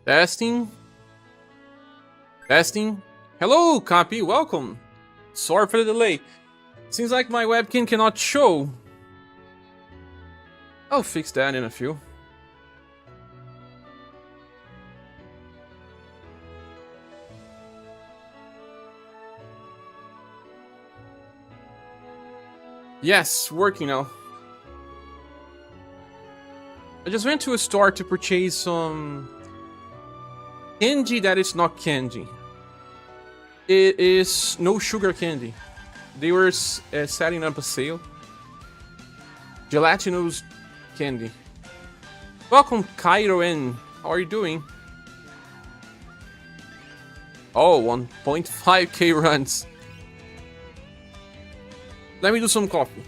Testing. Testing. Hello, copy. Welcome. Sorry for the delay. Seems like my webcam cannot show. I'll fix that in a few. Yes, working now. I just went to a store to purchase some candy that is not candy. It is no sugar candy. They were setting up a sale. Gelatinous candy. Welcome, Cairo N. How are you doing? Oh, 1.5k runs. Let me do some coffee.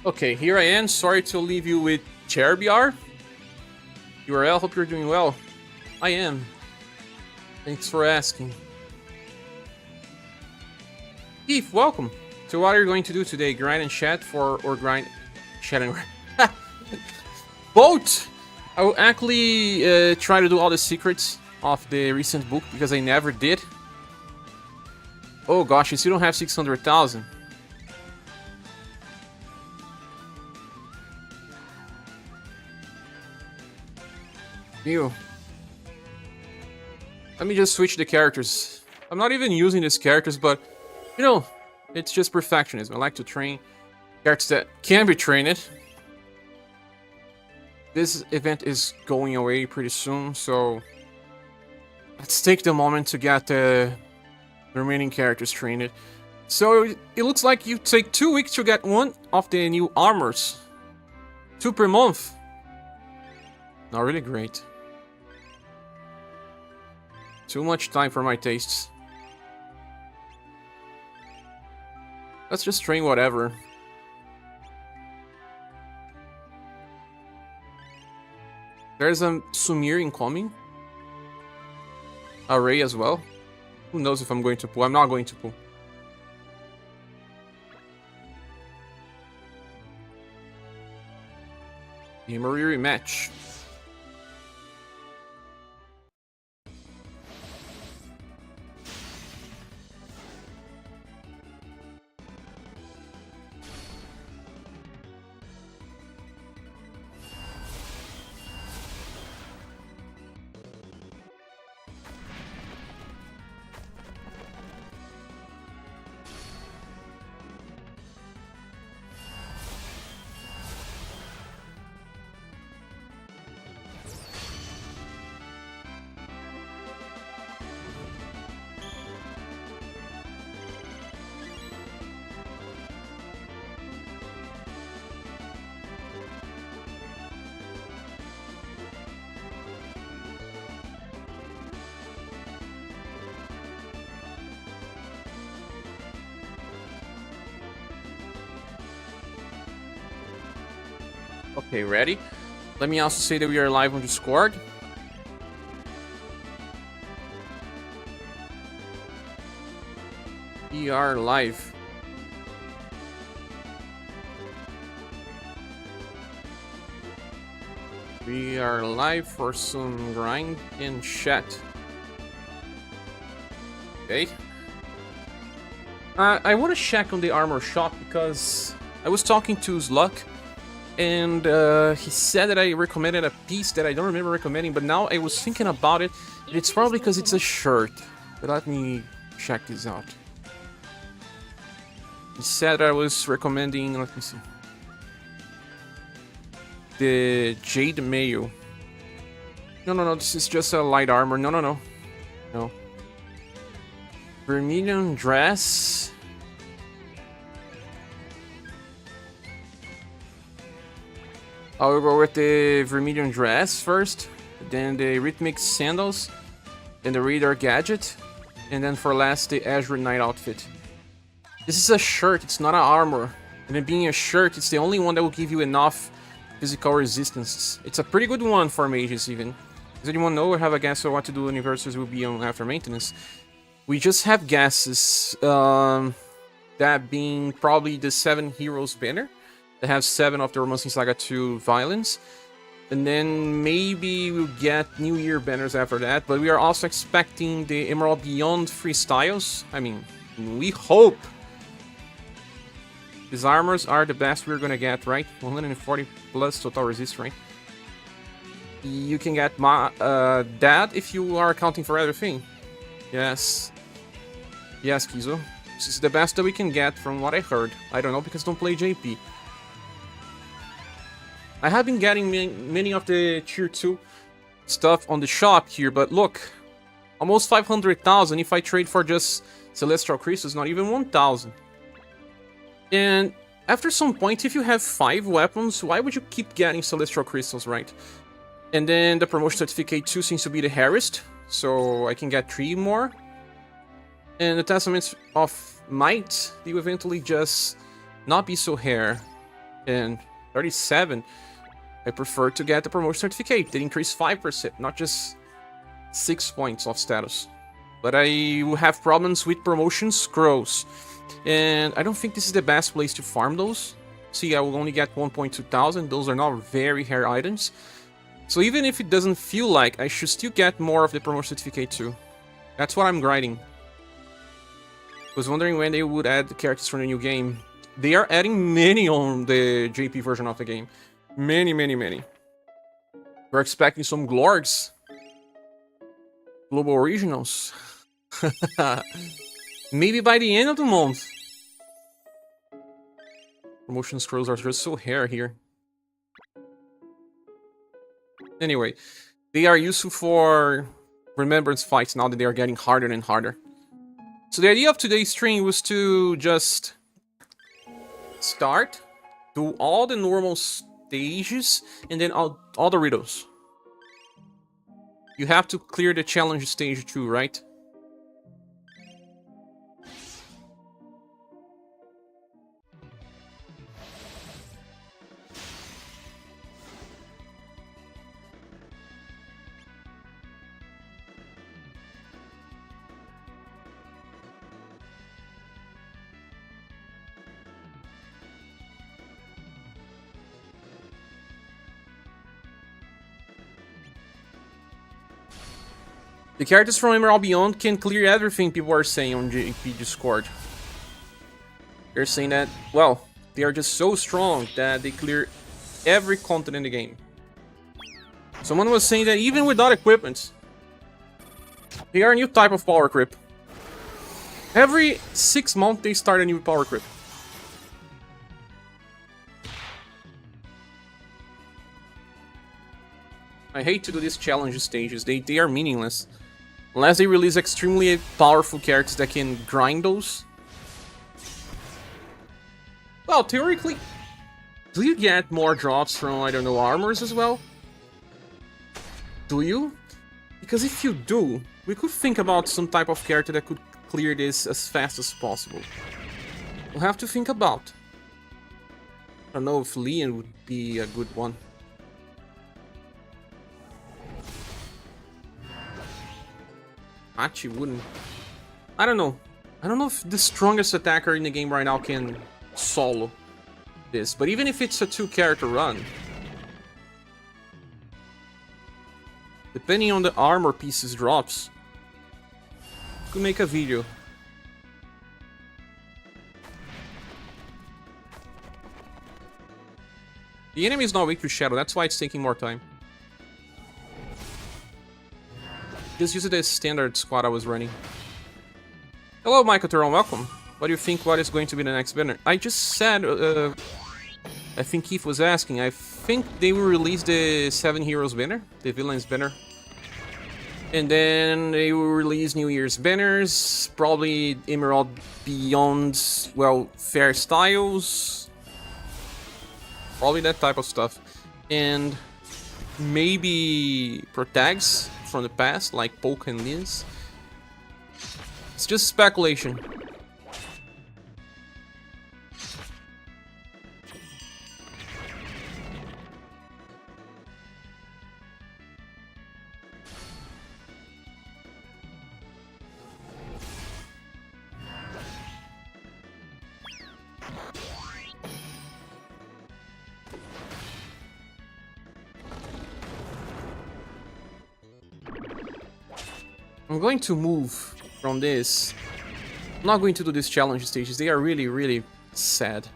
Okay, here I am. Sorry to leave you with ScherBR. URL, hope you're doing well. I am. Thanks for asking. Keith, welcome. So what are you going to do today? Grind and chat or grind... Chat and grind? Both! I will actually try to do all the secrets of the recent book because I never did. Oh gosh, you still don't have 600,000. Ew. Let me just switch the characters. I'm not even using these characters, but, you know, it's just perfectionism. I like to train characters that can be trained. This event is going away pretty soon, so let's take the moment to get the remaining characters trained. So it looks like you take 2 weeks to get one of the new armors. 2 per month. Not really great. Too much time for my tastes. Let's just train whatever. There's a Sumir incoming. Array as well. Who knows if I'm going to pull? I'm not going to pull. Memory rematch. Okay, ready? Let me also say that we are live on Discord. We are live. We are live for some grind in chat. Okay. I want to check on the armor shop because I was talking to Sluck and he said that I recommended a piece that I don't remember recommending, but now I was thinking about it. It's probably because it's a shirt. But let me check this out. He said I was recommending, let me see, the Jade Mayo. No, this is just a light armor. No. Vermilion dress. I will go with the Vermilion dress first, then the Rhythmic sandals, then the Radar gadget, and then for last the Azure Knight outfit. This is a shirt, it's not an armor. And then being a shirt, it's the only one that will give you enough physical resistance. It's a pretty good one for mages even. Does anyone know or have a guess of what to do UniverSes will be on after maintenance? We just have guesses. That being probably the 7 Heroes banner. That has 7 of the Romancing Saga 2 violins. And then maybe we'll get New Year banners after that. But we are also expecting the Emerald Beyond freestyles. I mean, we hope. These armors are the best we're gonna get, right? 140 plus total resist, right? You can get that if you are accounting for everything. Yes. Yes, Kizo. This is the best that we can get from what I heard. I don't know because I don't play JP. I have been getting many of the tier 2 stuff on the shop here, but look. Almost 500,000 if I trade for just Celestial Crystals, not even 1,000. And after some point, if you have 5 weapons, why would you keep getting Celestial Crystals, right? And then the promotion certificate 2 seems to be the rarest, so I can get 3 more. And the Testaments of Might, they will eventually just not be so rare. And 37, I prefer to get the promotion certificate. They increase 5%, not just 6 points of status. But I will have problems with promotion scrolls. And I don't think this is the best place to farm those. See, I will only get 1.2 thousand. Those are not very rare items. So even if it doesn't feel like, I should still get more of the promotion certificate too. That's what I'm grinding. Was wondering when they would add the characters from the new game. They are adding many on the JP version of the game. Many. We're expecting some Glorgs. Global Originals. Maybe by the end of the month. Promotion scrolls are just so rare here. Anyway, they are useful for remembrance fights now that they are getting harder and harder. So the idea of today's stream was to just start, do all the normal stages, and then all the riddles. You have to clear the challenge stage too, right? The characters from Emerald Beyond can clear everything, people are saying on JP Discord. They're saying that, well, they are just so strong that they clear every content in the game. Someone was saying that even without equipment, they are a new type of power creep. Every 6 months they start a new power creep. I hate to do these challenge stages, they are meaningless. Unless they release extremely powerful characters that can grind those. Well, theoretically, do you get more drops from, I don't know, armors as well? Do you? Because if you do, we could think about some type of character that could clear this as fast as possible. We'll have to think about. don't know if Leon would be a good one. Hachi wouldn't. I don't know. I don't know if the strongest attacker in the game right now can solo this, but even if it's a 2-character run, depending on the armor pieces drops, could make a video. The enemy is not weak to Shadow, that's why it's taking more time. Just use it as standard squad I was running. Hello, Michael Turon, welcome. What do you think what is going to be the next banner? I just said, I think Keith was asking, I think they will release the 7 Heroes banner, the Villains banner. And then they will release New Year's banners, probably Emerald Beyond, well, Fair Styles. Probably that type of stuff. And maybe protags from the past, like Poke and Liz. It's just speculation. I'm going to move from this. I'm not going to do these challenge stages. They are really, really sad.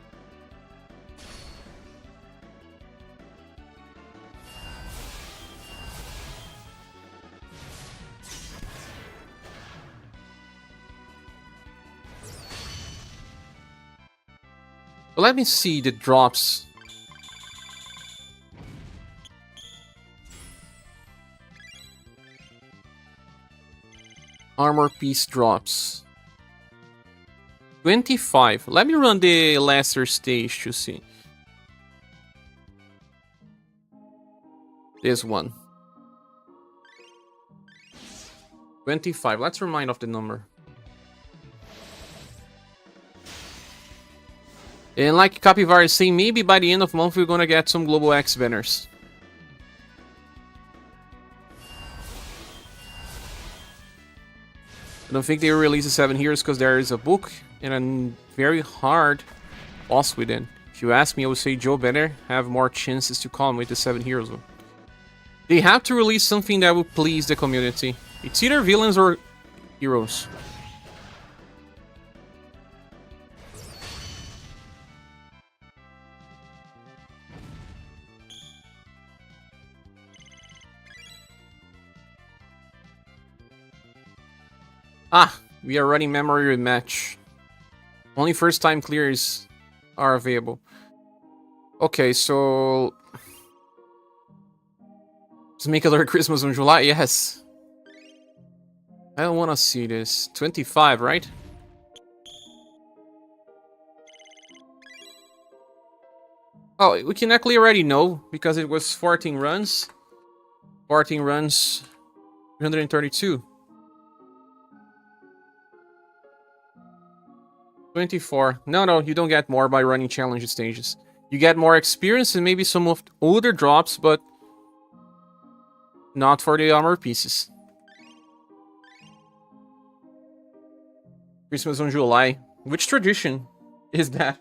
But let me see the drops. Armor piece drops. 25. Let me run the lesser stage to see. This one. 25. Let's remind of the number. And like Capivara is saying, maybe by the end of the month we're gonna get some Global X banners. I don't think they will release the 7 Heroes because there is a book and a very hard boss within. If you ask me, I would say Joe Banner have more chances to come with the 7 Heroes one. They have to release something that will please the community. It's either villains or heroes. Ah, we are running memory rematch. Only first time clears are available. Okay, so let's make another Christmas on July. Yes. I don't want to see this. 25, right? Oh, we can actually already know because it was 14 runs. 14 runs, 332. 24. No, you don't get more by running challenge stages. You get more experience and maybe some of the older drops, but not for the armor pieces. Christmas on July. Which tradition is that?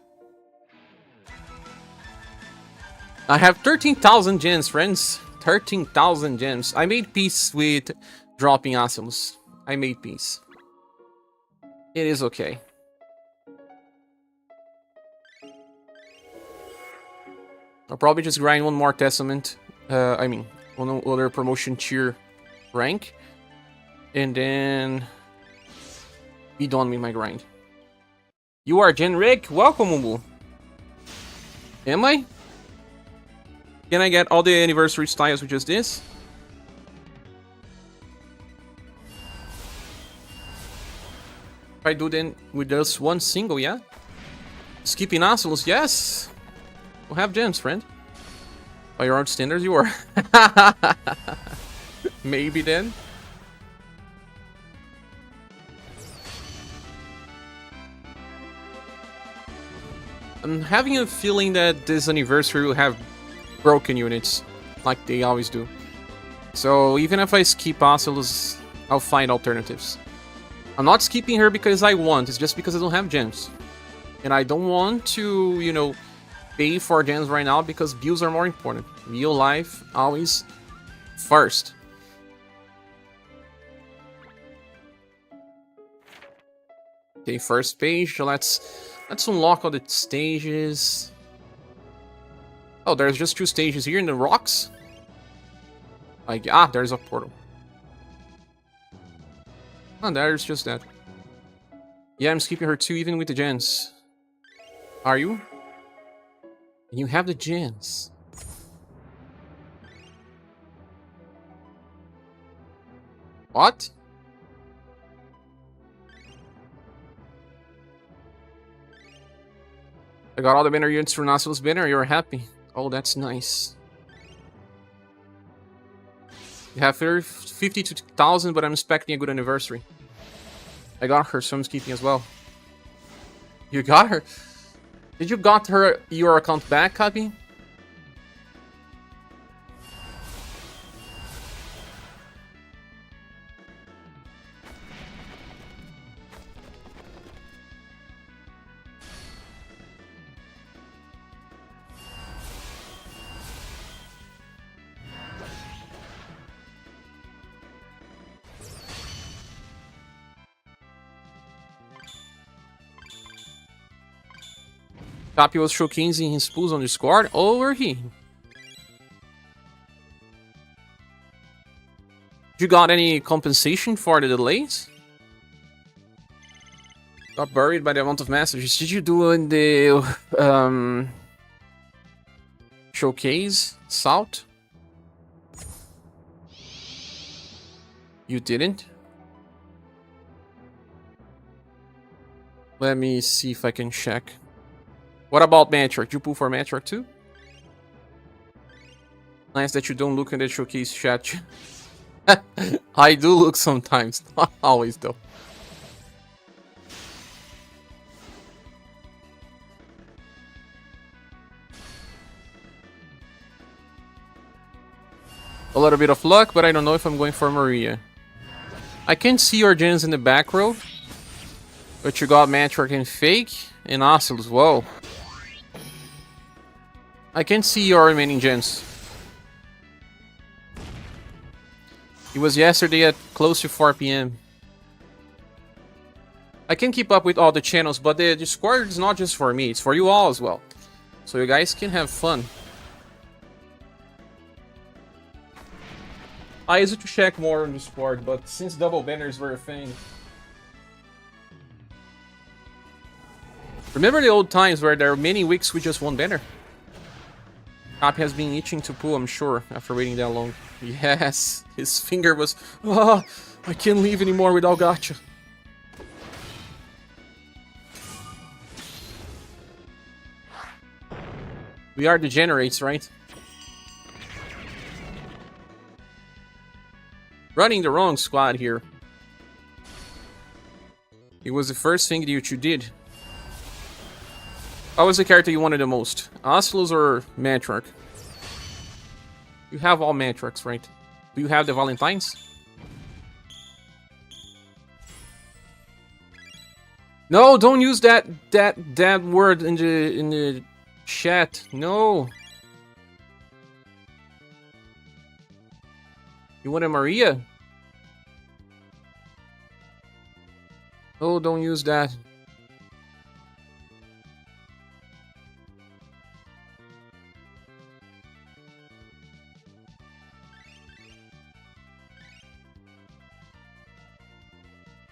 I have 13,000 gems, friends. 13,000 gems. I made peace with dropping Asimus. I made peace. It is okay. I'll probably just grind one more Testament. One other promotion tier rank. And then be done with my grind. You are Genric. Welcome, Mumu. Am I? Can I get all the anniversary styles with just this? If I do then with just one single, yeah? Skipping Asimus, yes! We'll have gems, friend. By your own standards, you are. Maybe then. I'm having a feeling that this anniversary will have broken units, like they always do. So even if I skip Ocelus, I'll find alternatives. I'm not skipping her because I want, it's just because I don't have gems. And I don't want to, you know, pay for gems right now because builds are more important. Real life, always first. Okay, first page, let's unlock all the stages. Oh, there's just 2 stages here in the rocks. Like, there's a portal. Oh, there's just that. Yeah, I'm skipping her too, even with the gens. Are you? And you have the gens. What? I got all the banner units for Nasul's banner, you're happy. Oh, that's nice. You have 52,000, but I'm expecting a good anniversary. I got her, so I'm skipping as well. You got her? Did you got her your account back, Copy? Copy was showcasing his pulls on Discord. Oh, where he? You got any compensation for the delays? Got buried by the amount of messages. Did you do in the showcase South? You didn't? Let me see if I can check. What about Matriarch? Did you pull for Matriarch too? Nice that you don't look in the showcase chat. I do look sometimes, not always though. A little bit of luck, but I don't know if I'm going for Maria. I can see your gens in the back row. But you got Matriarch and Fake and Ocelus. Whoa. I can see your remaining gens. It was yesterday at close to 4 PM. I can keep up with all the channels, but the Discord is not just for me, it's for you all as well. So you guys can have fun. I used to check more on Discord, but since double banners were a thing... Remember the old times where there were many weeks with just one banner? Copy has been itching to pull, I'm sure, after waiting that long. Yes, his finger was... Oh, I can't leave anymore without gacha. We are degenerates, right? Running the wrong squad here. It was the first thing that you did. What was the character you wanted the most? Ocelus or Matriarch? You have all Matriarchs, right? Do you have the Valentines? No, don't use that word in the chat. No. You want a Maria? Oh, don't use that.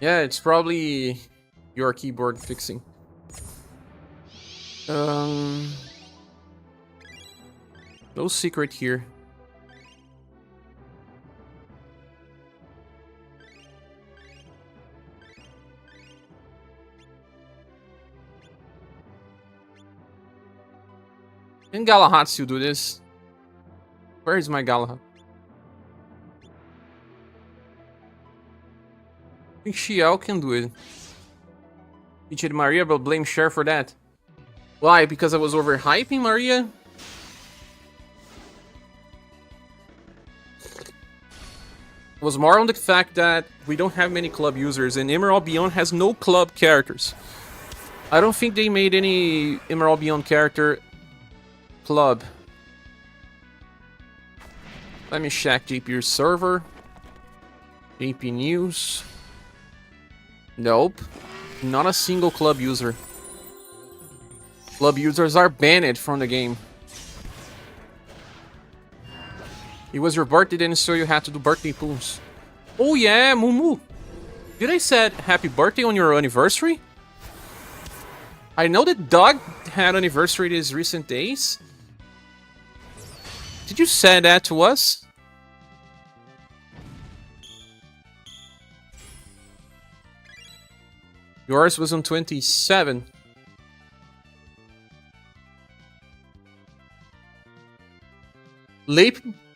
Yeah, it's probably your keyboard fixing. No secret here. Can Galahad still do this? Where is my Galahad? I think Shiel can do it. Featured Maria, but blame Cher for that. Why? Because I was overhyping Maria? It was more on the fact that we don't have many club users, and Emerald Beyond has no club characters. I don't think they made any Emerald Beyond character club. Let me check JP's server. JP News. Nope. Not a single club user. Club users are banned from the game. It was your birthday then, so you had to do birthday pools. Oh yeah, Mumu. Did I said happy birthday on your anniversary? I know that Doug had anniversary these recent days. Did you say that to us? Yours was on 27.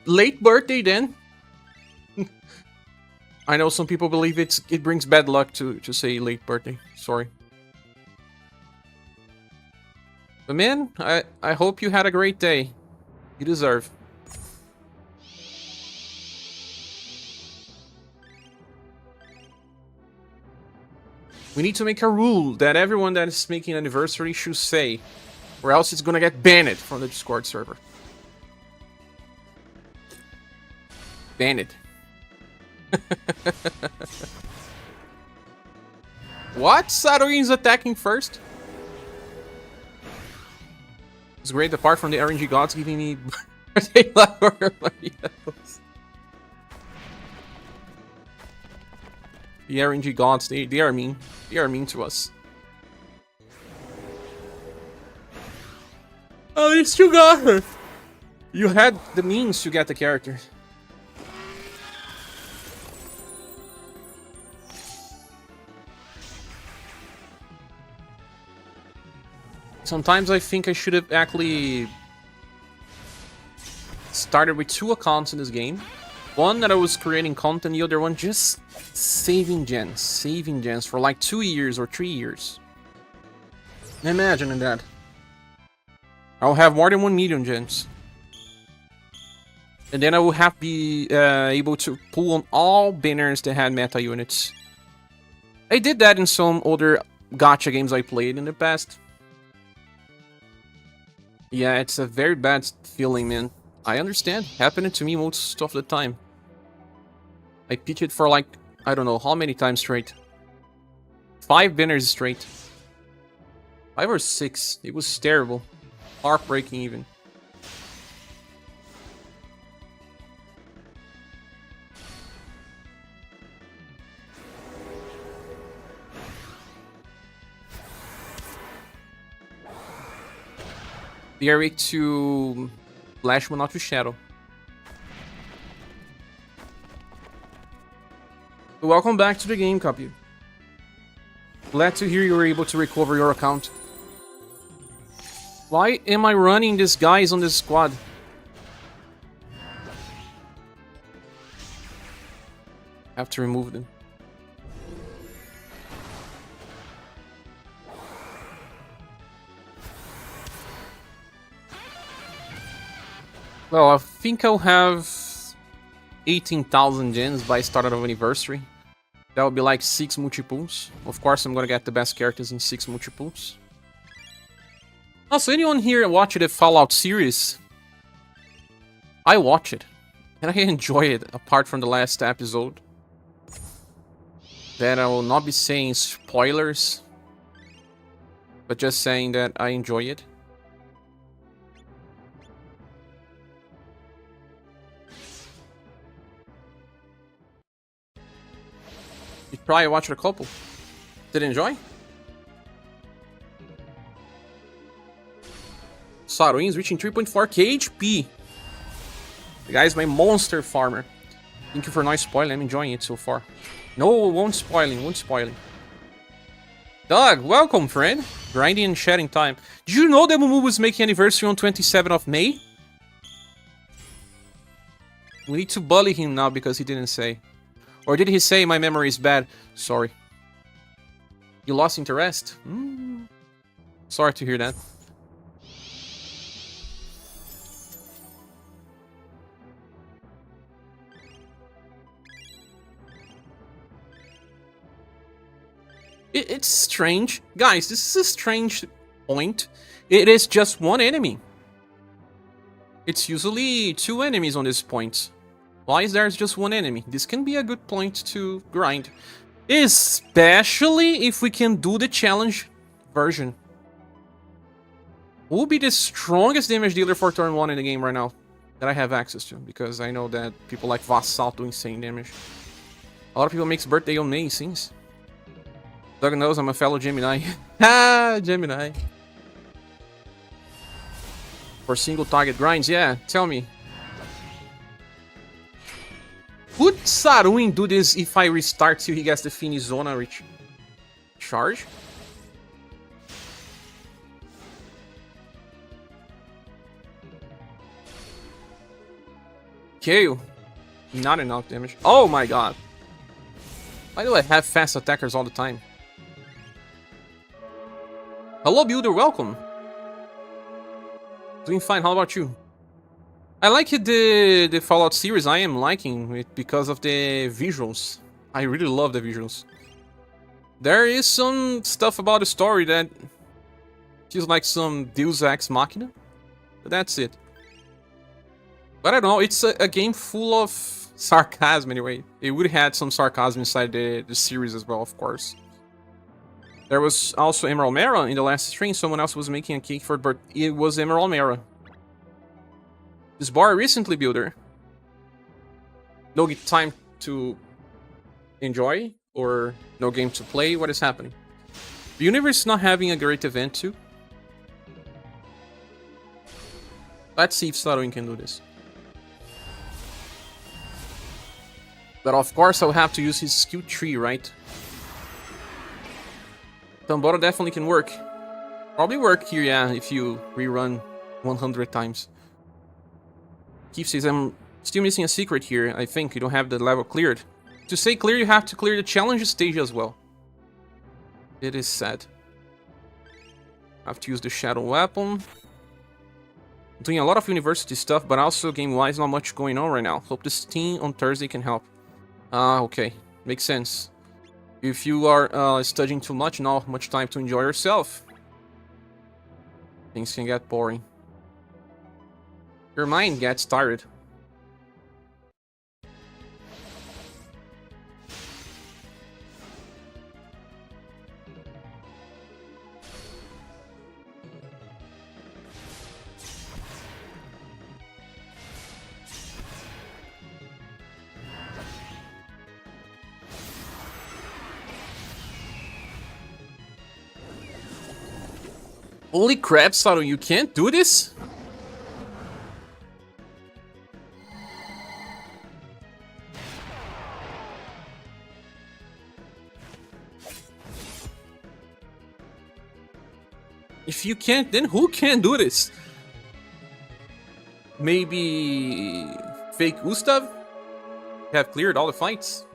Late birthday then. I know some people believe it brings bad luck to say late birthday. Sorry. But man, I hope you had a great day. You deserve. We need to make a rule that everyone that is making an anniversary should say, or else it's gonna get banned from the Discord server. Banned. What? Saruin's attacking first? It's great apart from the RNG gods giving me birthday luck or Maria's. The RNG gods, they are mean. They are mean to us. Oh, you still got her! You had the means to get the character. Sometimes I think I should have actually started with 2 accounts in this game. One that I was creating content, the other one just saving gens for like 2 years or 3 years. Imagine that. I'll have more than 1 million gens. And then I will have be able to pull on all banners that had meta units. I did that in some other gacha games I played in the past. Yeah, it's a very bad feeling, man. I understand. Happened to me most of the time. I pitched it for like, I don't know how many times straight. 5 banners straight. 5 or 6. It was terrible. Heartbreaking even. They are weak to Flash, but not to Shadow. Welcome back to the game, Copy. Glad to hear you were able to recover your account. Why am I running these guys on this squad? Have to remove them. Well, I think I'll have 18,000 gens by start of anniversary. That would be like 6 multi-pools. Of course, I'm gonna get the best characters in 6 multi-pools. Also, anyone here watch the Fallout series? I watch it, and I enjoy it, apart from the last episode. That I will not be saying spoilers, but just saying that I enjoy it. You probably watched a couple. Did you enjoy? Saruin's reaching 3.4k HP. The guy's my monster farmer. Thank you for not spoiling. I'm enjoying it so far. No, won't spoiling. Doug, welcome, friend. Grinding and sharing time. Did you know that Mumu was making anniversary on 27th of May? We need to bully him now because he didn't say. Or did he say my memory is bad? Sorry. You lost interest? Sorry to hear that. It's strange. Guys, this is a strange point. It is just one enemy. It's usually 2 enemies on this point. Why is there just 1 enemy? This can be a good point to grind. Especially if we can do the challenge version. Who will be the strongest damage dealer for turn 1 in the game right now that I have access to? Because I know that people like Vassal do insane damage. A lot of people makes birthday on May, seems. Doug knows I'm a fellow Gemini. Ha! Gemini. For single target grinds, yeah, tell me. Would Saruin do this if I restart till he gets the Finizona charge? KO. Not enough damage. Oh my god. Why do I have fast attackers all the time? Hello, Builder, welcome. Doing fine, how about you? I like the Fallout series. I am liking it because of the visuals. I really love the visuals. There is some stuff about the story that feels like some Deus Ex Machina, but that's it. But I don't know, it's a game full of sarcasm anyway. It would have had some sarcasm inside the series as well, of course. There was also Emerald Mara in the last stream. Someone else was making a cake for it, but it was Emerald Mara. This bar recently builder. No time to enjoy or no game to play. What is happening? The universe is not having a great event too. Let's see if Saruin can do this. But of course I'll have to use his skill tree, right? Tambora definitely can work. Probably work here, yeah, if you rerun 100 times. Keith says, I'm still missing a secret here. I think you don't have the level cleared. To say clear, you have to clear the challenge stage as well. It is sad. I have to use the shadow weapon. Doing a lot of university stuff, but also game-wise not much going on right now. Hope this team on Thursday can help. Ah, okay. Makes sense. If you are studying too much, not much time to enjoy yourself, things can get boring. Your mind gets tired. Holy crap, Sato, you can't do this? If you can't, then who can do this? Maybe fake Gustav? Have cleared all the fights?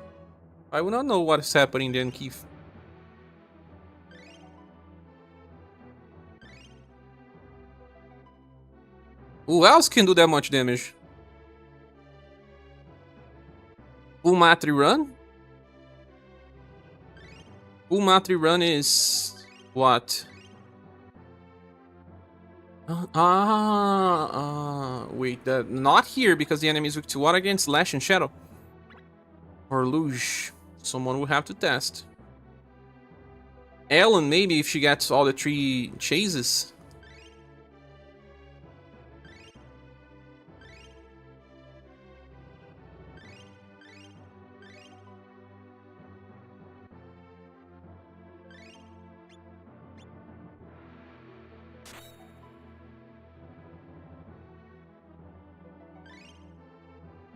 I will not know what is happening then, Keith. Who else can do that much damage? Umatri Run? Umatri Run is... what? Wait, not here because the enemy is weak to what again? Slash and Shadow. Or Luge. Someone will have to test. Ellen, maybe if she gets all the 3 chases.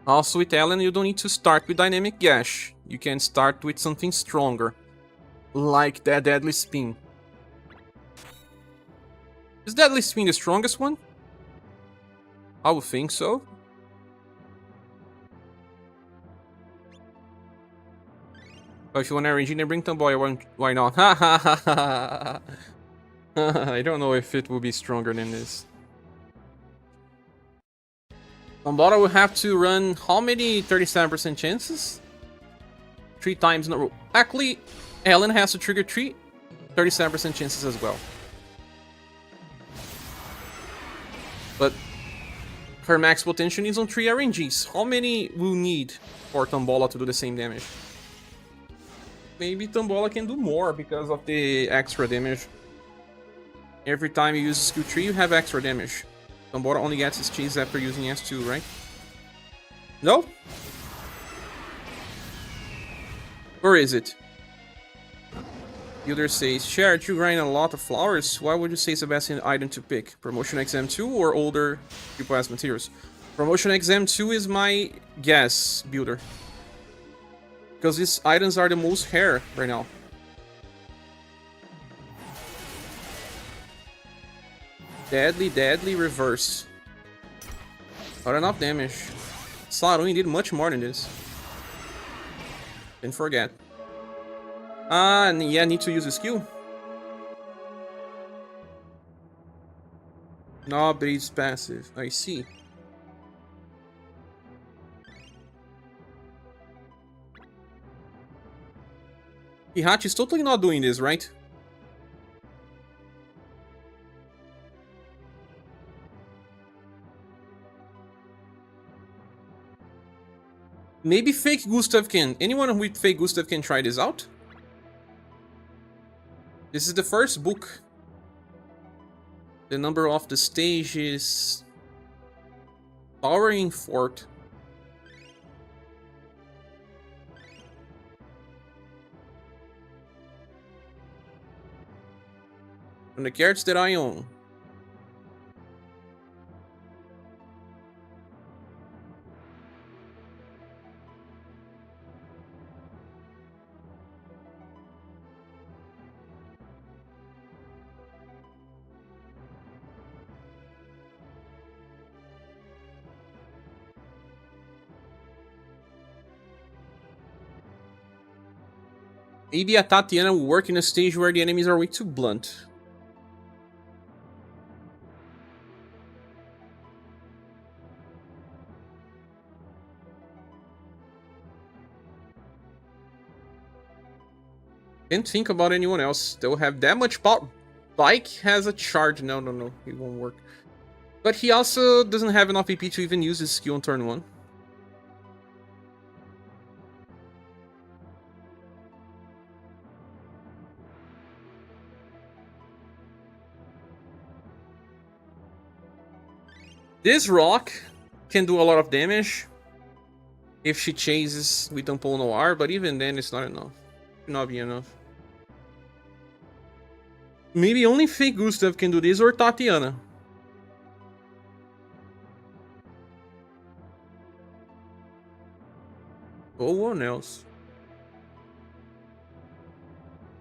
Also with Ellen, you don't need to start with Dynamic Gash. You can start with something stronger. Like that Deadly Spin. Is Deadly Spin the strongest one? I would think so. But if you want to engineer, bring Tomboy, why not? Ha ha ha ha. I don't know if it will be stronger than this. Tambora will have to run how many 37% chances? 3 times in a row. Actually, Ellen has to trigger 3, 37% chances as well. But her max potential is on 3 RNGs. How many will need for Tombola to do the same damage? Maybe Tombola can do more because of the extra damage. Every time you use skill 3, you have extra damage. Tombola only gets his cheese after using S2, right? No? Or is it? Builder says, Cher, you grind a lot of flowers. Why would you say it's the best item to pick? Promotion Exam 2 or older Triple S materials? Promotion Exam 2 is my guess, Builder. Because these items are the most rare right now. Deadly, deadly reverse. Not enough damage. Sarun did much more than this. Didn't forget. Yeah, need to use a skill. Nobody's passive. I see. Hihachi's totally not doing this, right? Maybe fake Gustav can. Anyone with fake Gustav can try this out? This is the first book. The number of the stages. Towering Fort. From the cards that I own. Maybe a Tatiana will work in a stage where the enemies are way too blunt. Can't think about anyone else. They'll have that much power. Bike has a charge. No, it won't work. But he also doesn't have enough AP to even use his skill on turn 1. This rock can do a lot of damage if she chases with Tampon Noir, but even then it's not enough. Should not be enough. Maybe only Fake Gustav can do this, or Tatiana. No one else.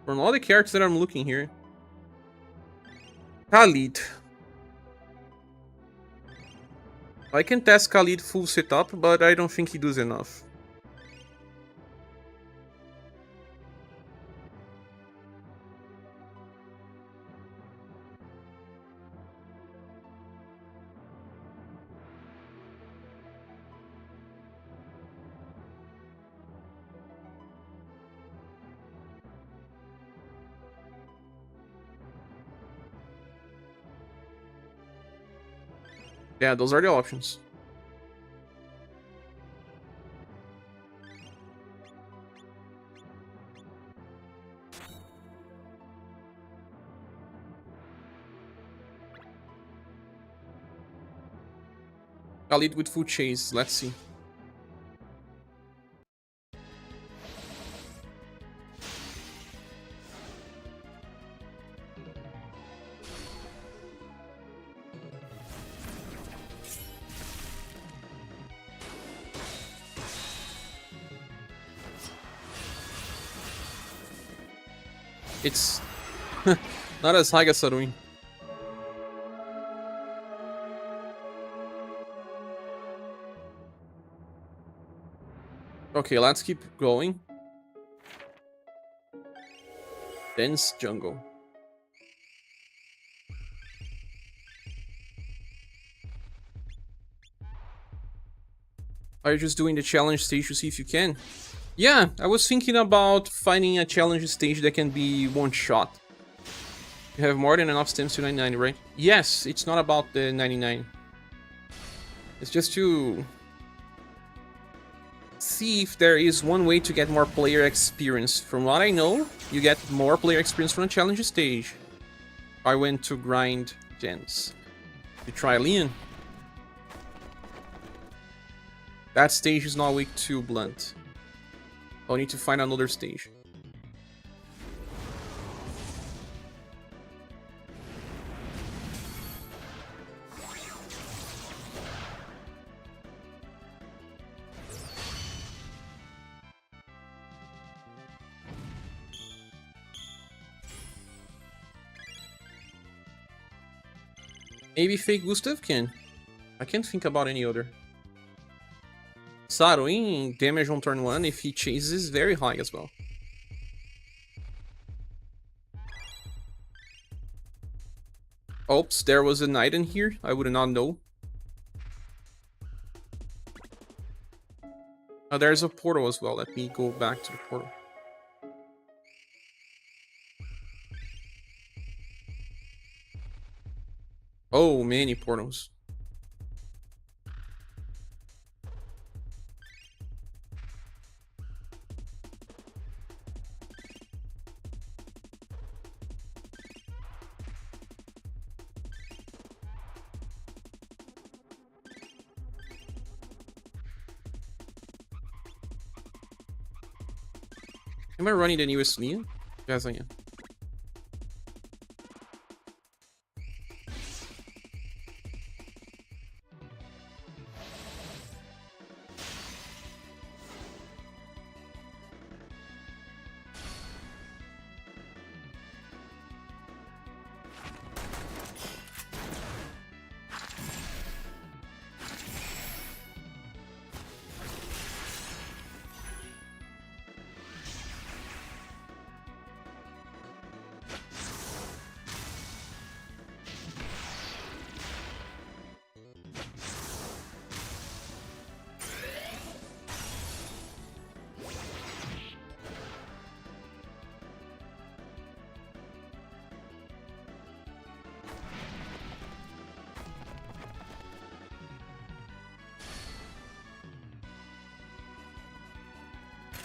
From all the characters that I'm looking here. Khalid. I can test Khalid full setup, but I don't think he does enough. Yeah, those are the options. Khalid with full chase, let's see. It's not as high as Saruin. Okay, let's keep going. Dense jungle. Are you just doing the challenge stage to see if you can? Yeah, I was thinking about finding a challenge stage that can be one shot. You have more than enough stamps to 99, right? Yes, it's not about the 99. It's just to see if there is one way to get more player experience. From what I know, you get more player experience from a challenge stage. I went to grind gens. You try Leon. That stage is not weak to blunt. I'll need to find another stage. Maybe fake Gustav can. I can't think about any other. Saruin damage on turn 1 if he chases is very high as well. Oops, there was a knight in here. I would not know. Oh, there's a portal as well. Let me go back to the portal. Oh, many portals. Am I running the newest Leon? Yes, I am.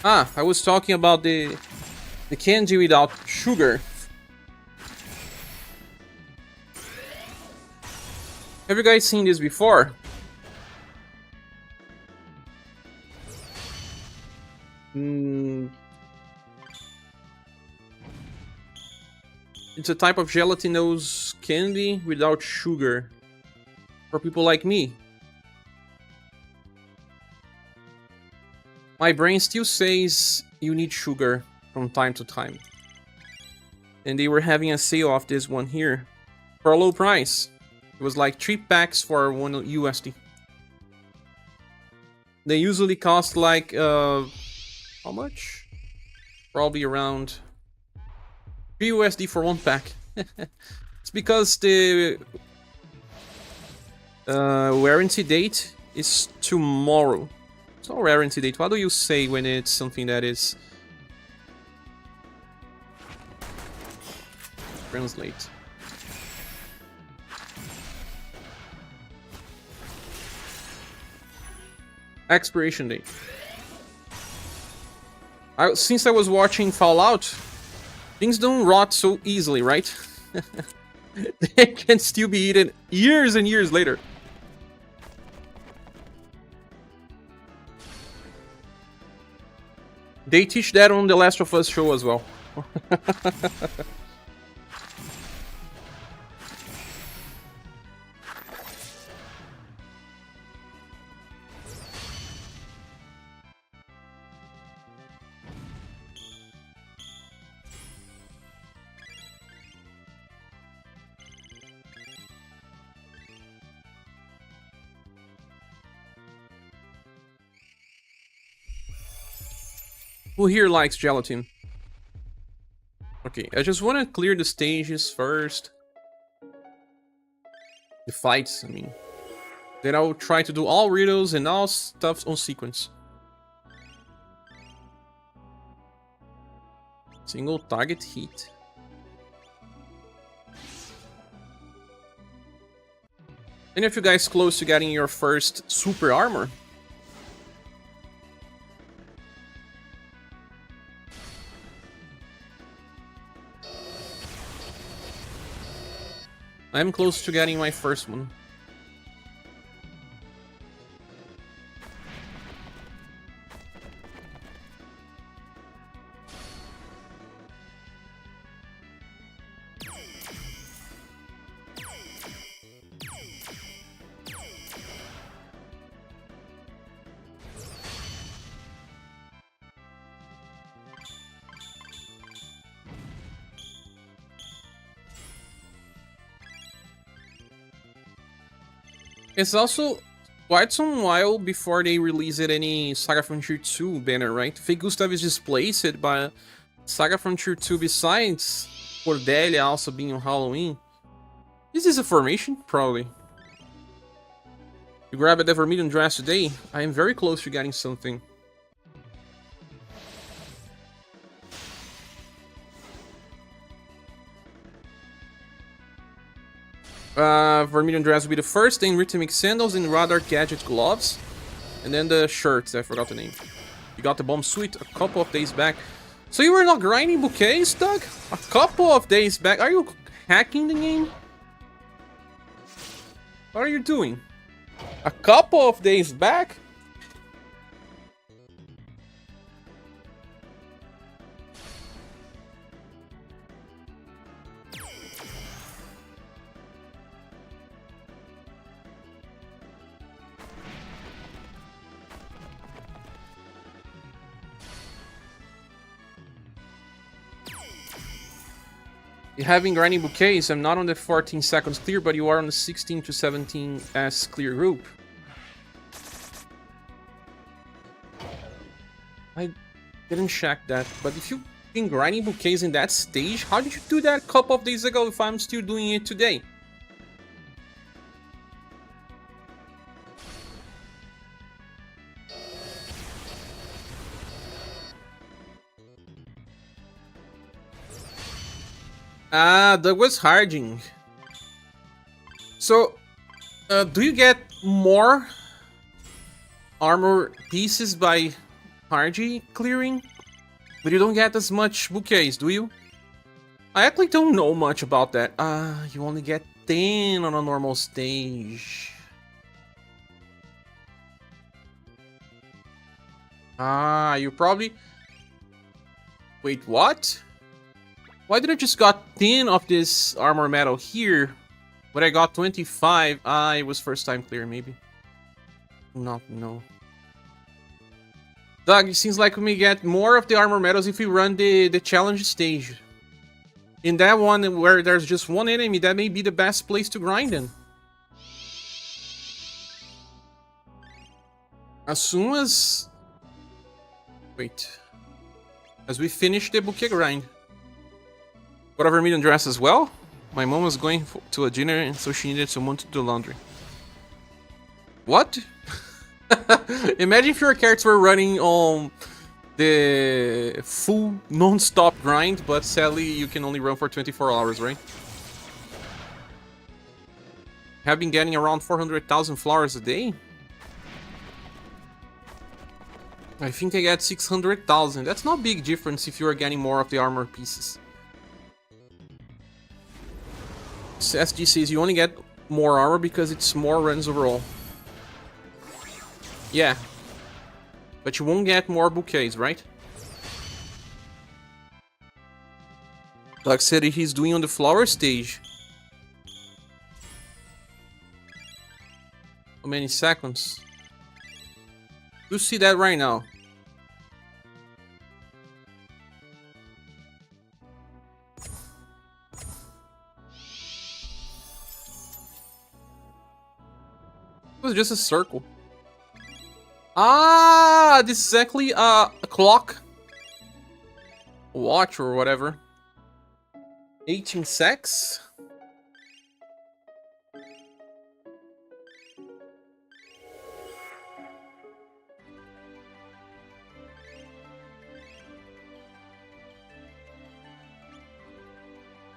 Ah, I was talking about the candy without sugar. Have you guys seen this before? It's a type of gelatinous candy without sugar. For people like me. My brain still says you need sugar from time to time. And they were having a sale of this one here for a low price. It was like 3 packs for 1 USD. They usually cost like, how much? Probably around 3 USD for 1 pack. It's because the warranty date is tomorrow. It's not warranty date. What do you say when it's something that is... Translate. Expiration date. Since I was watching Fallout, things don't rot so easily, right? They can still be eaten years and years later. They teach that on the Last of Us show as well. Who here likes gelatin? Okay, I just want to clear the stages first. The fights, I mean. Then I'll try to do all riddles and all stuff on sequence. Single target hit. Any of you guys close to getting your first super armor? I'm close to getting my first one. It's also quite some while before they released any SaGa Frontier 2 banner, right? Fake Gustav is displaced by SaGa Frontier 2 besides Cordelia also being on Halloween. Is this a formation? Probably. You grab a Vermilion dress today? I am very close to getting something. Vermilion dress will be the first, then Rhythmic Sandals and Radar Gadget Gloves. And then the shirts, I forgot the name. You got the Bomb Suite a couple of days back. So you were not grinding bouquets, Doug? A couple of days back? Are you hacking the game? What are you doing? A couple of days back? You having grinding bouquets? I'm not on the 14 seconds clear, but you are on the 16 to 17 S clear group. I didn't check that, but if you've been grinding bouquets in that stage, how did you do that a couple of days ago if I'm still doing it today? Ah, that was harding. So, do you get more armor pieces by Hardy clearing? But you don't get as much bouquets, do you? I actually don't know much about that. You only get 10 on a normal stage. You probably... Wait, what? Why did I just got 10 of this armor metal here, but I got 25? It was first time clear, maybe. No. Doug, it seems like we may get more of the armor metals if we run the challenge stage. In that one where there's just one enemy, that may be the best place to grind in. As soon as... Wait. As we finish the bouquet grind. Got a Vermilion dress as well? My mom was going to a dinner and so she needed someone to do laundry. What? Imagine if your characters were running on the full non-stop grind, but sadly you can only run for 24 hours, right? Have been getting around 400,000 flowers a day? I think I get 600,000. That's not a big difference if you are getting more of the armor pieces. SG says you only get more armor because it's more runs overall. Yeah. But you won't get more bouquets, right? Doug said he's doing on the flower stage. How many seconds? You see that right now. It was just a circle. This is exactly a clock. A watch or whatever. 18 secs?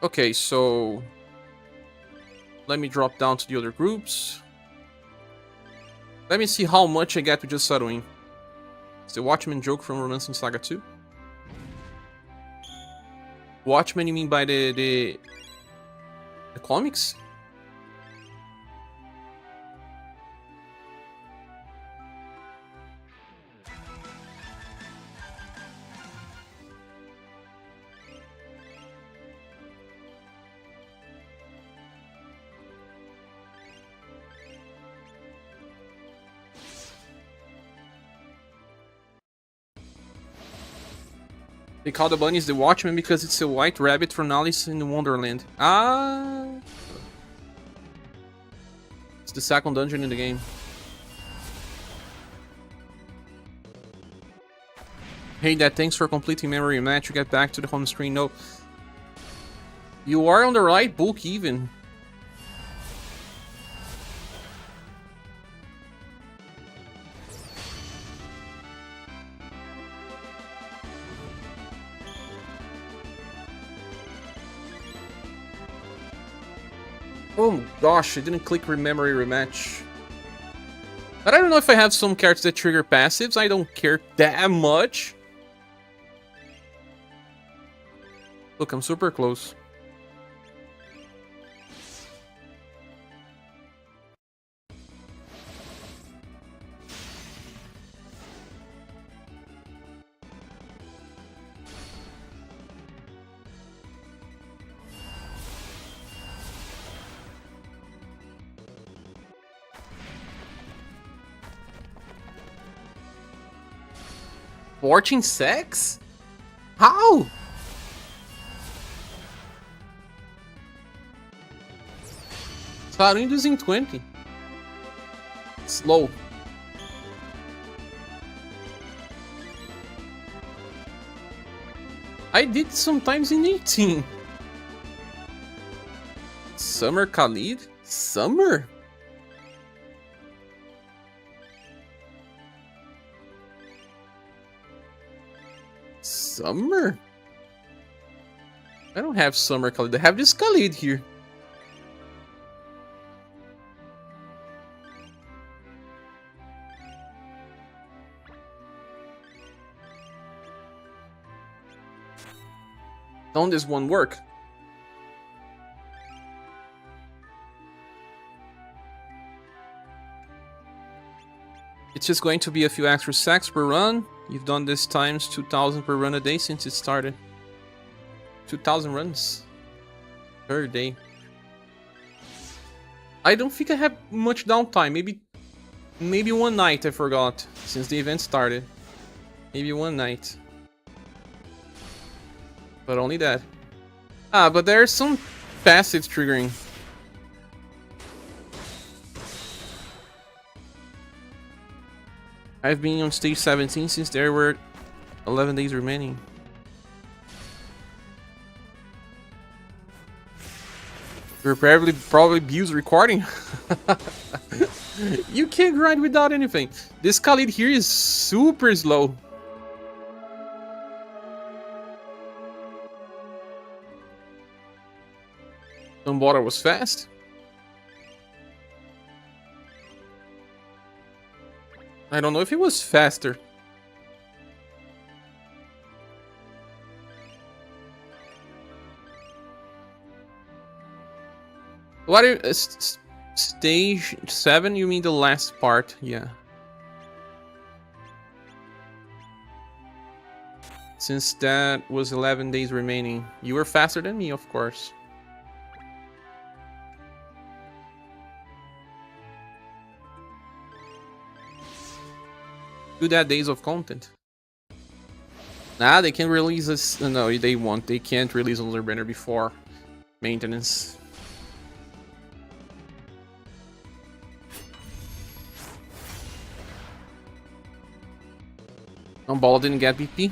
Okay, so let me drop down to the other groups. Let me see how much I get to just settling. It's the Watchmen joke from Romancing Saga 2. Watchmen, you mean by the comics? They call the bunnies the Watchmen because it's a white rabbit from Alice in Wonderland. Ah! It's the second dungeon in the game. Hey, Dad, thanks for completing memory match. You get back to the home screen. No. You are on the right book, even. Oh gosh, I didn't click memory rematch. But I don't know if I have some characters that trigger passives. I don't care that much. Look, I'm super close. Fortune sex? How? Starting using 20. Slow. I did sometimes in 18. Summer Khalid? Summer? Summer? I don't have Summer Khalid. I have this Khalid here. Don't this one work? It's just going to be a few extra sacks per run. You've done this times 2,000 per run a day since it started. 2,000 runs per day. I don't think I have much downtime. Maybe one night I forgot since the event started. Maybe one night. But only that. Ah, but there's some passive triggering. I've been on stage 17 since there were 11 days remaining. You're probably Bu's recording. You can't grind without anything. This Khalid here is super slow. Water was fast. I don't know if it was faster. What is stage 7? You mean the last part? Yeah. Since that was 11 days remaining. You were faster than me, of course. Do that days of content. Nah, they can release this. No, they won't. They can't release another banner before maintenance. Ball didn't get BP.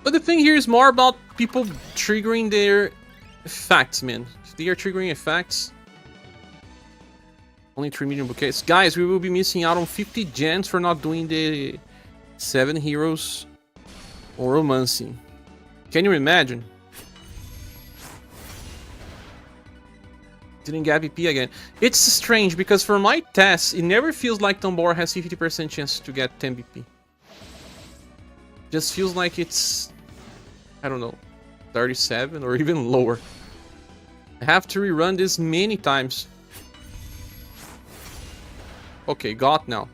But the thing here is more about people triggering their effects, man. If they are triggering effects. Only 3 million bouquets. Guys, we will be missing out on 50 gens for not doing the 7 heroes Or romancing. Can you imagine? Didn't get VP again. It's strange because for my tests, it never feels like Tambora has 50% chance to get 10 BP. Just feels like it's, I don't know, 37 or even lower. I have to rerun this many times. Okay, got now.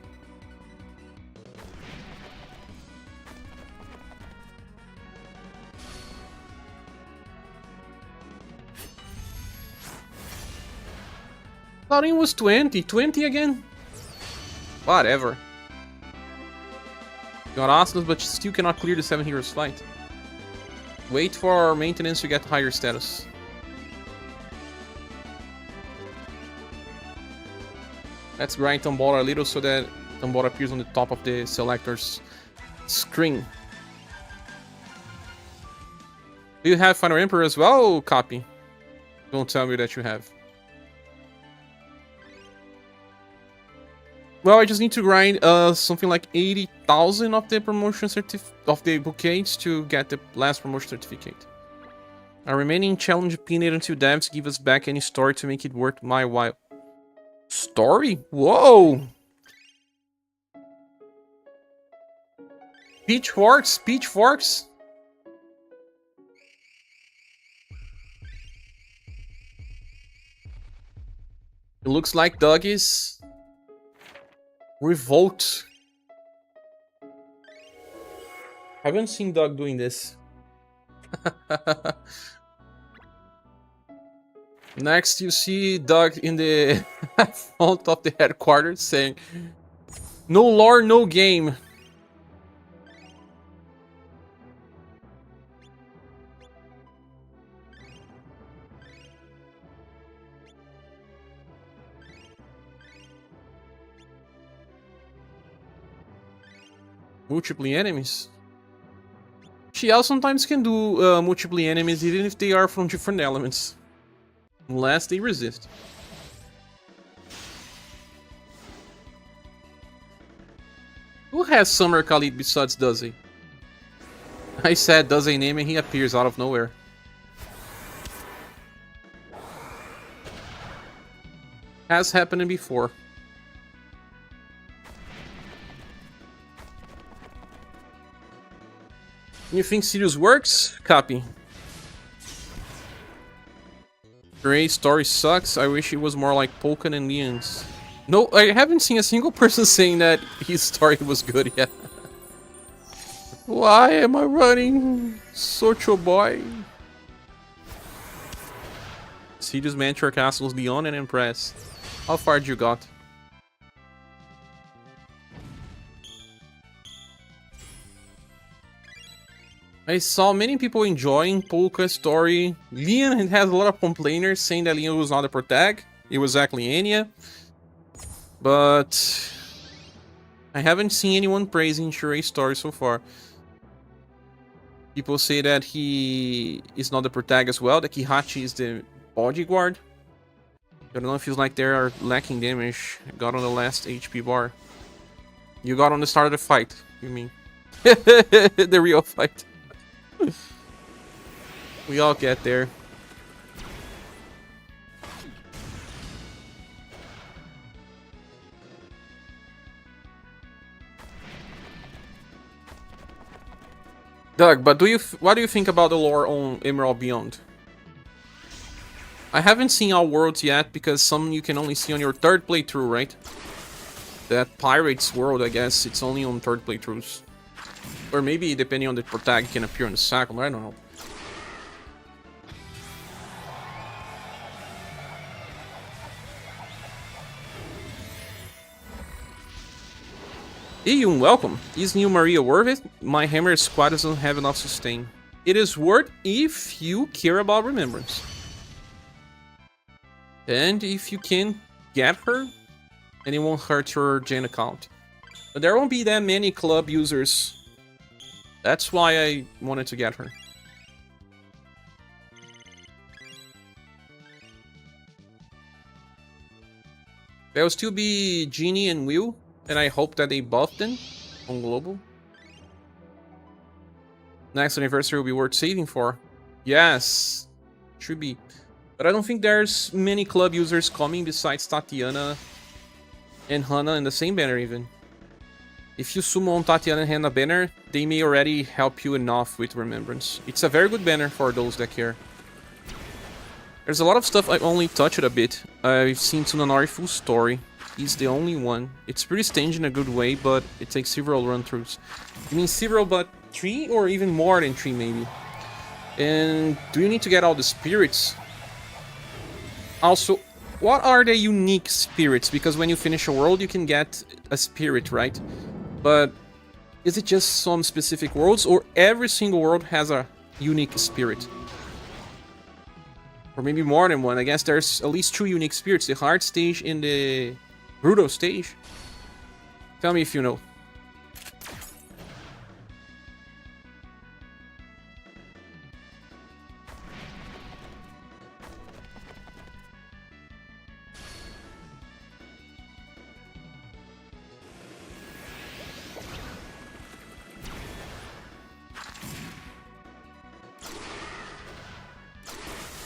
Thought it was 20. 20 again? Whatever. Got Asnos, but still cannot clear the 7 heroes fight. Wait for maintenance to get higher status. Let's grind Tambora a little so that Tambora appears on the top of the selector's screen. Do you have Final Emperor as well, Copy? Don't tell me that you have. Well, I just need to grind something like 80,000 of the promotion of the bouquets to get the last promotion certificate. Our remaining challenge pinned until devs give us back any story to make it worth my while. Story? Whoa! Pitchforks? Pitchforks? It looks like doggies. Revolt. Haven't seen Doug doing this. Next, you see Doug in the front of the headquarters saying, "No lore, no game." Multiple enemies. Shiel sometimes can do multiple enemies even if they are from different elements. Unless they resist. Who has Summer Khalid besides Duzzy? I said Duzzy name and he appears out of nowhere. Has happened before. You think Sirius works? Copy. Great story sucks. I wish it was more like Polkan and Leon's. No, I haven't seen a single person saying that his story was good yet. Why am I running? Socho boy. Sirius Mantra Castles Leon and Impress. How far did you got? I saw many people enjoying Polka's story. Leon has a lot of complainers saying that Leon was not a protag. It was exactly Anya. But I haven't seen anyone praising Shurei's story so far. People say that he is not the protag as well, that Kihachi is the bodyguard. I don't know, it feels like they are lacking damage. I got on the last HP bar. You got on the start of the fight, you mean? The real fight. We all get there. Doug, but what do you think about the lore on Emerald Beyond? I haven't seen all worlds yet because some you can only see on your third playthrough, right? That Pirates world, I guess, it's only on third playthroughs. Or maybe, depending on the protag, can appear on the second, I don't know. Iyun, welcome. Is New Maria worth it? My hammer squad doesn't have enough sustain. It is worth if you care about remembrance. And if you can get her, and it won't hurt your Gen account. But there won't be that many club users. That's why I wanted to get her. There will still be Genie and Will, and I hope that they buff them on global. Next anniversary will be worth saving for. Yes, should be. But I don't think there's many club users coming besides Tatiana and Hana in the same banner even. If you summon Tatiana and Hana banner, they may already help you enough with Remembrance. It's a very good banner for those that care. There's a lot of stuff I've only touched a bit. I've seen Tsunanori full story. He's the only one. It's pretty stingy in a good way, but it takes several run-throughs. I mean several, but 3 or even more than 3 maybe. And do you need to get all the spirits? Also, what are the unique spirits? Because when you finish a world, you can get a spirit, right? But is it just some specific worlds, or every single world has a unique spirit? Or maybe more than one. I guess there's at least 2 unique spirits, the hard stage and the brutal stage. Tell me if you know.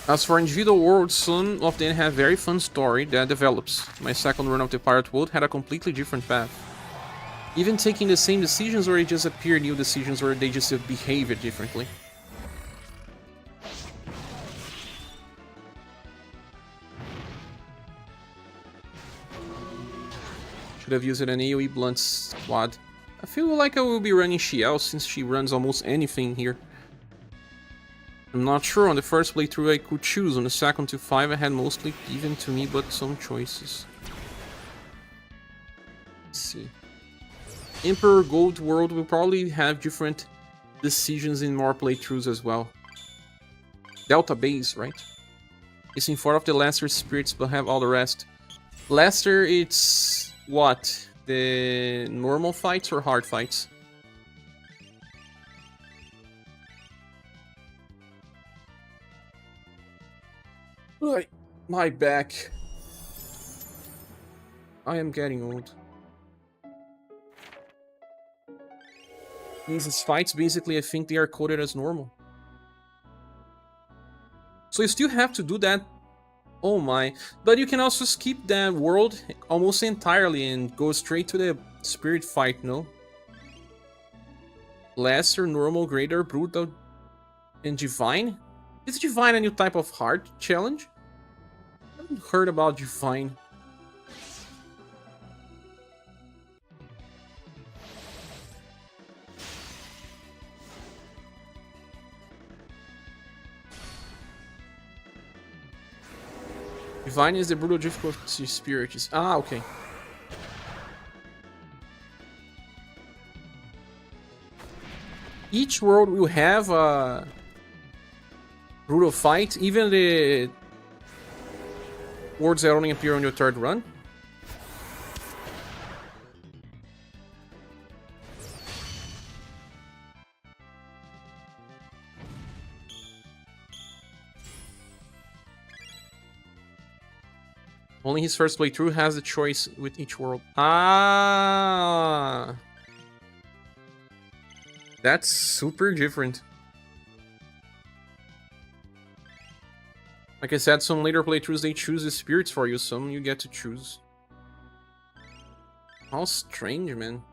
As for individual worlds, some of them have very fun story that develops. My second run of the Pirate World had a completely different path. Even taking the same decisions, or it just appear new decisions, or they just behave it differently. Should have used an AoE blunt squad. I feel like I will be running Xiao since she runs almost anything here. I'm not sure, on the first playthrough I could choose, on the second to 5 I had mostly given to me but some choices. Let's see. Emperor Gold World will probably have different decisions in more playthroughs as well. Delta Base, right? It's in 4 of the lesser spirits but have all the rest. Lesser, it's what? The normal fights or hard fights? My back. I am getting old. These fights, basically, I think they are coded as normal. So you still have to do that. Oh my. But you can also skip that world almost entirely and go straight to the spirit fight, no? Lesser, normal, greater, brutal, and divine? Is divine a new type of hard challenge? I haven't heard about divine. Divine is the brutal difficulty spirit. Ah, okay. Each world will have a brutal fight, even the words that only appear on your third run. Only his first playthrough has the choice with each world. Ah, that's super different. Like I said, some later playthroughs they choose the spirits for you, some you get to choose. How strange, man.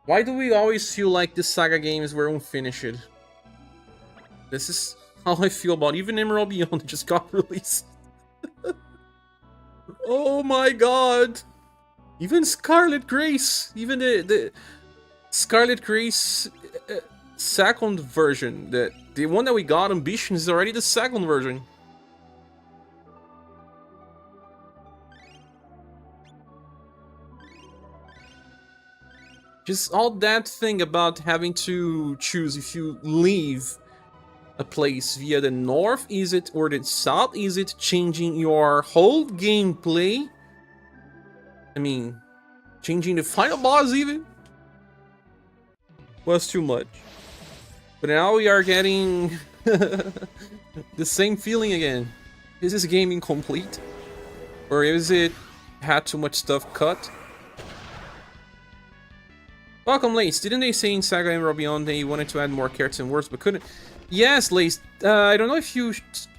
Why do we always feel like the SaGa games were unfinished? This is how I feel about even Emerald Beyond just got released. Oh my god! Even Scarlet Grace! Even the Scarlet Grace second version, the one that we got, Ambition, is already the second version. Just all that thing about having to choose if you leave a place via the north, is it, or the south, is it, changing your whole gameplay? I mean, changing the final boss even? Was too much. But now we are getting the same feeling again. Is this game incomplete? Or is it had too much stuff cut? Welcome, Lace. Didn't they say in SaGa and Beyond they wanted to add more characters and words, but couldn't? Yes, Lace. I don't know if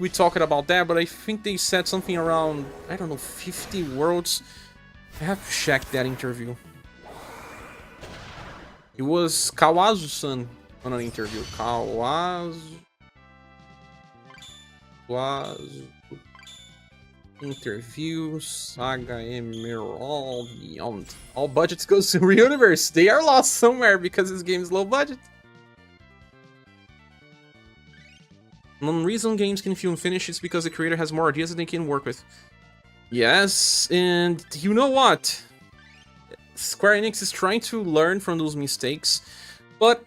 we talked about that, but I think they said something around, I don't know, 50 worlds. I have to check that interview. It was Kawazu-san on an interview. Kawazu interview SaGa Emerald Beyond. All budgets goes to UniverSe. They are lost somewhere because this game is low budget. One reason games can feel unfinished is because the creator has more ideas than they can work with. Yes, and you know what? Square Enix is trying to learn from those mistakes, but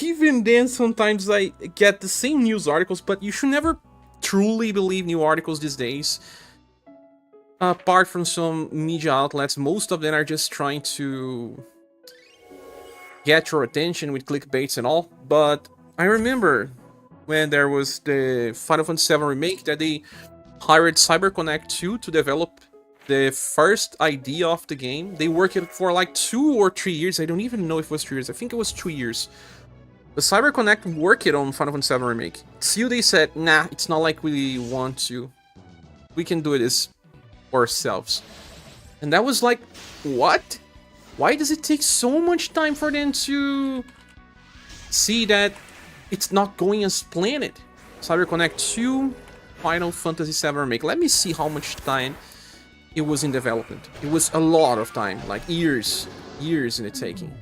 even then sometimes I get the same news articles, but you should never truly believe new articles these days. Apart from some media outlets, most of them are just trying to get your attention with clickbaits and all. But I remember when there was the Final Fantasy VII Remake that they hired CyberConnect 2 to develop the first idea of the game. They worked it for like 2 or 3 years. I don't even know if it was 3 years. I think it was 2 years. But CyberConnect worked it on Final Fantasy VII Remake. Still they said, nah, it's not like we want to. We can do this ourselves. And that was like, what? Why does it take so much time for them to see that it's not going as planned? CyberConnect 2, Final Fantasy VII Remake. Let me see how much time it was in development. It was a lot of time, like years in the taking.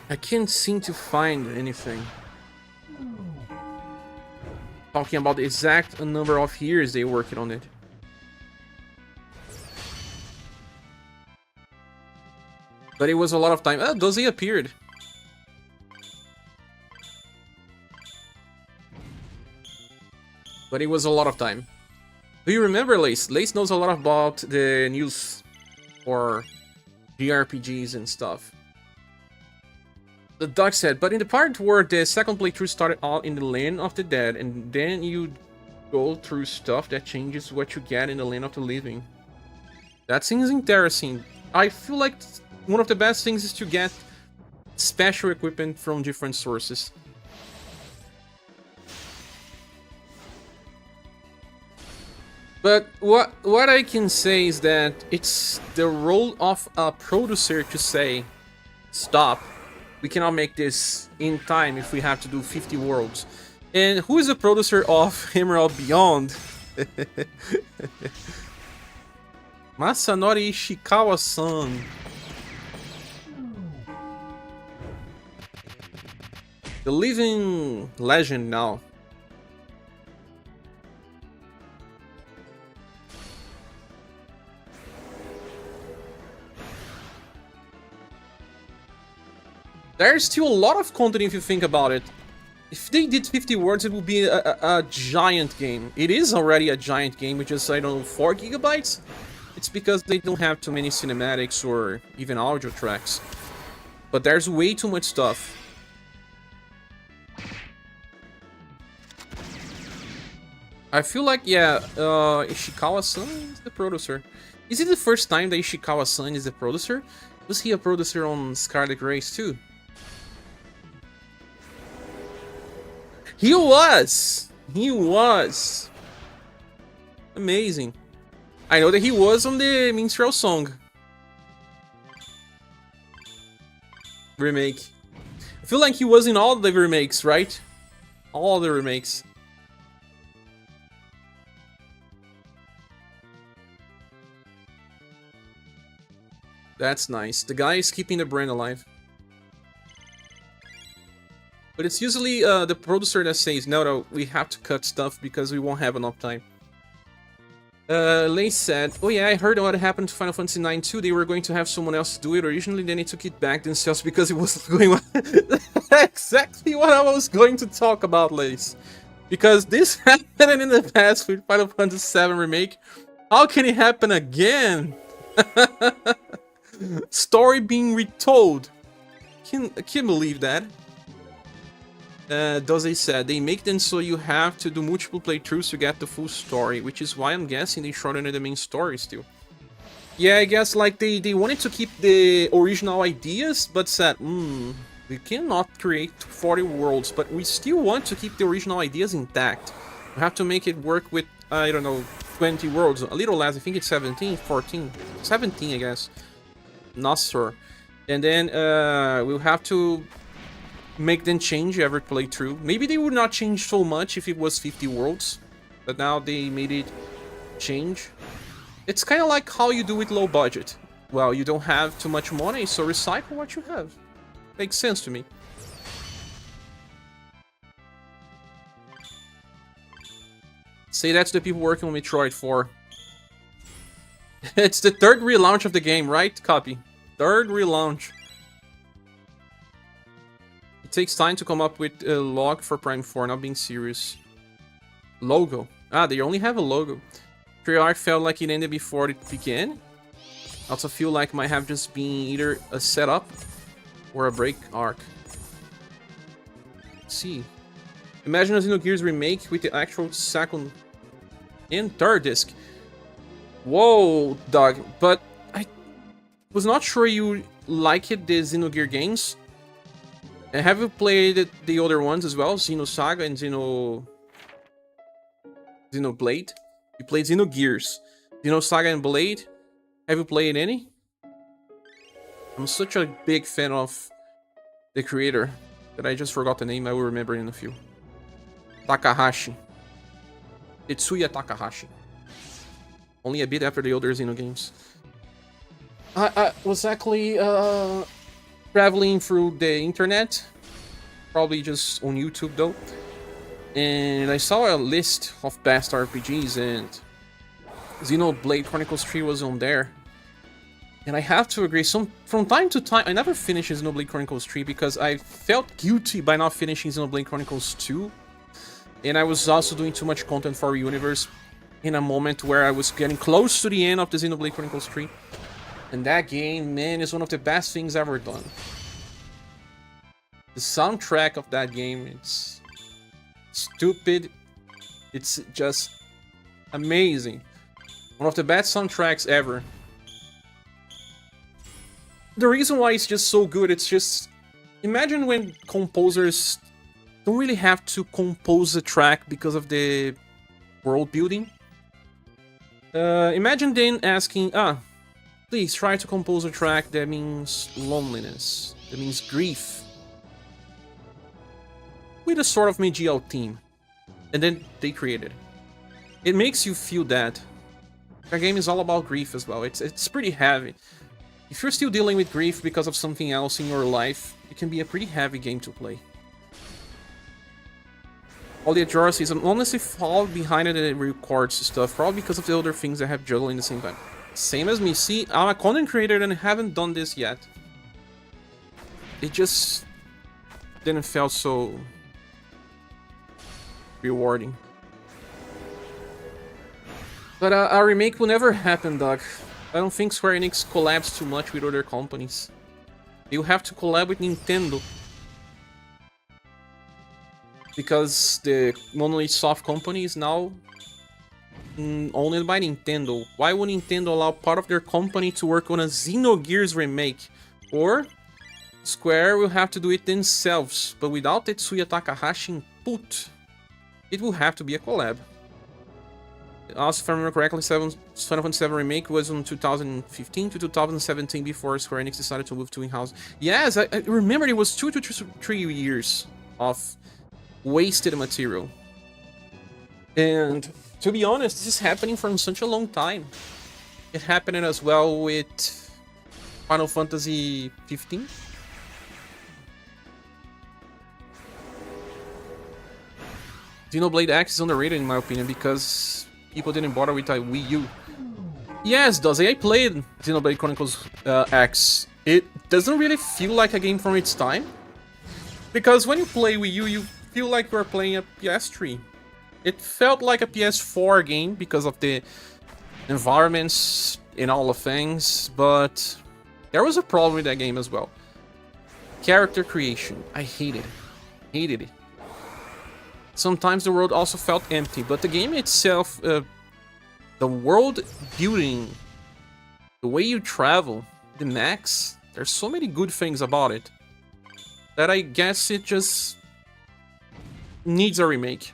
I can't seem to find anything talking about the exact number of years they worked on it. But it was a lot of time. Oh, Dozy appeared. But it was a lot of time. Do you remember Lace? Lace knows a lot about the news for JRPGs and stuff. The Duck said, but in the part where the second playthrough started out in the Land of the Dead, and then you go through stuff that changes what you get in the Land of the Living. That seems interesting. I feel like one of the best things is to get special equipment from different sources. But what I can say is that it's the role of a producer to say, stop. We cannot make this in time if we have to do 50 worlds. And who is the producer of Emerald Beyond? Masanori Ishikawa-san. The living legend now. There's still a lot of content if you think about it. If they did 50 worlds, it would be a giant game. It is already a giant game with just, I don't know, 4 gigabytes? It's because they don't have too many cinematics or even audio tracks. But there's way too much stuff. I feel like, yeah, Ishikawa-san is the producer. Is it the first time that Ishikawa-san is the producer? Was he a producer on Scarlet Race too? He was! He was! Amazing. I know that he was on the Minstrel Song remake. I feel like he was in all the remakes, right? All the remakes. That's nice. The guy is keeping the brand alive. But it's usually the producer that says, no, we have to cut stuff because we won't have enough time. Lay said, oh yeah, I heard what happened to Final Fantasy IX too. They were going to have someone else do it originally, then they took it back themselves because it wasn't going well. Exactly what I was going to talk about, Lace. Because this happened in the past with Final Fantasy VII Remake. How can it happen again? Story being retold. I can't believe that. Doze said, they make them so you have to do multiple playthroughs to get the full story, which is why I'm guessing they shortened the main story still. Yeah, I guess like they wanted to keep the original ideas, but said, we cannot create 40 worlds, but we still want to keep the original ideas intact. We have to make it work with, I don't know, 20 worlds, a little less, I think it's 17, 14, 17 I guess. Not sure. And then we'll have to make them change every playthrough. Maybe they would not change so much if it was 50 worlds, but now they made it change. It's kind of like how you do with low budget. Well, you don't have too much money, so recycle what you have. Makes sense to me. Say that's the people working on Metroid 4. It's the third relaunch of the game, right? Copy. Third relaunch. It takes time to come up with a log for Prime 4, not being serious. Logo. Ah, they only have a logo. ScherBR felt like it ended before it began. Also feel like it might have just been either a setup or a break arc. Let's see. Imagine a Xenogears remake with the actual second and third disc. Whoa, dog. But I was not sure you liked the Xenogears games. And have you played the other ones as well? SaGa and Xenoblade? You played Xenogears. SaGa and Blade? Have you played any? I'm such a big fan of the creator that I just forgot the name. I will remember in a few. Takahashi. Tetsuya Takahashi. Only a bit after the older Xeno games. I was actually traveling through the internet. Probably just on YouTube though. And I saw a list of best RPGs and Xenoblade Chronicles 3 was on there. And I have to agree, from time to time, I never finished Xenoblade Chronicles 3 because I felt guilty by not finishing Xenoblade Chronicles 2. And I was also doing too much content for UniverSe in a moment where I was getting close to the end of the Xenoblade Chronicles 3. And that game, man, is one of the best things ever done. The soundtrack of that game, it's stupid. It's just amazing. One of the best soundtracks ever. The reason why it's just so good, it's just... Imagine when composers don't really have to compose a track because of the world building. Imagine then asking, please try to compose a track that means loneliness, that means grief, with a sort of medial theme. And then they create it. It makes you feel that. The game is all about grief as well. It's pretty heavy. If you're still dealing with grief because of something else in your life, it can be a pretty heavy game to play. All the atrocities, I'm honestly fall behind it and it records stuff, probably because of the other things that have juggled in the same time. Same as me. See, I'm a content creator and I haven't done this yet. It just didn't feel so rewarding. But a remake will never happen, dog. I don't think Square Enix collabs too much with other companies. You have to collab with Nintendo. Because the Monolith Soft company is now owned by Nintendo. Why would Nintendo allow part of their company to work on a Xenogears remake? Or Square will have to do it themselves, but without Tetsuya Takahashi input, it will have to be a collab. Also, if I remember correctly, Final Fantasy VII Remake was in 2015 to 2017 before Square Enix decided to move to in-house. Yes, I remember it was 2 to 3 years of wasted material. And to be honest, this is happening for such a long time. It happened as well with Final Fantasy 15. Xenoblade X is underrated in my opinion because people didn't bother with a Wii U. Yes, Doze, I played Xenoblade Chronicles X. It doesn't really feel like a game from its time. Because when you play Wii U, you feel like you're playing a PS3. It felt like a PS4 game because of the environments and all the things, but there was a problem with that game as well. Character creation. I hated it. Hated it. Sometimes the world also felt empty, but the game itself, the world building, the way you travel, the max, there's so many good things about it that I guess it just needs a remake.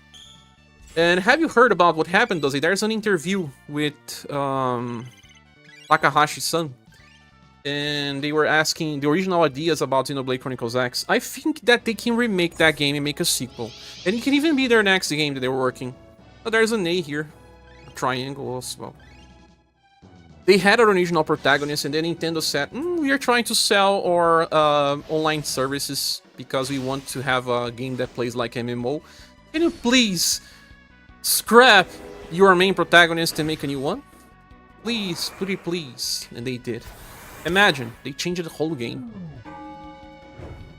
And have you heard about what happened, Dozy? There's an interview with Takahashi-san, and they were asking the original ideas about Xenoblade Chronicles X. I think that they can remake that game and make a sequel. And it can even be their next game that they were working. But there's an A here. A triangle as well. They had an original protagonist, and then Nintendo said, we are trying to sell our online services because we want to have a game that plays like MMO. Can you please scrap your main protagonist and make a new one? Please, pretty please. And they did. Imagine, they changed the whole game.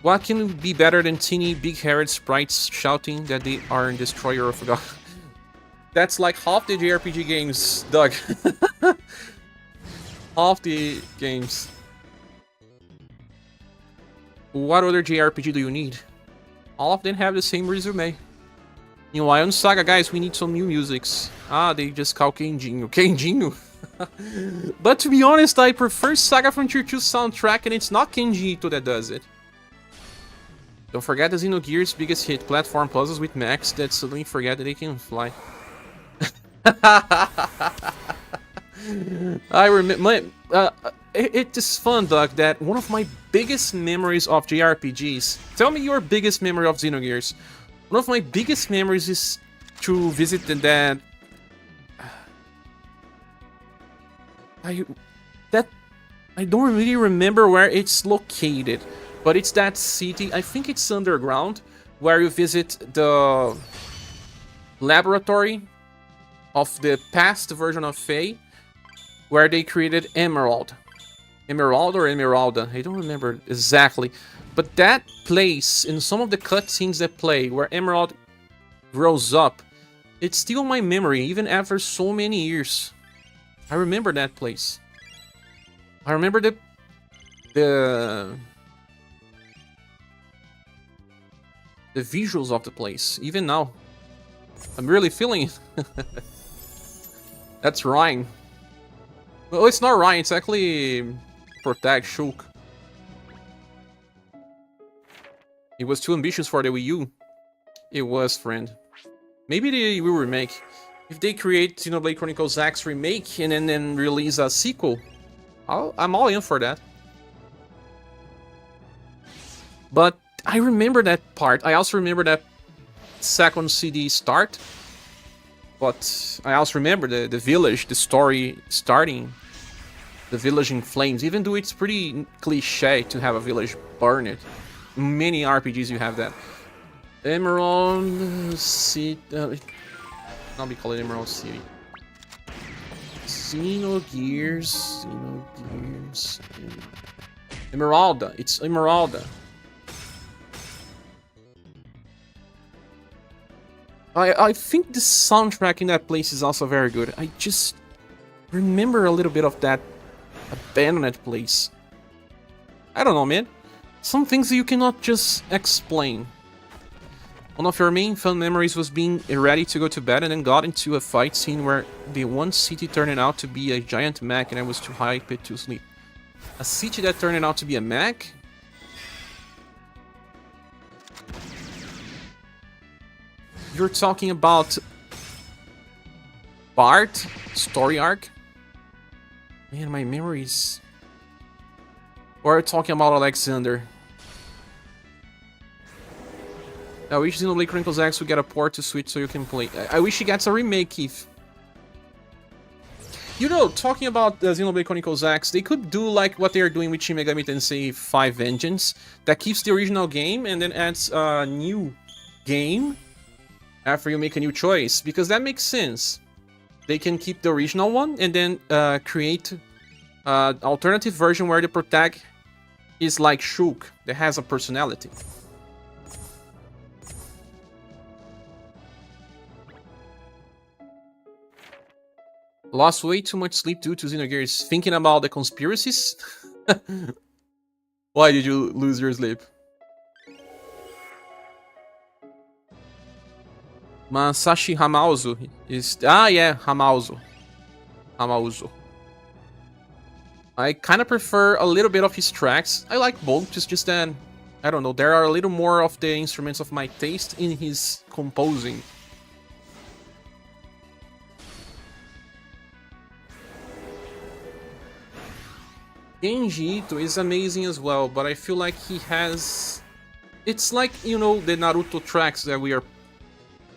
What can be better than teeny, big-haired sprites shouting that they are in Destroyer of God? That's like half the JRPG games, Doug. Half the games. What other JRPG do you need? All of them have the same resume. Meanwhile, on SaGa, guys, we need some new musics. Ah, they just call Kenjinho. Kenjinho? But to be honest, I prefer SaGa Frontier 2 soundtrack, and it's not Kenjito that does it. Don't forget the Xenogears' biggest hit, platform puzzles with Max that suddenly forget that they can fly. I remember, it is fun, Doug, that one of my biggest memories of JRPGs. Tell me your biggest memory of Xenogears. One of my biggest memories is to visit that. I don't really remember where it's located, but it's that city. I think it's underground, where you visit the laboratory of the past version of Faye, where they created Emerald. Emerald or Emeralda, I don't remember exactly. But that place, in some of the cutscenes that play, where Emerald grows up, it's still in my memory, even after so many years. I remember that place. I remember the visuals of the place, even now. I'm really feeling it. That's Ryan. Well, it's not Ryan, it's actually Protect Shulk. It was too ambitious for the Wii U. It was, friend. Maybe they will remake. If they create Xenoblade Chronicles X remake and then release a sequel, I'm all in for that. But I remember that part. I also remember that second CD start. But I also remember the village, the story starting. The village in flames. Even though it's pretty cliche to have a village burn it. Many RPGs you have that. Emerald City. I'll be calling Emerald City. Xenogears. Emeralda. It's Emeralda. I think the soundtrack in that place is also very good. I just remember a little bit of that abandoned place. I don't know, man. Some things you cannot just explain. One of your main fun memories was being ready to go to bed and then got into a fight scene where the one city turned out to be a giant mech and I was too hyped to sleep. A city that turned out to be a mech? You're talking about Bart story arc? Man, my memories. Or are you talking about Alexander? I wish Xenoblade Chronicles X would get a port to Switch so you can play. I wish he gets a remake, Keith. You know, talking about Xenoblade Chronicles X, they could do like what they are doing with Shin Megami Tensei 5 Vengeance, that keeps the original game and then adds a new game after you make a new choice, because that makes sense. They can keep the original one and then create an alternative version where the protagonist is like Shulk, that has a personality. Lost way too much sleep due to Xenogears. Thinking about the conspiracies? Why did you lose your sleep? Masashi Hamauzo is... Ah, yeah, Hamauzo. I kind of prefer a little bit of his tracks. I like both, just that... I don't know, there are a little more of the instruments of my taste in his composing. Genji Ito is amazing as well, but I feel like he has... It's like, you know, the Naruto tracks that we are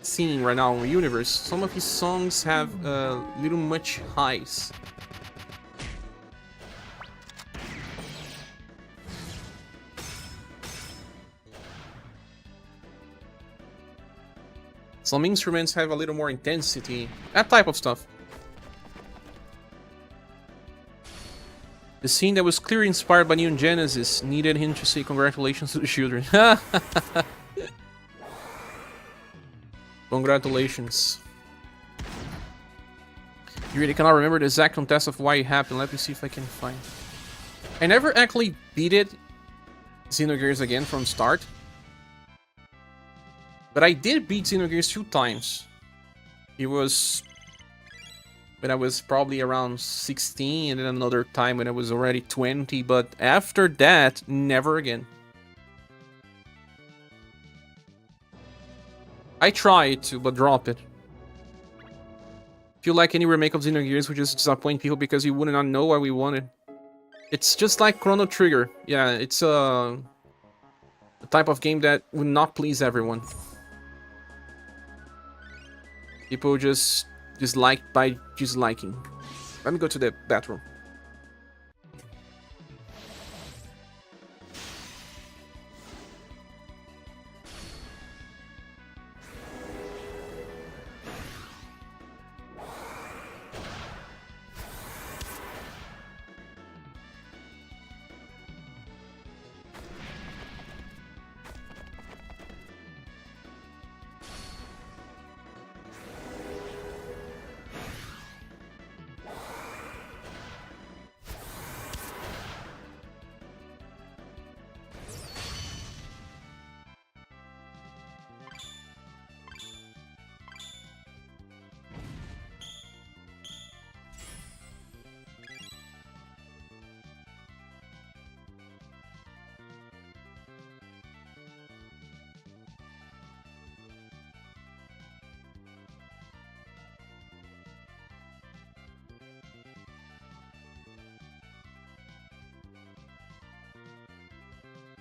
seeing right now in UniverSe. Some of his songs have a little much highs. Some instruments have a little more intensity, that type of stuff. The scene that was clearly inspired by Neon Genesis needed him to say congratulations to the children. Congratulations. You really cannot remember the exact context of why it happened. Let me see if I can find. I never actually beat it, Xenogears again from start. But I did beat Xenogears 2 times. It was when I was probably around 16, and then another time when I was already 20, but after that, never again. I tried to, but drop it. Feel like any remake of Xenogears would just disappoint people because you would not know what we wanted. It's just like Chrono Trigger. Yeah, it's a type of game that would not please everyone. People just dislike by disliking. Let me go to the bathroom.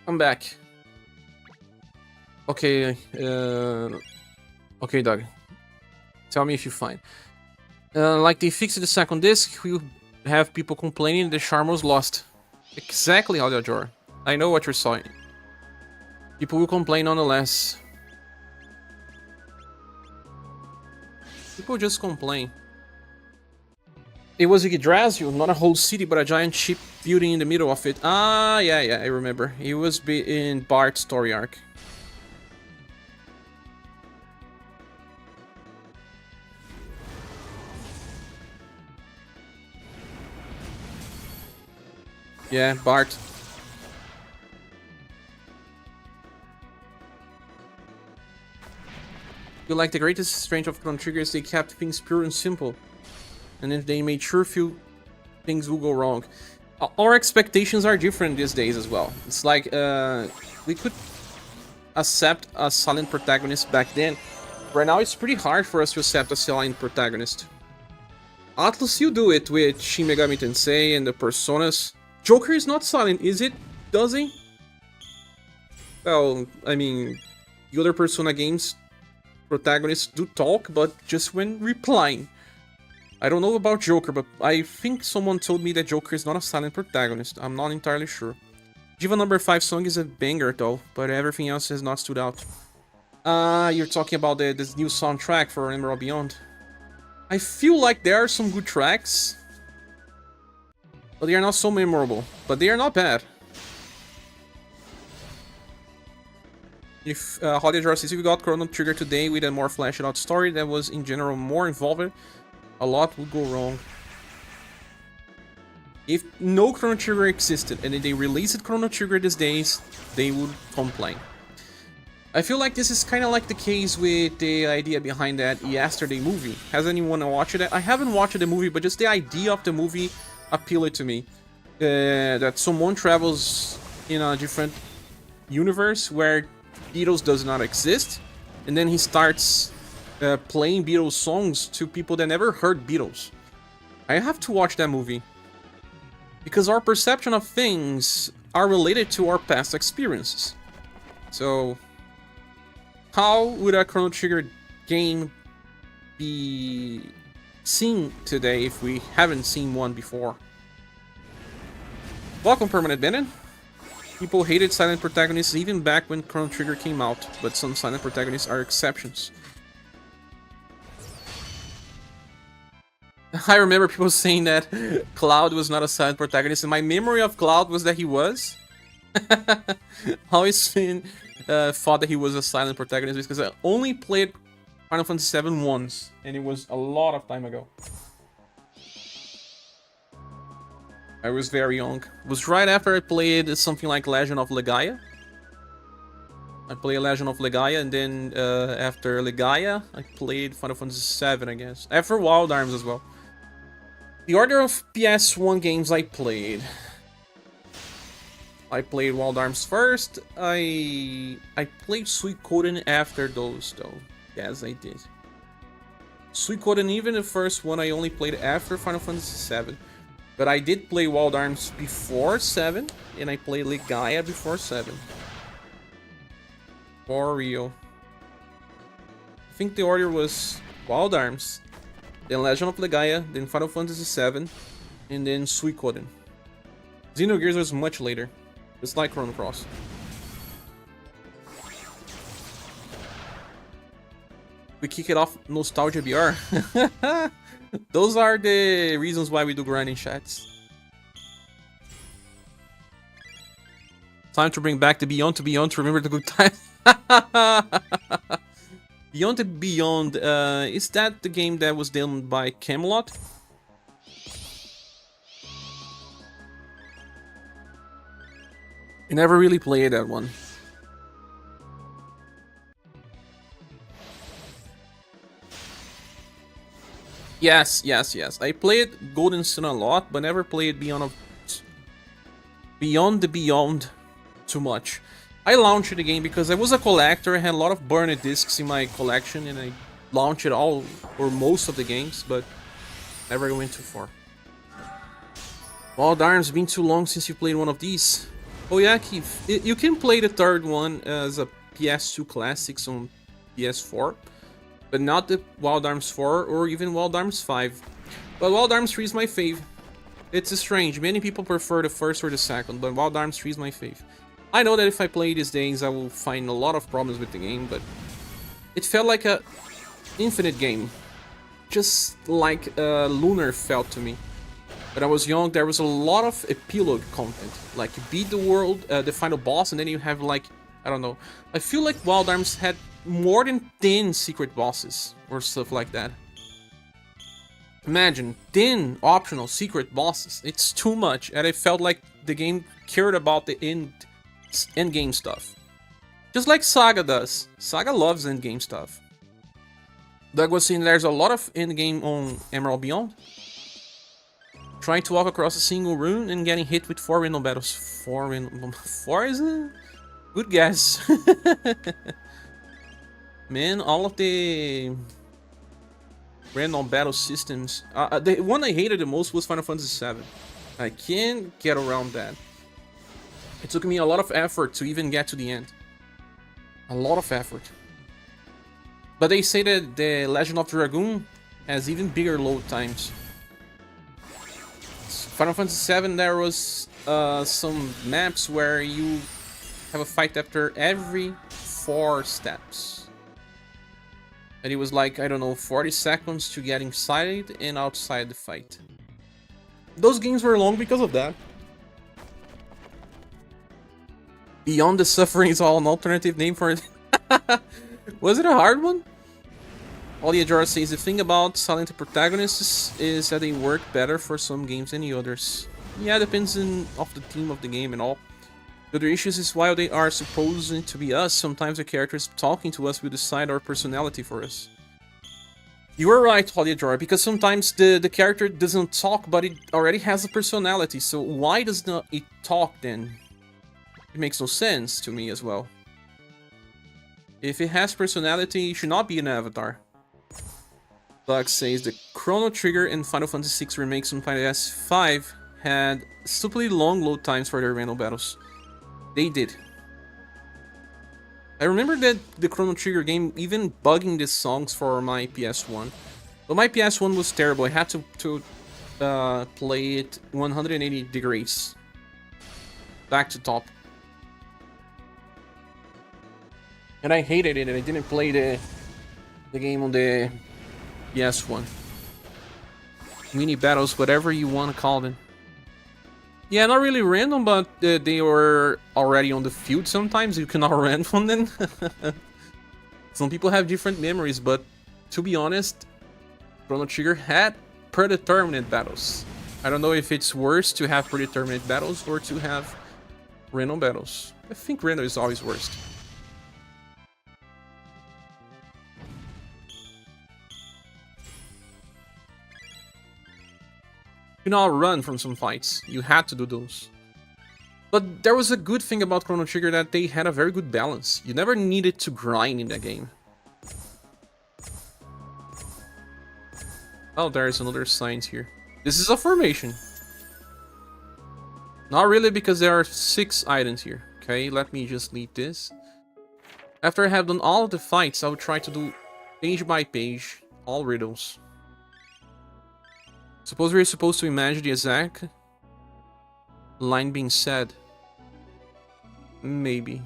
I'm back. Okay, okay, Doug. Tell me if you find. Like they fixed the second disc, we have people complaining the charm was lost. Exactly, Audiojor. I know what you're saying. People will complain nonetheless. People just complain. It was Yggdrasil, not a whole city, but a giant ship building in the middle of it. Ah, yeah, I remember. It was in Bart's story arc. Yeah, Bart. I feel like the greatest strength of Chrono Trigger is they kept things pure and simple. And if they made sure few things will go wrong. Our expectations are different these days as well. It's like, we could accept a silent protagonist back then. Right now it's pretty hard for us to accept a silent protagonist. Atlas, you do it with Shin Megami Tensei and the Personas. Joker is not silent, is it? Does he? Well, I mean, the other Persona games, protagonists do talk, but just when replying. I don't know about Joker, but I think someone told me that Joker is not a silent protagonist. I'm not entirely sure. Diva number 5 song is a banger though, but everything else has not stood out. You're talking about this new soundtrack for Emerald Beyond. I feel like there are some good tracks, but they are not so memorable. But they are not bad. If Holiday says you got Chrono Trigger today with a more fleshed out story that was in general more involved, A lot would go wrong. If no Chrono Trigger existed and they released Chrono Trigger these days, they would complain. I feel like this is kind of like the case with the idea behind that Yesterday movie. Has anyone watched it? I haven't watched the movie, but just the idea of the movie appealed to me. That someone travels in a different universe where Beatles does not exist, and then he starts playing Beatles songs to people that never heard Beatles. I have to watch that movie. Because our perception of things are related to our past experiences. So, how would a Chrono Trigger game be seen today if we haven't seen one before? Welcome, Permanent Bandit. People hated silent protagonists even back when Chrono Trigger came out, but some silent protagonists are exceptions. I remember people saying that Cloud was not a silent protagonist, and my memory of Cloud was that he was. Always been thought that he was a silent protagonist because I only played Final Fantasy VII once, and it was a lot of time ago. I was very young. It was right after I played something like Legend of Legaia. I played Legend of Legaia, and then after Legaia, I played Final Fantasy VII, I guess. After Wild Arms as well. The order of PS1 games I played Wild Arms first. I played Suikoden after those, though. Yes, I did. Suikoden, even the first one, I only played after Final Fantasy VII. But I did play Wild Arms before 7, and I played Legaia before 7. For real. I think the order was Wild Arms, then Legend of Legaia, then Final Fantasy VII, and then Suikoden. Xenogears was much later. It's like Chrono Cross. We kick it off Nostalgia BR. Those are the reasons why we do grinding chats. Time to bring back the Beyond to remember the good times. Beyond the Beyond, is that the game that was done by Camelot? I never really played that one. Yes. I played Golden Sun a lot, but never played Beyond the Beyond too much. I launched the game because I was a collector. I had a lot of burned discs in my collection, and I launched it all or most of the games, but never went too far. Wild Arms, been too long since you played one of these. Oh yeah, Keith, you can play the third one as a PS2 Classics on PS4, but not the Wild Arms 4 or even Wild Arms 5. But Wild Arms 3 is my fave. It's strange, many people prefer the first or the second, but Wild Arms 3 is my fave. I know that if I play these days, I will find a lot of problems with the game, but it felt like a infinite game. Just like Lunar felt to me. When I was young, there was a lot of epilogue content. Like, you beat the world, the final boss, and then you have like, I don't know. I feel like Wild Arms had more than 10 secret bosses, or stuff like that. Imagine, 10 optional secret bosses. It's too much, and I felt like the game cared about the endgame stuff. Just like SaGa does. SaGa loves endgame stuff. Doug was saying there's a lot of endgame on Emerald Beyond. Trying to walk across a single rune and getting hit with 4 random battles. 4 is a good guess. Man, all of the random battle systems. The one I hated the most was Final Fantasy VII. I can't get around that. It took me a lot of effort to even get to the end. A lot of effort. But they say that the Legend of Dragoon has even bigger load times. Final Fantasy VII, there was some maps where you have a fight after every 4 steps. And it was like, I don't know, 40 seconds to get inside and outside the fight. Those games were long because of that. Beyond the Suffering is all an alternative name for it. Was it a hard one? Oliadjar says the thing about silent protagonists is that they work better for some games than the others. Yeah, depends of the theme of the game and all. The other issues is while they are supposed to be us, sometimes the characters talking to us will decide our personality for us. You are right, Oliadjar, because sometimes the character doesn't talk, but it already has a personality, so why does not it talk then? It makes no sense to me as well. If it has personality, it should not be an avatar. Doug says the Chrono Trigger and Final Fantasy VI remakes on PS5 had stupidly long load times for their random battles. They did. I remember that the Chrono Trigger game even bugging the songs for my PS1. But my PS1 was terrible. I had to play it 180 degrees. Back to top. And I hated it, and I didn't play the game on the PS1. Mini battles, whatever you want to call them. Yeah, not really random, but they were already on the field sometimes. You cannot run from them. Some people have different memories, but to be honest, Chrono Trigger had predetermined battles. I don't know if it's worse to have predetermined battles or to have random battles. I think random is always worst. You cannot run from some fights. You had to do those. But there was a good thing about Chrono Trigger, that they had a very good balance. You never needed to grind in that game. Oh, there's another sign here. This is a formation. Not really, because there are 6 items here. Okay, let me just leave this. After I have done all of the fights, I will try to do page by page all riddles. Suppose we're supposed to imagine the exact line being said. Maybe.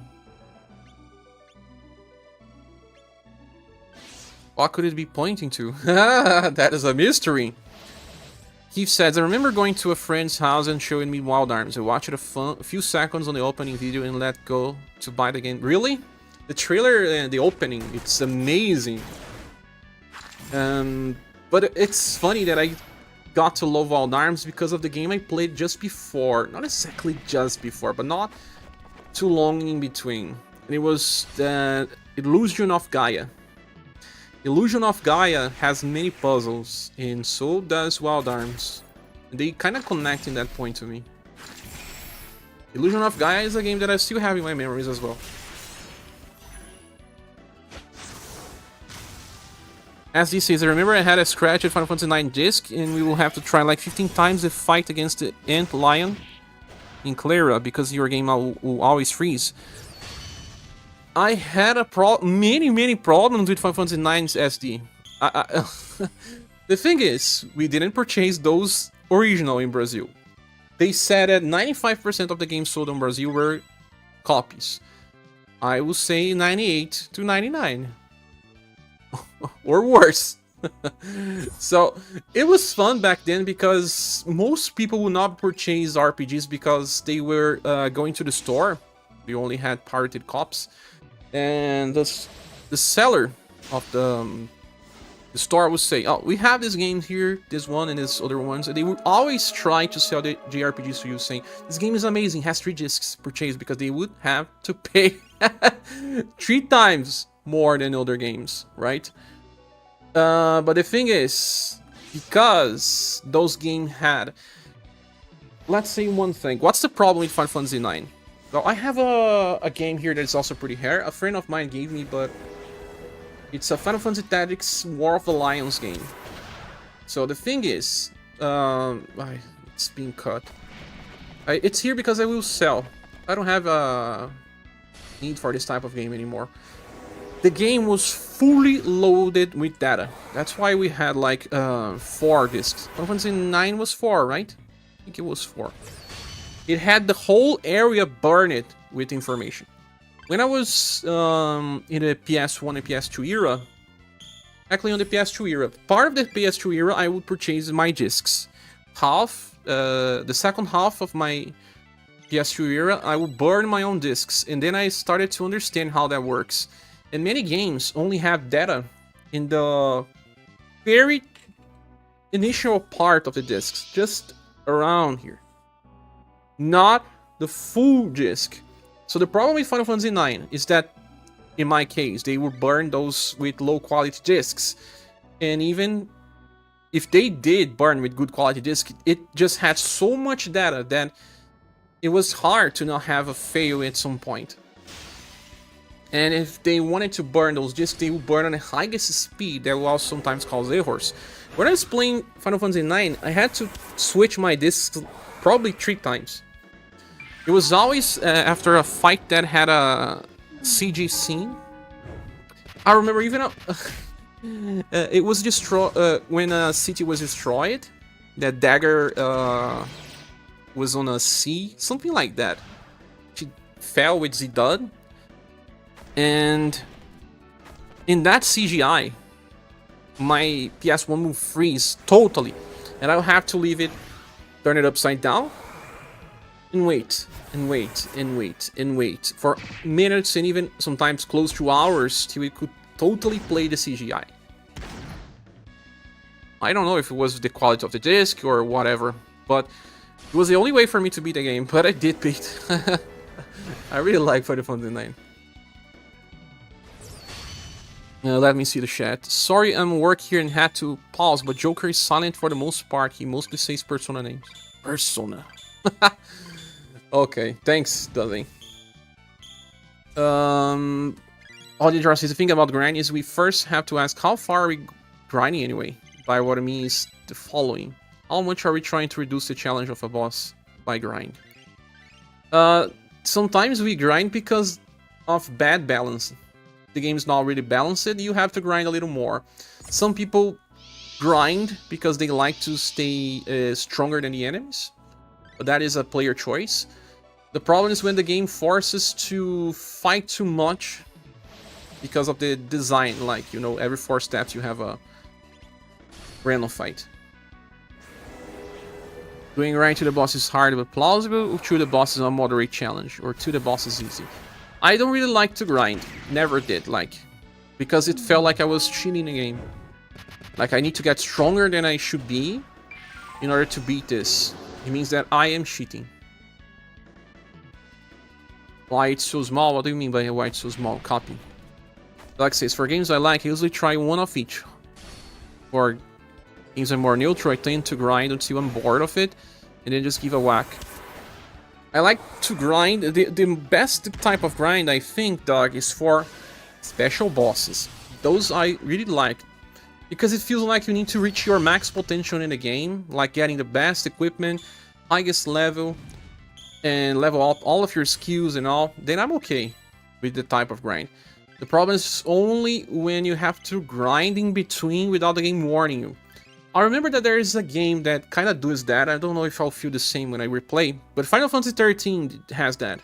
What could it be pointing to? That is a mystery. Keith says, I remember going to a friend's house and showing me Wild Arms. I watched it a few seconds on the opening video and let go to buy the game. Really? The trailer and the opening, it's amazing. But it's funny that I got to love Wild Arms because of the game I played just before. Not exactly just before, but not too long in between. And it was the Illusion of Gaia. Illusion of Gaia has many puzzles, and so does Wild Arms. They kind of connect in that point to me. Illusion of Gaia is a game that I still have in my memories as well. As this says, I remember I had a scratch at Final Fantasy IX disc, and we will have to try like 15 times the fight against the Ant Lion in Clara, because your game will always freeze. I had many problems with Final Fantasy IX's SD. The thing is, we didn't purchase those original in Brazil. They said that 95% of the games sold in Brazil were copies. I will say 98 to 99. Or worse. So it was fun back then, because most people would not purchase RPGs because they were going to the store. We only had pirated copies, and the seller of the store would say, "Oh, we have this game here, this one and this other ones," and they would always try to sell the JRPGs to you, saying, "This game is amazing, has 3 discs purchased," because they would have to pay 3 times more than other games, right? But the thing is, because those games had, let's say one thing, what's the problem with Final Fantasy IX? Well, I have a game here that's also pretty rare. A friend of mine gave me, but it's a Final Fantasy Tactics War of the Lions game. So the thing is, it's being cut. It's here because I will sell. I don't have a need for this type of game anymore. The game was fully loaded with data. That's why we had like 4 discs. Final Fantasy IX was 4, right? I think it was 4. It had the whole area burned with information. When I was in the PS1 and PS2 era, actually on the PS2 era, part of the PS2 era I would purchase my discs. The second half of my PS2 era, I would burn my own discs, and then I started to understand how that works. And many games only have data in the very initial part of the discs, just around here. Not the full disc. So the problem with Final Fantasy IX is that, in my case, they will burn those with low quality discs. And even if they did burn with good quality disc, it just had so much data that it was hard to not have a fail at some point. And if they wanted to burn those discs, they would burn on the highest speed that will also sometimes cause errors. When I was playing Final Fantasy IX, I had to switch my discs probably 3 times. It was always after a fight that had a CG scene. I remember even it was destroyed when a city was destroyed. That dagger was on a sea, something like that. She fell with Zidane. And in that CGI, my PS1 will freeze totally, and I'll have to leave it, turn it upside down, and wait, and wait, and wait, and wait for minutes and even sometimes close to hours till it could totally play the CGI. I don't know if it was the quality of the disc or whatever, but it was the only way for me to beat the game, but I did beat. I really like Final Fantasy IX. Let me see the chat. Sorry, I'm work here and had to pause, but Joker is silent for the most part. He mostly says Persona names. Persona. Okay, thanks, Dudley. Audio says the thing about grind is we first have to ask how far are we grinding anyway. By what I mean is the following. How much are we trying to reduce the challenge of a boss by grind? Sometimes we grind because of bad balance. The game's not really balanced, you have to grind a little more. Some people grind because they like to stay stronger than the enemies, but that is a player choice. The problem is when the game forces to fight too much because of the design, like, you know, every 4 steps you have a random fight. Doing grind to the boss is hard but plausible, or to the boss is a moderate challenge, or to the boss is easy. I don't really like to grind. Never did, like. Because it felt like I was cheating the game. Like, I need to get stronger than I should be in order to beat this. It means that I am cheating. Why it's so small? What do you mean by why it's so small? Copy. Like says, for games I like, I usually try one of each. For games I'm more neutral, I tend to grind until I'm bored of it, and then just give a whack. I like to grind. The best type of grind, I think, dog, is for special bosses. Those I really like. Because it feels like you need to reach your max potential in the game. Like getting the best equipment, highest level, and level up all of your skills and all. Then I'm okay with the type of grind. The problem is only when you have to grind in between without the game warning you. I remember that there is a game that kind of does that. I don't know if I'll feel the same when I replay, but Final Fantasy XIII has that.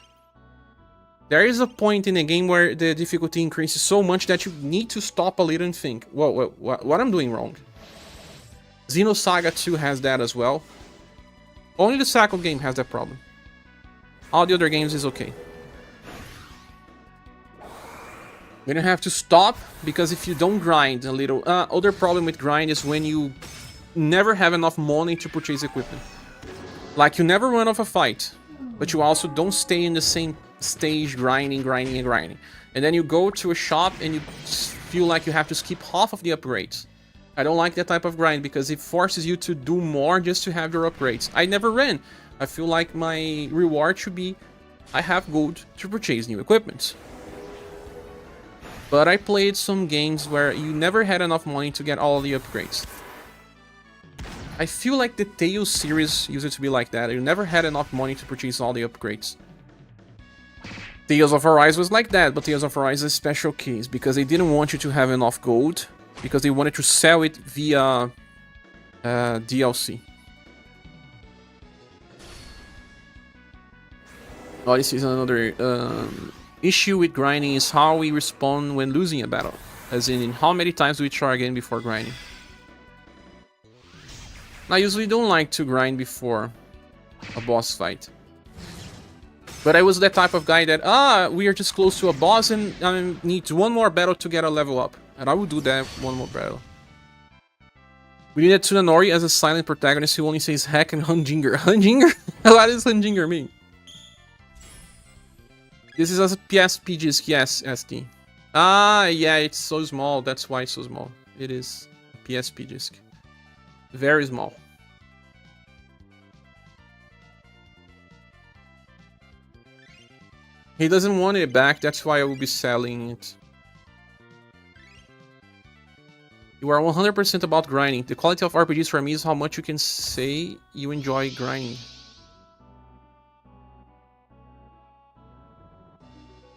There is a point in a game where the difficulty increases so much that you need to stop a little and think, whoa, what I'm doing wrong? SaGa 2 has that as well. Only the SaGa game has that problem. All the other games is okay. We don't have to stop, because if you don't grind a little... other problem with grind is when you never have enough money to purchase equipment. Like, you never run off a fight, but you also don't stay in the same stage grinding. And then you go to a shop and you feel like you have to skip half of the upgrades. I don't like that type of grind, because it forces you to do more just to have your upgrades. I never ran. I feel like my reward should be, I have gold to purchase new equipment. But I played some games where you never had enough money to get all the upgrades. I feel like the Tales series used to be like that. You never had enough money to purchase all the upgrades. Tales of Arise was like that, but Tales of Arise is a special case, because they didn't want you to have enough gold, because they wanted to sell it via DLC. Oh, this is another... issue with grinding is how we respond when losing a battle. As in how many times do we try again before grinding. I usually don't like to grind before a boss fight. But I was that type of guy that, we are just close to a boss and I need one more battle to get a level up. And I will do that one more battle. We need a Tsunanori as a silent protagonist who only says heck and Hunjinger. Hunjinger? What does Hunjinger mean? This is a PSP disc, yes, SD. Ah, yeah, it's so small. That's why it's so small. It is a PSP disc. Very small. He doesn't want it back, that's why I will be selling it. You are 100% about grinding. The quality of RPGs for me is how much you can say you enjoy grinding.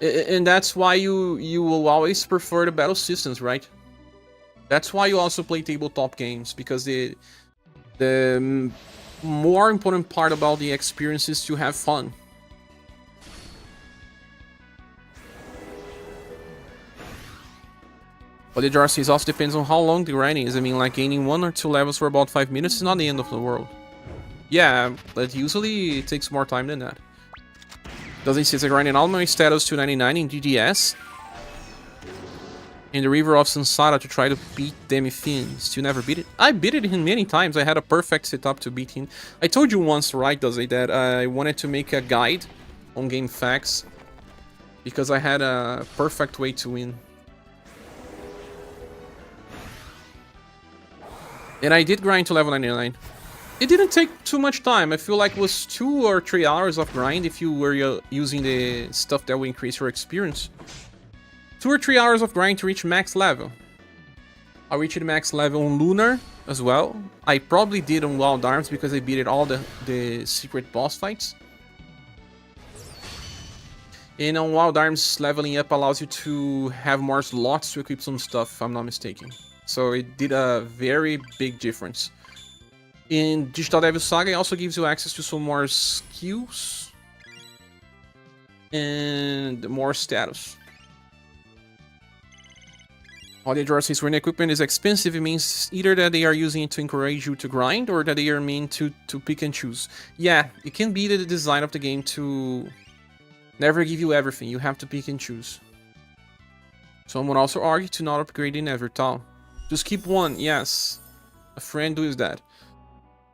And that's why you will always prefer the battle systems, right? That's why you also play tabletop games, because the more important part about the experience is to have fun. But the Jarcy also depends on how long the grinding is. I mean, like gaining 1 or 2 levels for about 5 minutes is not the end of the world. Yeah, but usually it takes more time than that. Doesn't say grinding all my status to 99 in DDS. In the River of Sansara to try to beat Demi-Fin. Still never beat it. I beat it in many times. I had a perfect setup to beat him. I told you once, right, Doze, that I wanted to make a guide on game facts. Because I had a perfect way to win. And I did grind to level 99. It didn't take too much time. I feel like it was 2 or 3 hours of grind if you were using the stuff that will increase your experience. 2 or 3 hours of grind to reach max level. I reached max level on Lunar as well. I probably did on Wild Arms because I beat it all the secret boss fights. And on Wild Arms, leveling up allows you to have more slots to equip some stuff, if I'm not mistaken. So it did a very big difference. In Digital Devil Saga, it also gives you access to some more skills. And more status. All the Adora says when equipment is expensive, it means either that they are using it to encourage you to grind, or that they are meant to pick and choose. Yeah, it can be the design of the game to never give you everything. You have to pick and choose. Someone also argued to not upgrade in Evertal. Just keep one, yes. A friend does that.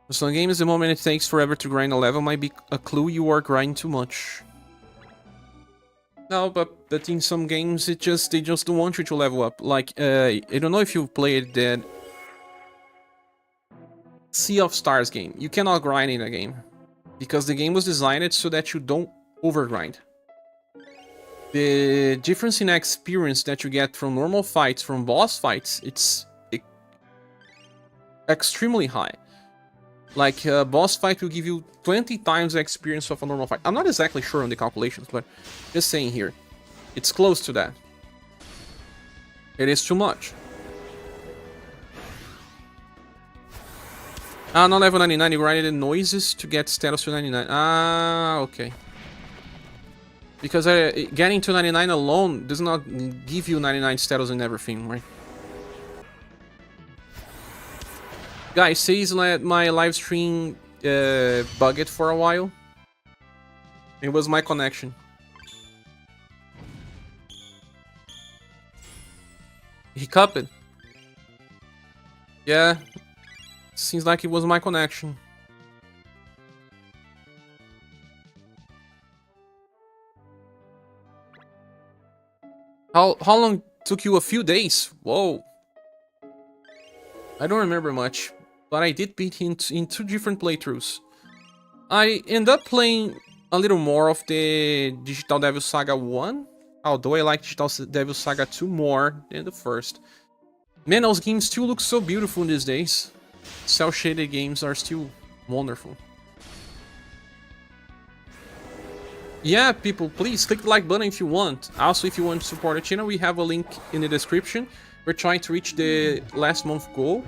In some games, the moment it takes forever to grind a level might be a clue you are grinding too much. No, but in some games, they just don't want you to level up. Like, I don't know if you've played that Sea of Stars game. You cannot grind in a game. Because the game was designed so that you don't overgrind. The difference in experience that you get from normal fights, from boss fights, it's extremely high. Like, a boss fight will give you 20 times the experience of a normal fight. I'm not exactly sure on the calculations, but just saying here. It's close to that. It is too much. Ah, not level 99, you grinded the noises to get status to 99. Ah, okay. Because getting to 99 alone does not give you 99 status and everything, right? Guys, says that my live stream bugged for a while. It was my connection. Hiccuped. Yeah, seems like it was my connection. How long took you? A few days? Whoa. I don't remember much, but I did beat him in 2 different playthroughs. I end up playing a little more of the Digital Devil Saga 1, although I like Digital Devil Saga 2 more than the first. Man, those games still look so beautiful these days. Cel-shaded games are still wonderful. Yeah, people, please click the like button if you want. Also, if you want to support the channel, we have a link in the description. We're trying to reach the last month goal.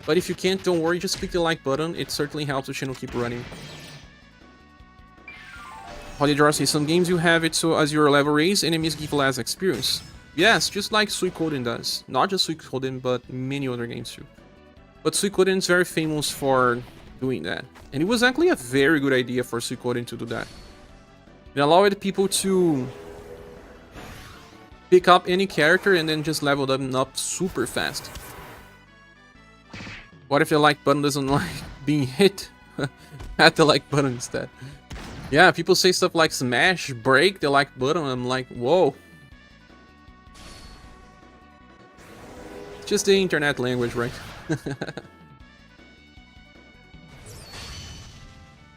But if you can't, don't worry, just click the like button. It certainly helps the channel keep running. Holidor says, some games you have it so as your level raise, enemies give less experience. Yes, just like Suikoden does. Not just Suikoden, but many other games too. But Suikoden is very famous for doing that. And it was actually a very good idea for Suikoden to do that. It allowed people to pick up any character and then just level them up super fast. What if the like button doesn't like being hit? Add the like button instead. Yeah, people say stuff like smash, break the like button. I'm like, whoa. It's just the internet language, right?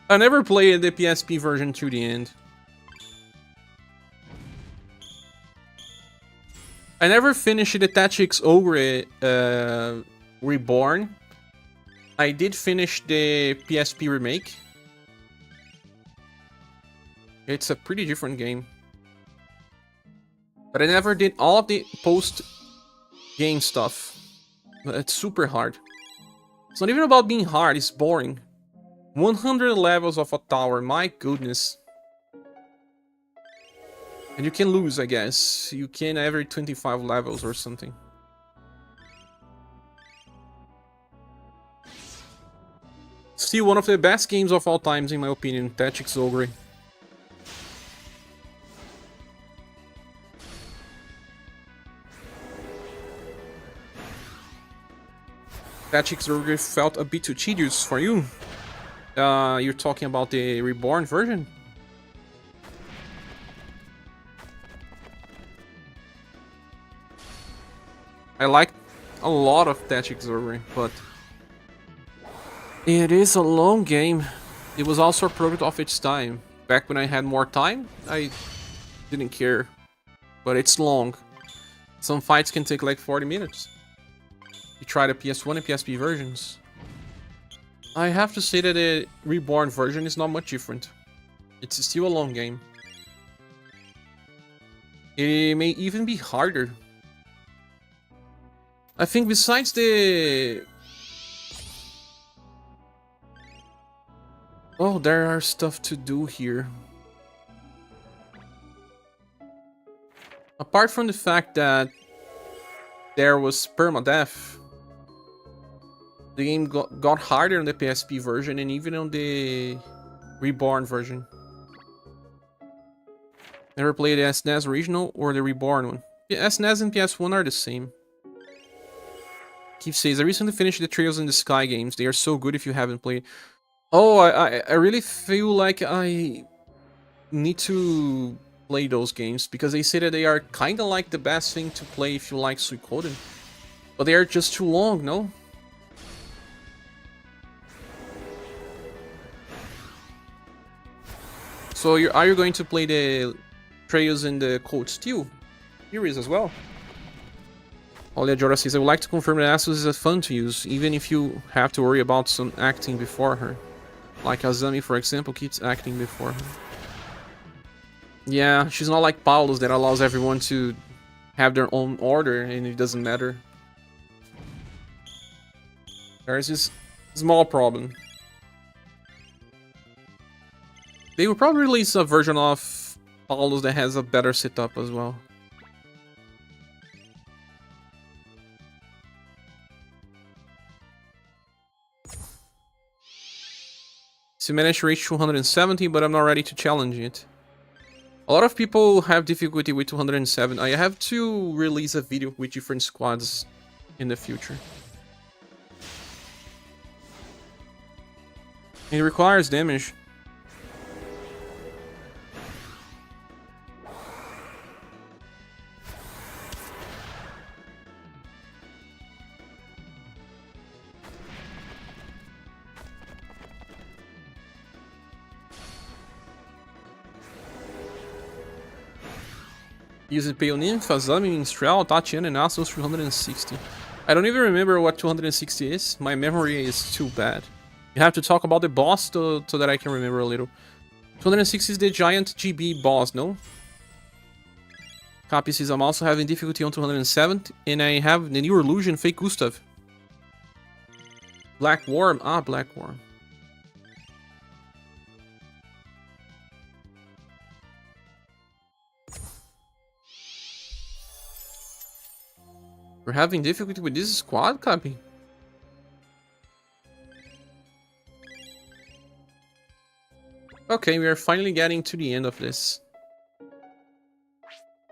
I never played the PSP version to the end. I never finished the Tactics Ogre Reborn. I did finish the PSP remake. It's a pretty different game. But I never did all of the post-game stuff. It's super hard. It's not even about being hard, it's boring. 100 levels of a tower, my goodness. And you can lose, I guess. You can every 25 levels or something. Still one of the best games of all times, in my opinion, Tactics Ogre. Tactics Ogre felt a bit too tedious for you. You're talking about the Reborn version? I like a lot of Tactics Ogre, but it is a long game. It was also a product of its time. Back when I had more time, I didn't care. But it's long. Some fights can take like 40 minutes. You try the PS1 and PSP versions. I have to say that the Reborn version is not much different. It's still a long game. It may even be harder. I think besides the... Oh, there are stuff to do here. Apart from the fact that there was permadeath, the game got harder on the PSP version and even on the Reborn version. Never played the SNES original or the Reborn one. The SNES and PS1 are the same. Keith says, I recently finished the Trails in the Sky games. They are so good if you haven't played. Oh, I really feel like I need to play those games because they say that they are kind of like the best thing to play if you like Suikoden. But they are just too long, no? So are you going to play the Trails in the Cold Steel series as well? Olia Jora says, I would like to confirm that Asus is fun to use, even if you have to worry about some acting before her. Like Azami, for example, keeps acting before her. Yeah, she's not like Paulus that allows everyone to have their own order and it doesn't matter. There's this small problem. They will probably release a version of Paulus that has a better setup as well. So managed to reach 270, but I'm not ready to challenge it. A lot of people have difficulty with 207. I have to release a video with different squads in the future. It requires damage. Used Peonin, Fazami, Minstrel, Tatiana, and Asus 260. I don't even remember what 260 is. My memory is too bad. You have to talk about the boss so that I can remember a little. 260 is the giant GB boss, no? Copy says I'm also having difficulty on 207, and I have the new illusion Fake Gustav. Black Worm, Black Worm. We're having difficulty with this squad, Copy. Okay, we are finally getting to the end of this.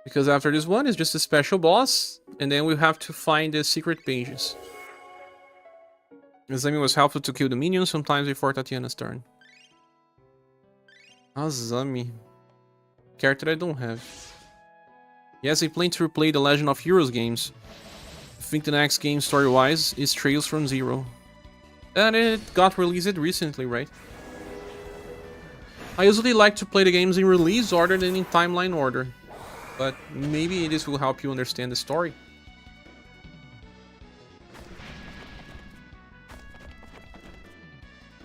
Because after this one is just a special boss, and then we have to find the secret pages. Azami was helpful to kill the minions sometimes before Tatiana's turn. Azami. Character I don't have. Yes, I plan to replay the Legend of Heroes games. I think the next game story-wise is Trails from Zero. And it got released recently, right? I usually like to play the games in release order than in timeline order. But maybe this will help you understand the story.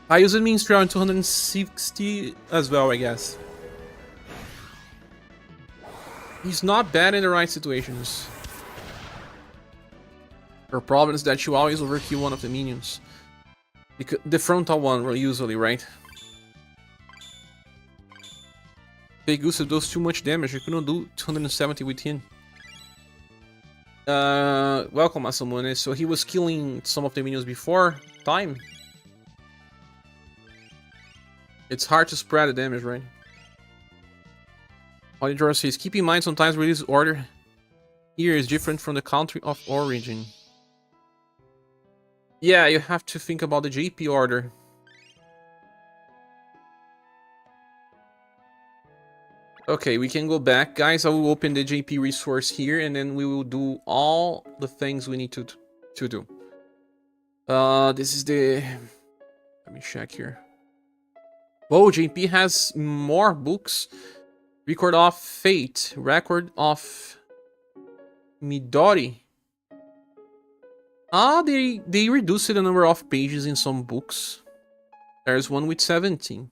I use it means around 260 as well, I guess. He's not bad in the right situations. Her problem is that you always overkill one of the minions. Because the frontal one, usually, right? Pegusa does too much damage, I couldn't do 270 with him. Welcome, Asamune. So he was killing some of the minions before time. It's hard to spread the damage, right? Auditor says, keep in mind sometimes release order here is different from the country of origin. Yeah, you have to think about the JP order. Okay, we can go back, guys. I will open the JP resource here, and then we will do all the things we need to do. This is the... Let me check here. Oh, JP has more books. Record of Fate. Record of Midori. Ah, they reduced the number of pages in some books. There's one with 17.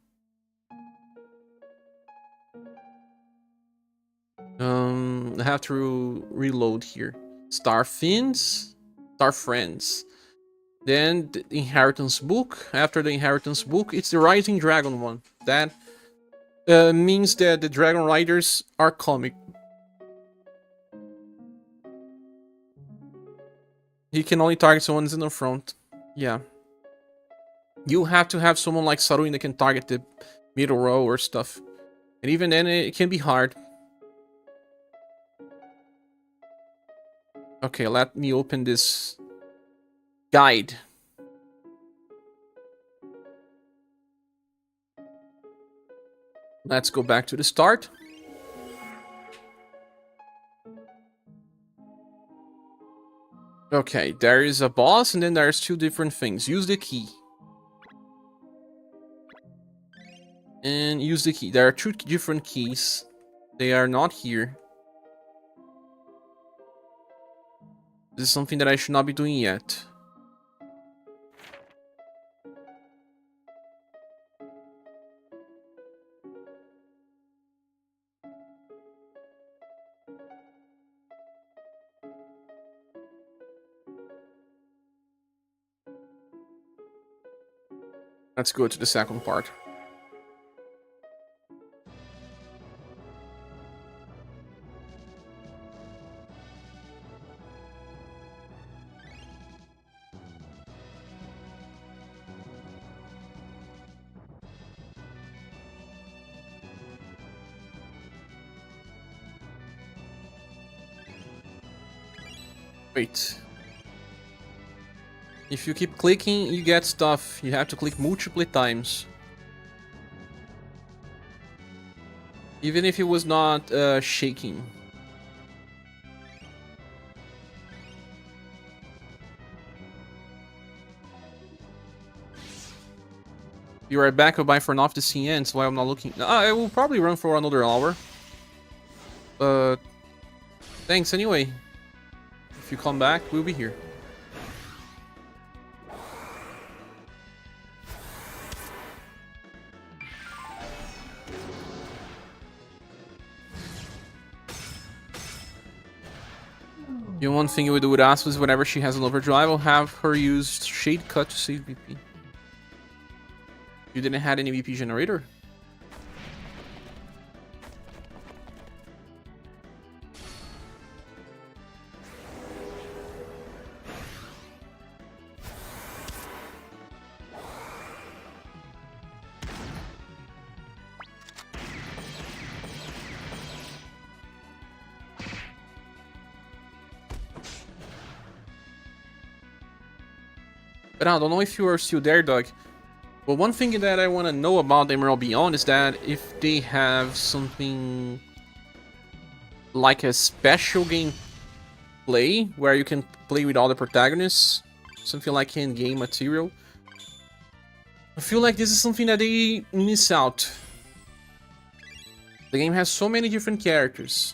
I have to reload here. Star Friends. Then the Inheritance book. After the Inheritance book, it's the Rising Dragon one. That means that the Dragon Riders are comic. He can only target someone in the front. Yeah. You have to have someone like Saruin that can target the middle row or stuff. And even then, it can be hard. Okay, let me open this guide. Let's go back to the start. Okay, there is a boss and then there's two different things. Use the key. And use the key. There are two different keys. They are not here. This is something that I should not be doing yet. Let's go to the second part. Wait. If you keep clicking, you get stuff. You have to click multiple times. Even if it was not shaking. Be right back. I'll buy for enough to see ends while I'm not looking. I will probably run for another hour. But thanks anyway. If you come back, we'll be here. The one thing you would do with Asuka is whenever she has an overdrive, I'll have her use Shade Cut to save BP. You didn't have any BP generator? But I don't know if you are still there, Doug. But one thing that I want to know about Emerald Beyond is that if they have something like a special gameplay where you can play with all the protagonists, something like in-game material. I feel like this is something that they miss out. The game has so many different characters.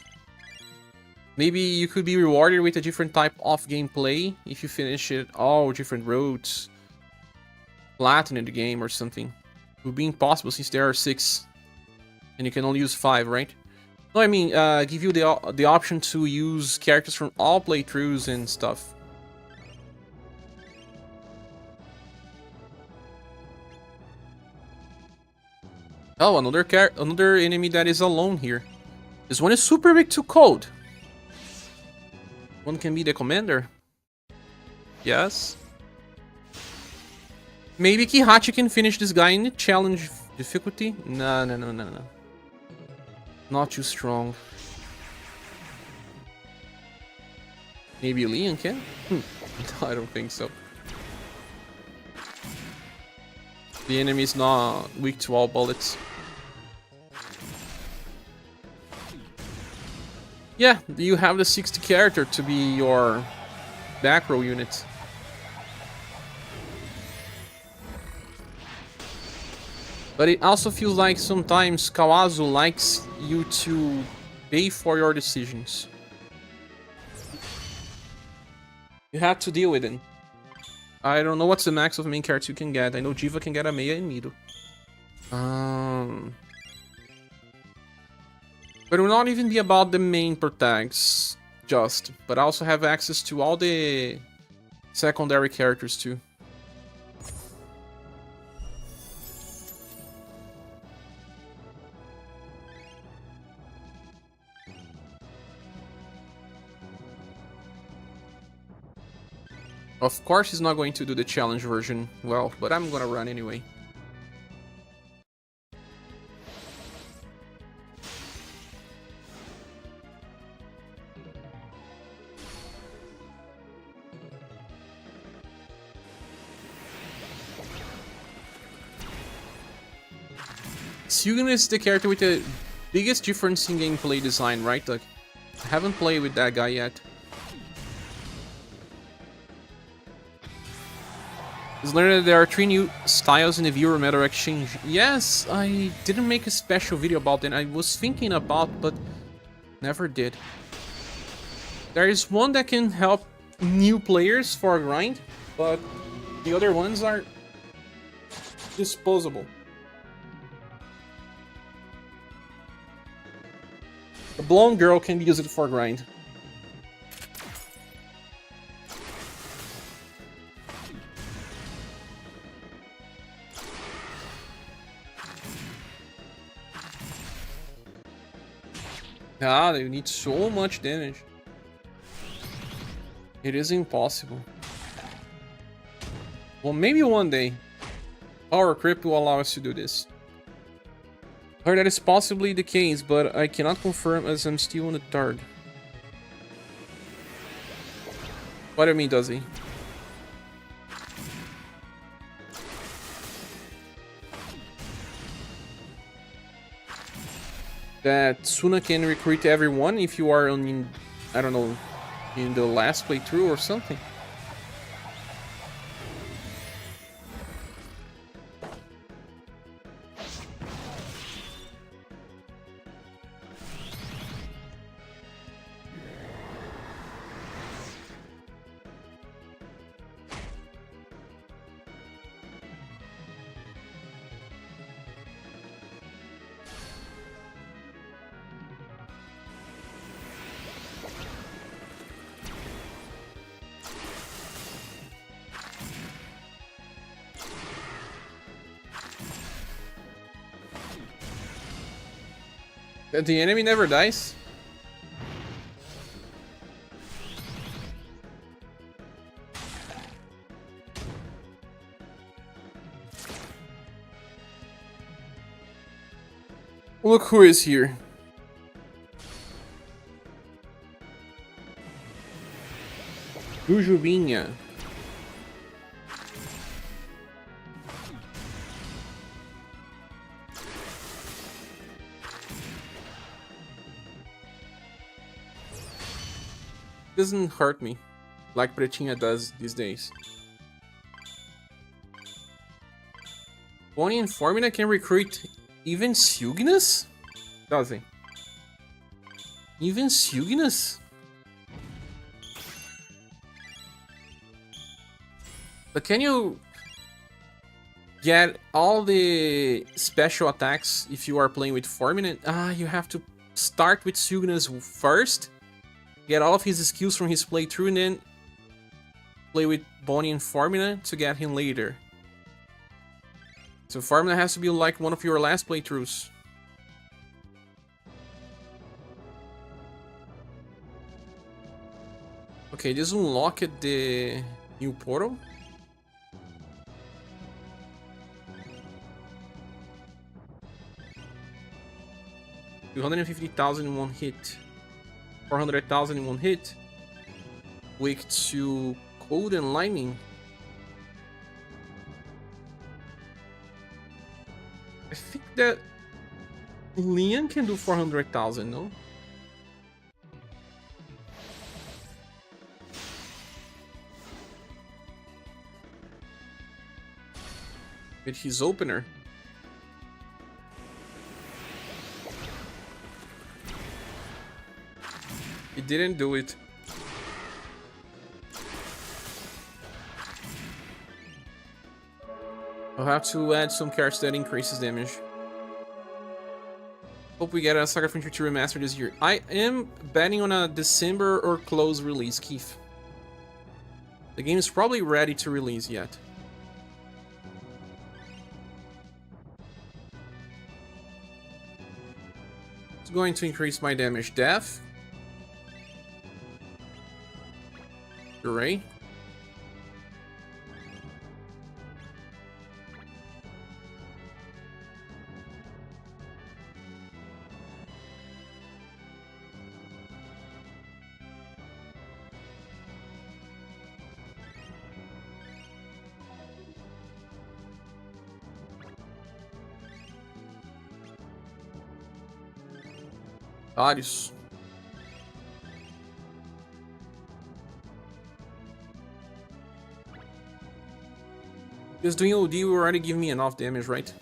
Maybe you could be rewarded with a different type of gameplay if you finish it all different roads. Platinum the game or something. It would be impossible since there are 6. And you can only use 5, right? No, I mean, give you the option to use characters from all playthroughs and stuff. Oh, another enemy that is alone here. This one is super weak to cold. One can be the commander. Yes. Maybe Kihachi can finish this guy in the challenge difficulty. No. Not too strong. Maybe Leon can? No, I don't think so. The enemy is not weak to all bullets. Yeah, you have the 60 character to be your back row unit. But it also feels like sometimes Kawazu likes you to pay for your decisions. You have to deal with it. I don't know what's the max of main characters you can get. I know Jiva can get a Meiya in middle. But it will not even be about the main protags, just. But I also have access to all the secondary characters too. Of course he's not going to do the challenge version well, but I'm gonna run anyway. Sugin is the character with the biggest difference in gameplay design, right? Like, I haven't played with that guy yet. Just learned that there are 3 new styles in the viewer meta exchange. Yes, I didn't make a special video about it. I was thinking about, but never did. There is one that can help new players for a grind, but the other ones are disposable. The blonde girl can be used for grind. Ah, they need so much damage. It is impossible. Well, maybe one day, Power Crypt will allow us to do this. I heard that is possibly the case, but I cannot confirm as I'm still on the 3rd. What do you mean, does he? That Suna can recruit everyone if you are on, I don't know, in the last playthrough or something. That the enemy never dies? Look who is here. Jujubinha. doesn't hurt me like Pretinha does these days. Bonnie and Formina can recruit even Cygnus? Does he? Even Cygnus? But can you get all the special attacks if you are playing with Formina? You have to start with Cygnus first, get all of his skills from his playthrough, and then play with Bonnie and Formina to get him later. So Formina has to be like one of your last playthroughs. Okay, this unlocked the new portal. $250,000 in one hit. 400,000 in one hit. Weak to cold and lightning. I think that Leon can do 400,000, no? With his opener. He didn't do it. I'll have to add some cards that increases damage. Hope we get a SaGa Frontier 2 remaster this year. I am betting on a December or close release, Keith. The game is probably ready to release yet. It's going to increase my damage. Death. Hooray. Vários. Just doing OD will already give me enough damage, right?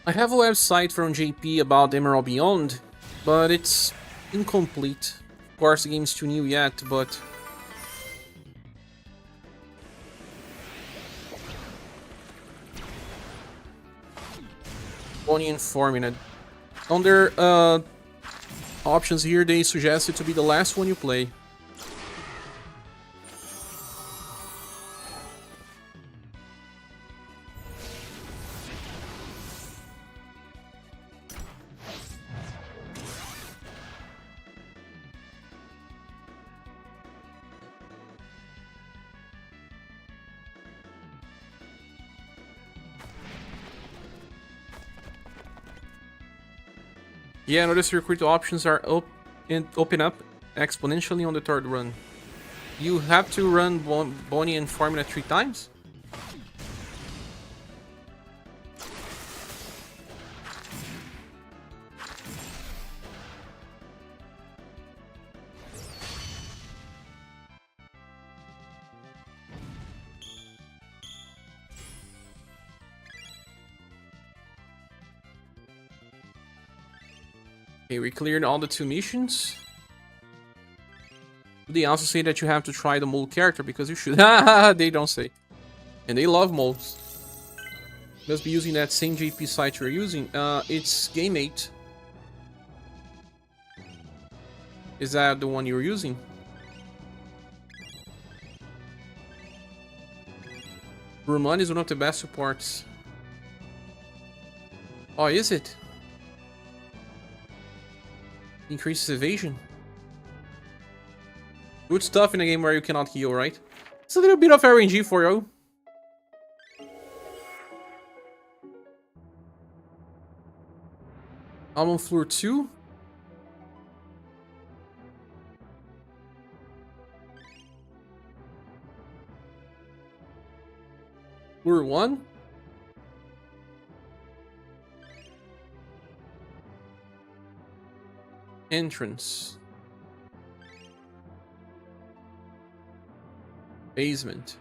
I have a website from JP about Emerald Beyond, but it's incomplete. Of course, the game's too new yet, but... Bonnie and Formina. On their options here, they suggest it to be the last one you play. Yeah, notice your recruit options are open up exponentially on the third run. You have to run Bonnie and Formina 3 times? Okay, we cleared all the 2 missions. They also say that you have to try the mole character because you should. They don't say. And they love moles. Must be using that same JP site you're using. It's Game8. Is that the one you're using? Roman is one of the best supports. Oh, is it? Increases evasion. Good stuff in a game where you cannot heal, right? It's a little bit of RNG for you. I'm on floor 2. Floor 1. Entrance. Basement.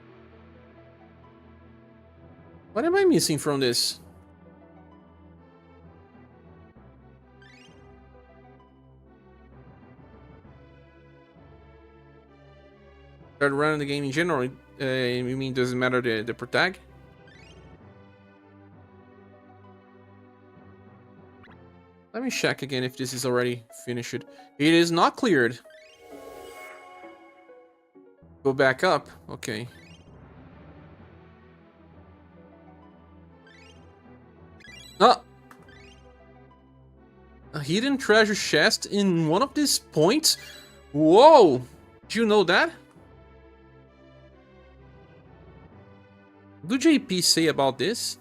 What am I missing from this? Start running the game in general. You mean doesn't matter the protag? Let me check again if this is already finished. It is not cleared. Go back up. Okay. Ah! A hidden treasure chest in one of these points? Whoa! Did you know that? What do JP say about this?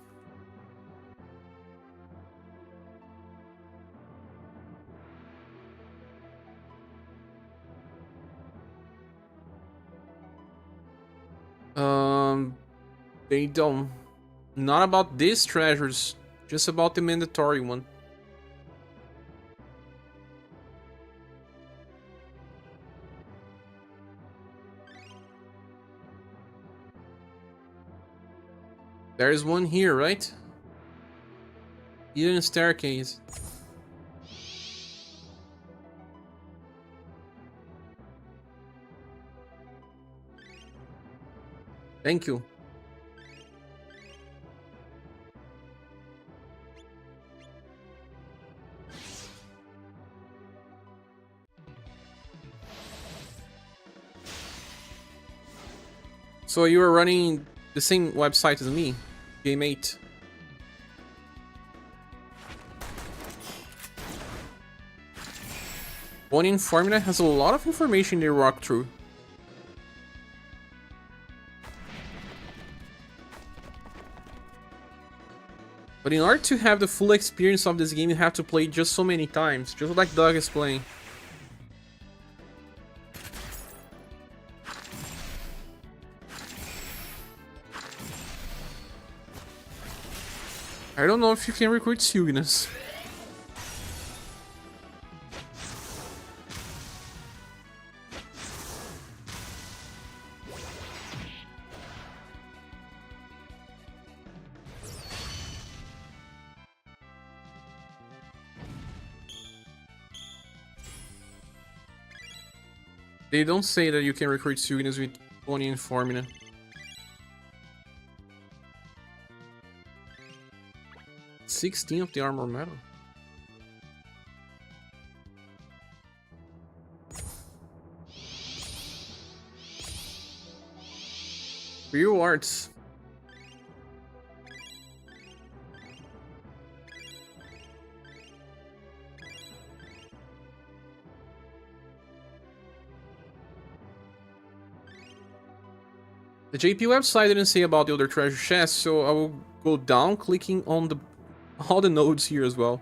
They don't. Not about these treasures, just about the mandatory one. There's one here, right? Hidden staircase. Thank you. So you are running the same website as me, Game 8. One in Formula has a lot of information they walk through. But in order to have the full experience of this game, you have to play just so many times, just like Doug is playing. I don't know if you can recruit Silginus. They don't say that you can recruit Silginus with Oni and Formina. $16 of the armor metal. Rewards. The JP website didn't say about the other treasure chests, so I will go down clicking on all the nodes here as well.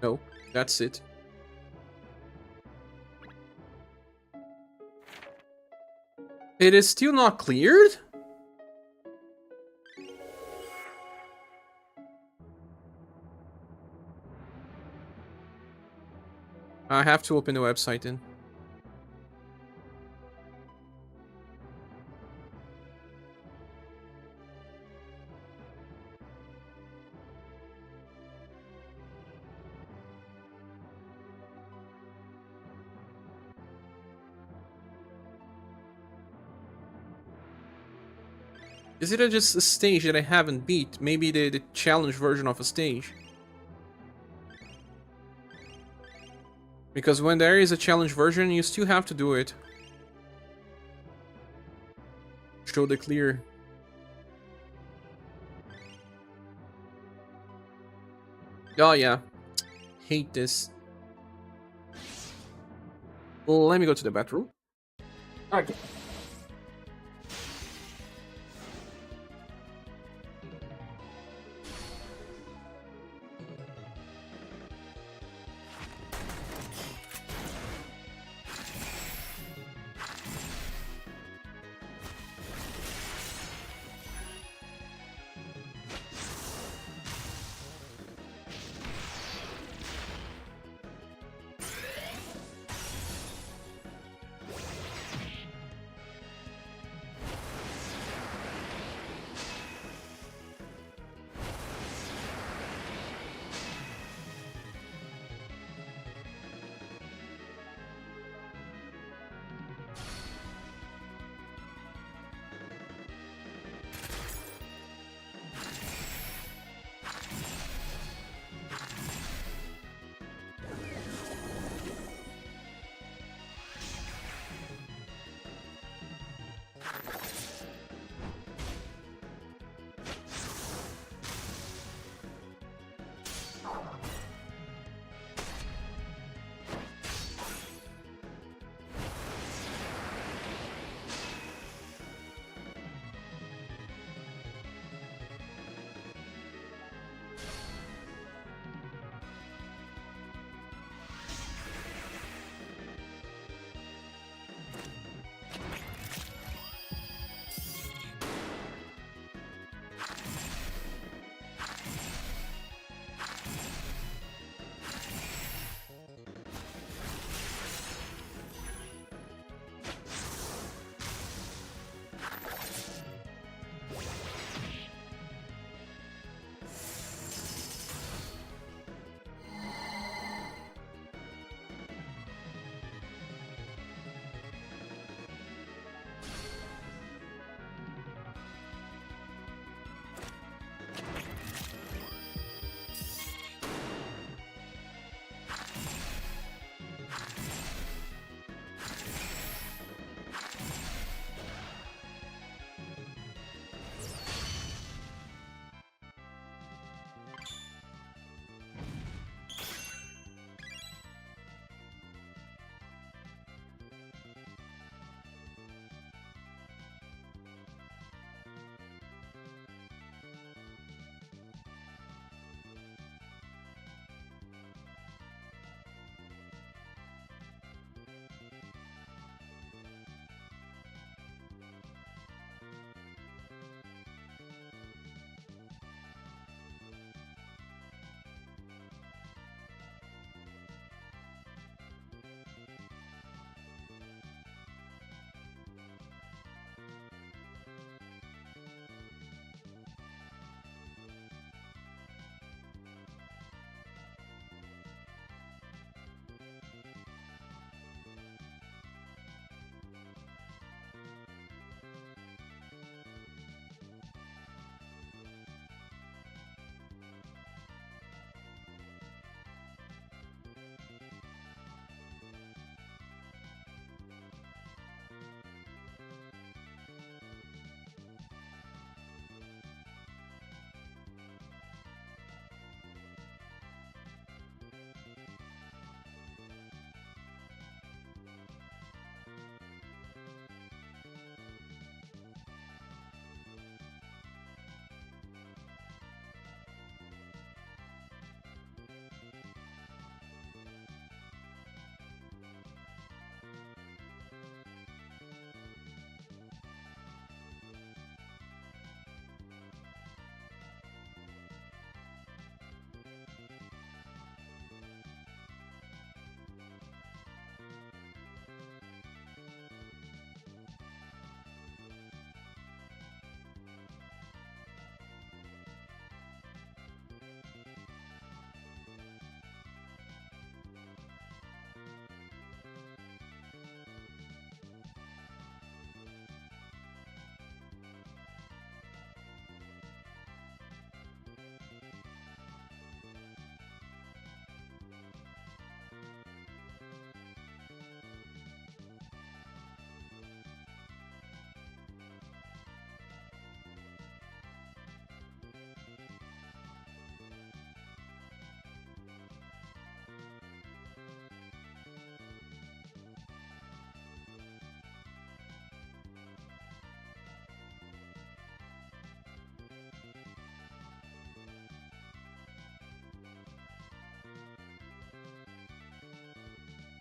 No, that's it. It is still not cleared? I have to open the website then. Is it just a stage that I haven't beat? Maybe the challenge version of a stage? Because when there is a challenge version, you still have to do it. Show the clear. Oh yeah. Hate this. Well, let me go to the bathroom. Okay.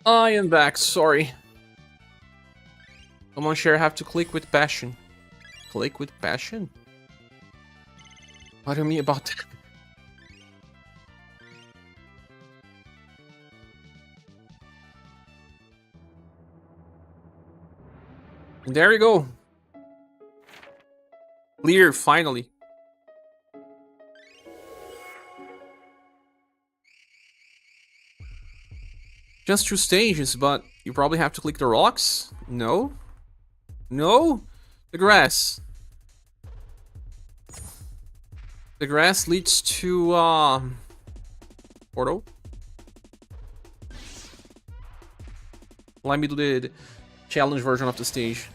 I am back, sorry. Come on, Cher, have to click with passion. Click with passion? What do you mean about that? And there you go. Clear, finally. Just 2 stages, but you probably have to click the rocks? No? No? The grass. The grass leads to, portal. Let me do the challenge version of the stage.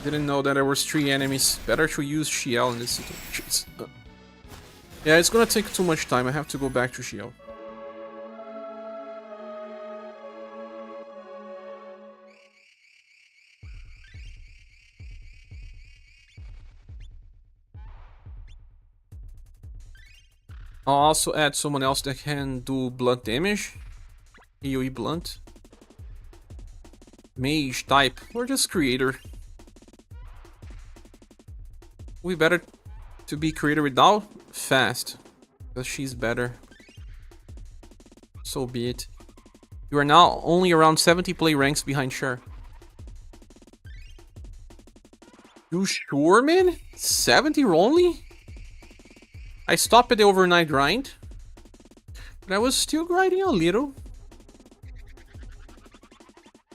Didn't know that there was 3 enemies. Better to use Shiel in this situation. Yeah, it's gonna take too much time. I have to go back to Shiel. I'll also add someone else that can do blunt damage. AoE blunt. Mage type, or just creator. We better to be creator without fast, because she's better. So be it. You are now only around 70 play ranks behind Cher. You sure, man? 70 only? I stopped at the overnight grind, but I was still grinding a little.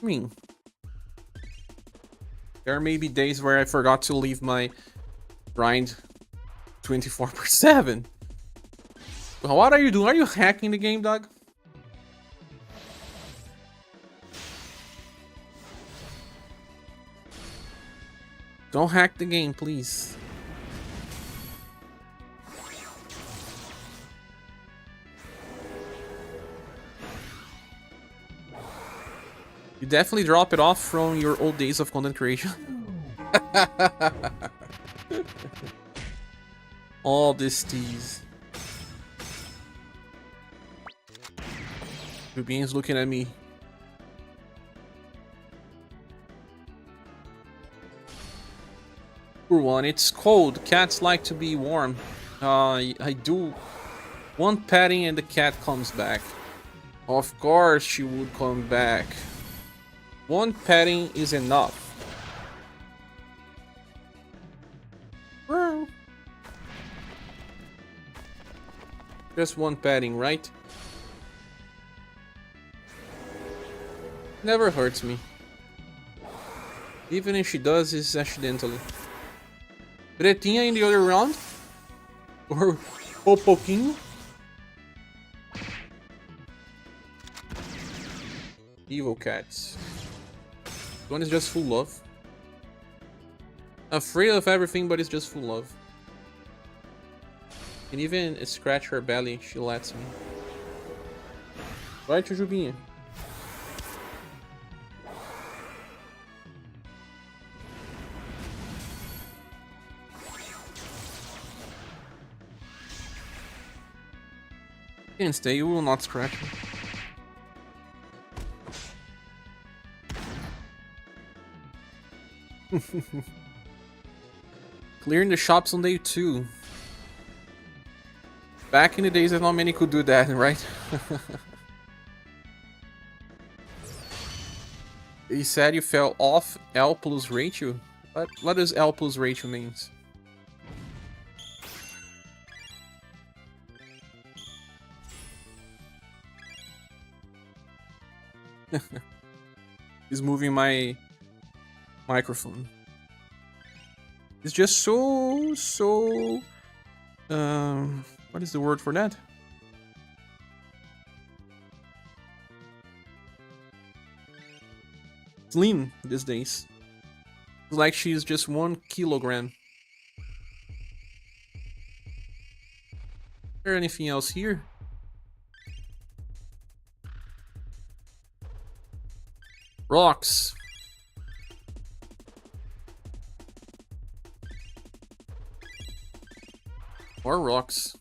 I mean, there may be days where I forgot to leave my grind 24/7. What are you doing? Are you hacking the game, dog? Don't hack the game, please. You definitely drop it off from your old days of content creation. All this tease. Rubin's looking at me. Poor one, it's cold. Cats like to be warm. I do one petting and the cat comes back. Of course she would come back. One petting is enough. Just one petting, right? Never hurts me. Even if she does, it's accidentally. Pretinha in the other round? Or o pouquinho? Evil cats. One is just full love. Afraid of everything, but it's just full love. And even scratch her belly, she lets me. Vai, Jujubinha. You can stay, you will not scratch me. Clearing the shops on day 2. Back in the days, not many could do that, right? You said you fell off L plus ratio? What does L plus ratio means? He's moving my microphone. It's just so what is the word for that? Slim these days. It's like she's just 1 kilogram. Is there anything else here? Rocks. Or rocks.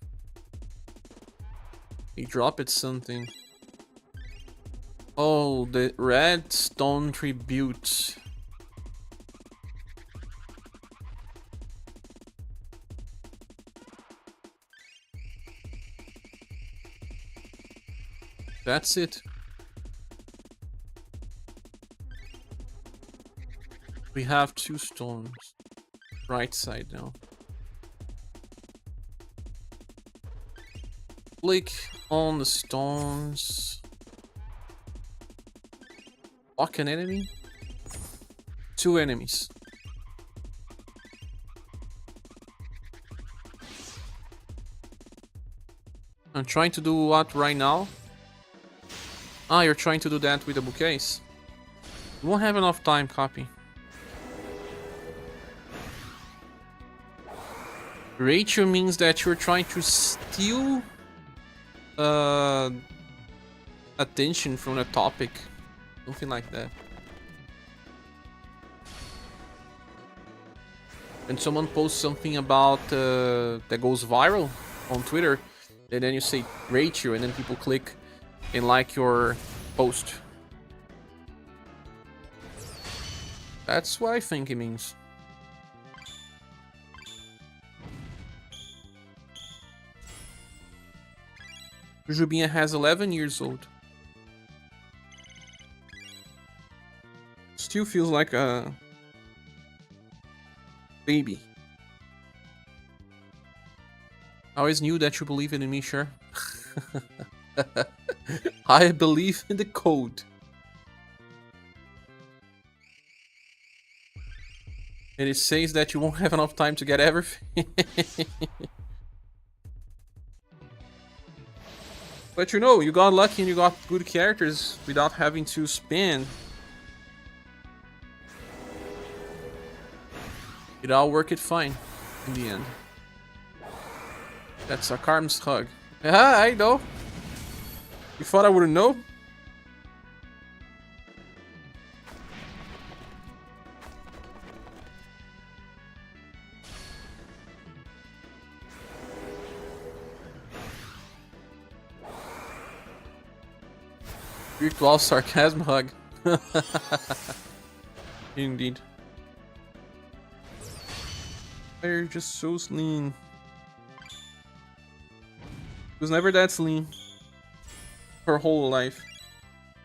He dropped something. Oh, the red stone tribute. That's it. We have 2 stones. Right side now. Click on the stones. Lock an enemy. 2 enemies. I'm trying to do what right now? Ah, you're trying to do that with the bouquets. You won't have enough time, copy. Ratio means that you're trying to steal attention from a topic. Something like that. When someone posts something about that goes viral on Twitter, and then you say ratio, and then people click and like your post. That's what I think it means. Jujubinha has 11 years old. Still feels like a baby. I always knew that you believe in me, sure. I believe in the code. And it says that you won't have enough time to get everything. But you know, you got lucky and you got good characters without having to spend. It all worked fine in the end. That's a Karm's hug. Ah, I know. You thought I wouldn't know? Virtual sarcasm hug. Indeed. They're just so lean. It was never that lean. Her whole life.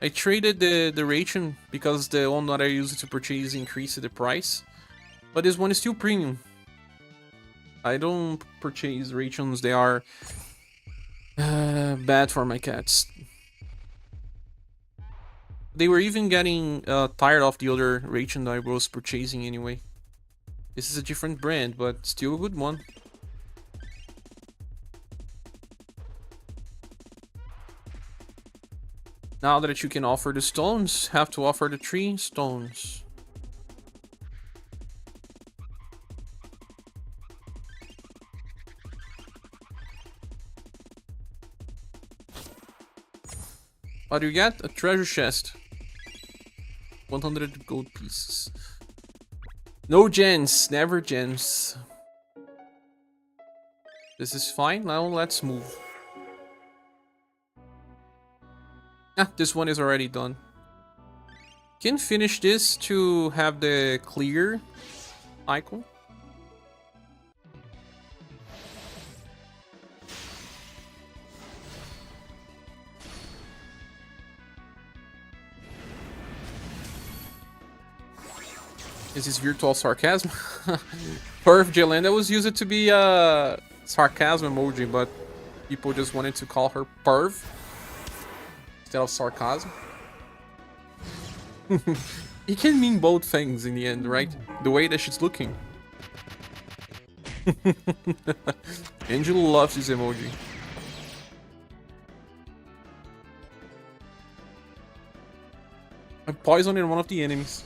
I traded the ration because the one that I used to purchase increased the price. But this one is still premium. I don't purchase rations, they are bad for my cats. They were even getting tired of the other ration that I was purchasing anyway. This is a different brand, but still a good one. Now that you can offer the stones, have to offer the 3 stones. What do you get? A treasure chest. 100 gold pieces. No gens, never gens. This is fine, now let's move. Ah, this one is already done. Can finish this to have the clear icon. This is virtual sarcasm. Perf Jelenda was used to be a sarcasm emoji, but people just wanted to call her Perv instead of sarcasm. It can mean both things in the end, right? The way that she's looking. Angela loves this emoji. I'm poisoning one of the enemies.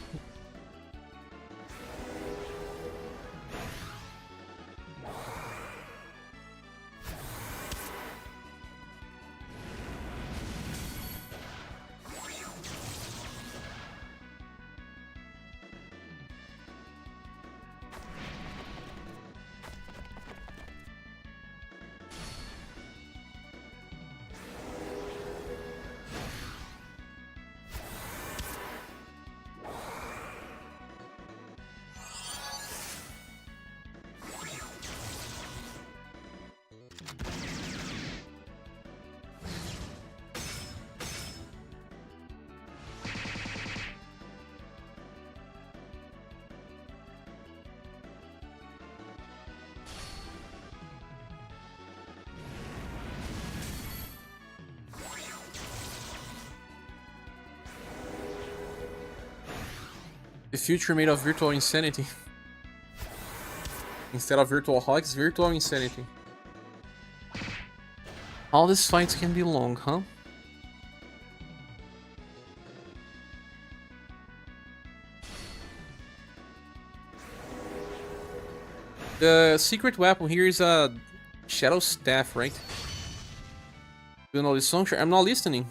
The future made of virtual insanity. Instead of virtual hugs, virtual insanity. All these fights can be long, huh? The secret weapon here is a shadow staff, right? You know this song? Sure, I'm not listening.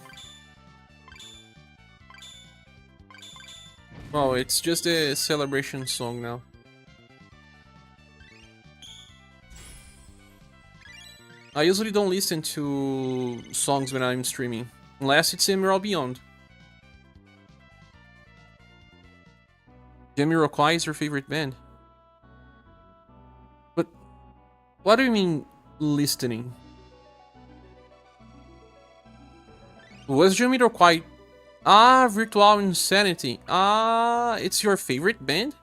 Oh, it's just a celebration song now. I usually don't listen to songs when I'm streaming, unless it's Emerald Beyond. Jamiroquai is your favorite band? But what do you mean listening? Was Jamiroquai... Ah, Virtual Insanity. Ah, it's your favorite band?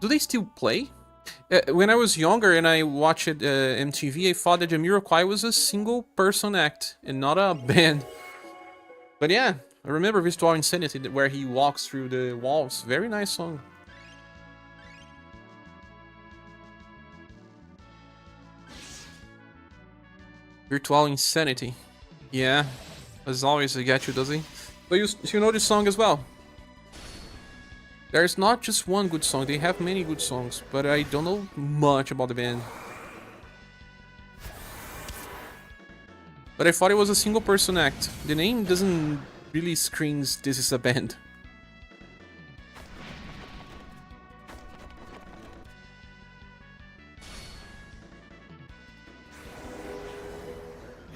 Do they still play? When I was younger and I watched MTV, I thought that Jamiroquai was a single person act and not a band. But yeah, I remember Virtual Insanity where he walks through the walls. Very nice song. Virtual Insanity. Yeah, as always, he gets you, does he? But you know this song as well. There's not just one good song, they have many good songs, but I don't know much about the band. But I thought it was a single person act. The name doesn't really screams this is a band.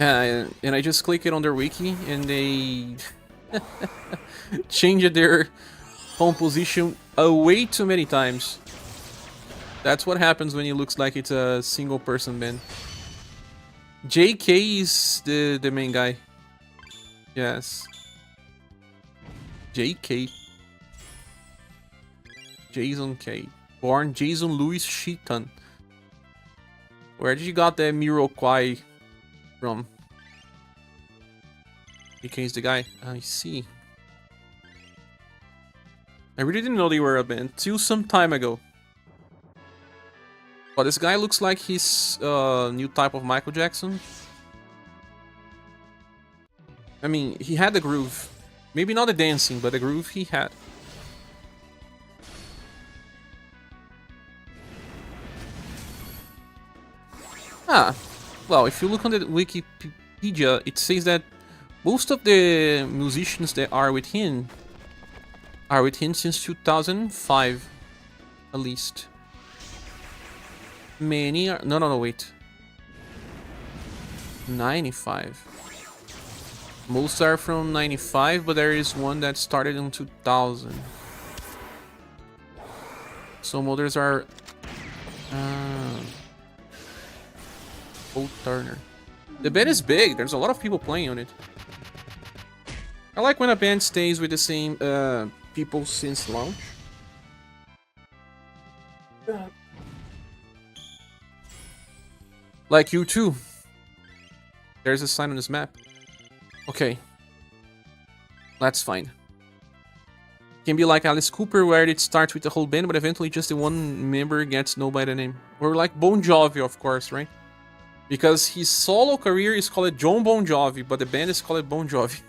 And I just clicked it on their wiki and they changed their composition way too many times. That's what happens when it looks like it's a single person band. JK is the main guy. Yes. JK. Jason K. Born Jason Louis Sheaton. Where did you got that Miroquai from? JK is the guy. I see. I really didn't know they were a band till some time ago. But this guy looks like he's new type of Michael Jackson. I mean, he had the groove. Maybe not the dancing, but the groove he had. Ah, well, if you look on the Wikipedia, it says that most of the musicians that are with him since 2005, at least. Many are... No, wait. 95. Most are from 95, but there is one that started in 2000. Some others are... Old Turner. The band is big. There's a lot of people playing on it. I like when a band stays with the same people since launch. Like U2. There's a sign on this map. Okay. That's fine. Can be like Alice Cooper, where it starts with the whole band, but eventually just the one member gets known by the name. Or like Bon Jovi, of course, right? Because his solo career is called John Bon Jovi, but the band is called Bon Jovi.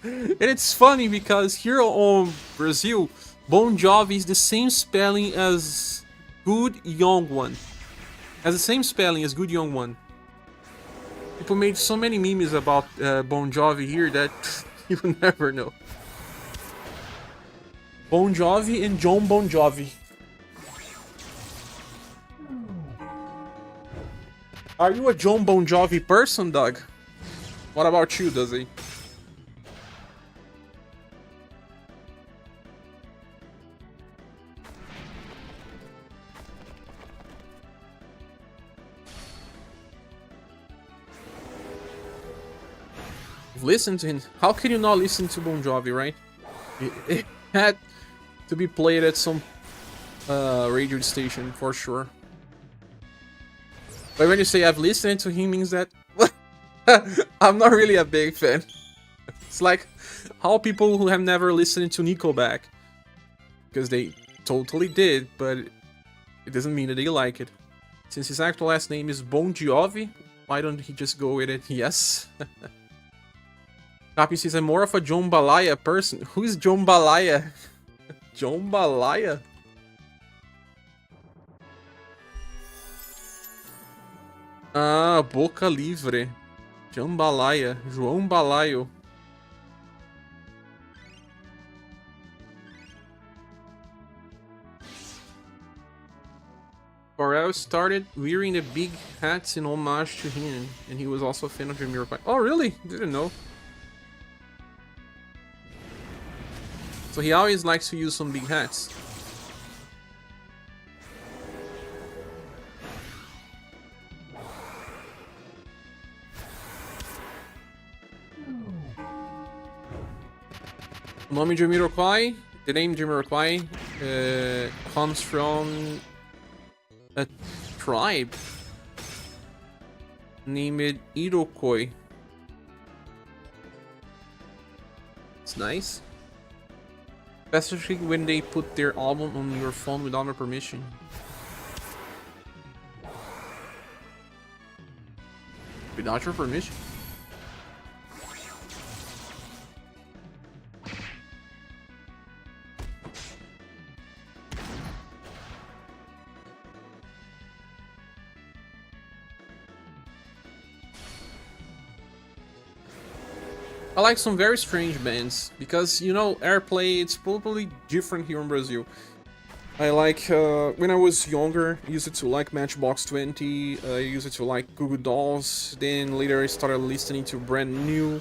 And it's funny because here on Brazil, Bon Jovi is the same spelling as Good Young One. Has the same spelling as Good Young One. People made so many memes about Bon Jovi here that you will never know. Bon Jovi and John Bon Jovi. Are you a John Bon Jovi person, Doug? What about you, does he? Listen to him. How can you not listen to Bon Jovi, right? It had to be played at some radio station for sure. But when you say I've listened to him, means that I'm not really a big fan. It's like how people who have never listened to Nickelback, because they totally did, but it doesn't mean that they like it. Since his actual last name is Bon Jovi, why don't he just go with it? Yes. Capi says, I'm more of a jambalaya person. Who is jambalaya? Jambalaya? Ah, Boca Livre. Jambalaya. João Balaio. Pharrell started wearing the big hats in homage to him, and he was also a fan of Jamiroquai. Oh, really? Didn't know. So he always likes to use some big hats. Nome Jamiroquai, the name Jamiroquai comes from a tribe named Iroquois. It's nice. Especially when they put their album on your phone without your permission. Without your permission? I like some very strange bands, because, you know, airplay, it's probably different here in Brazil. I like, when I was younger, I used to like Matchbox 20, I used to like Goo Goo Dolls, then later I started listening to Brand New.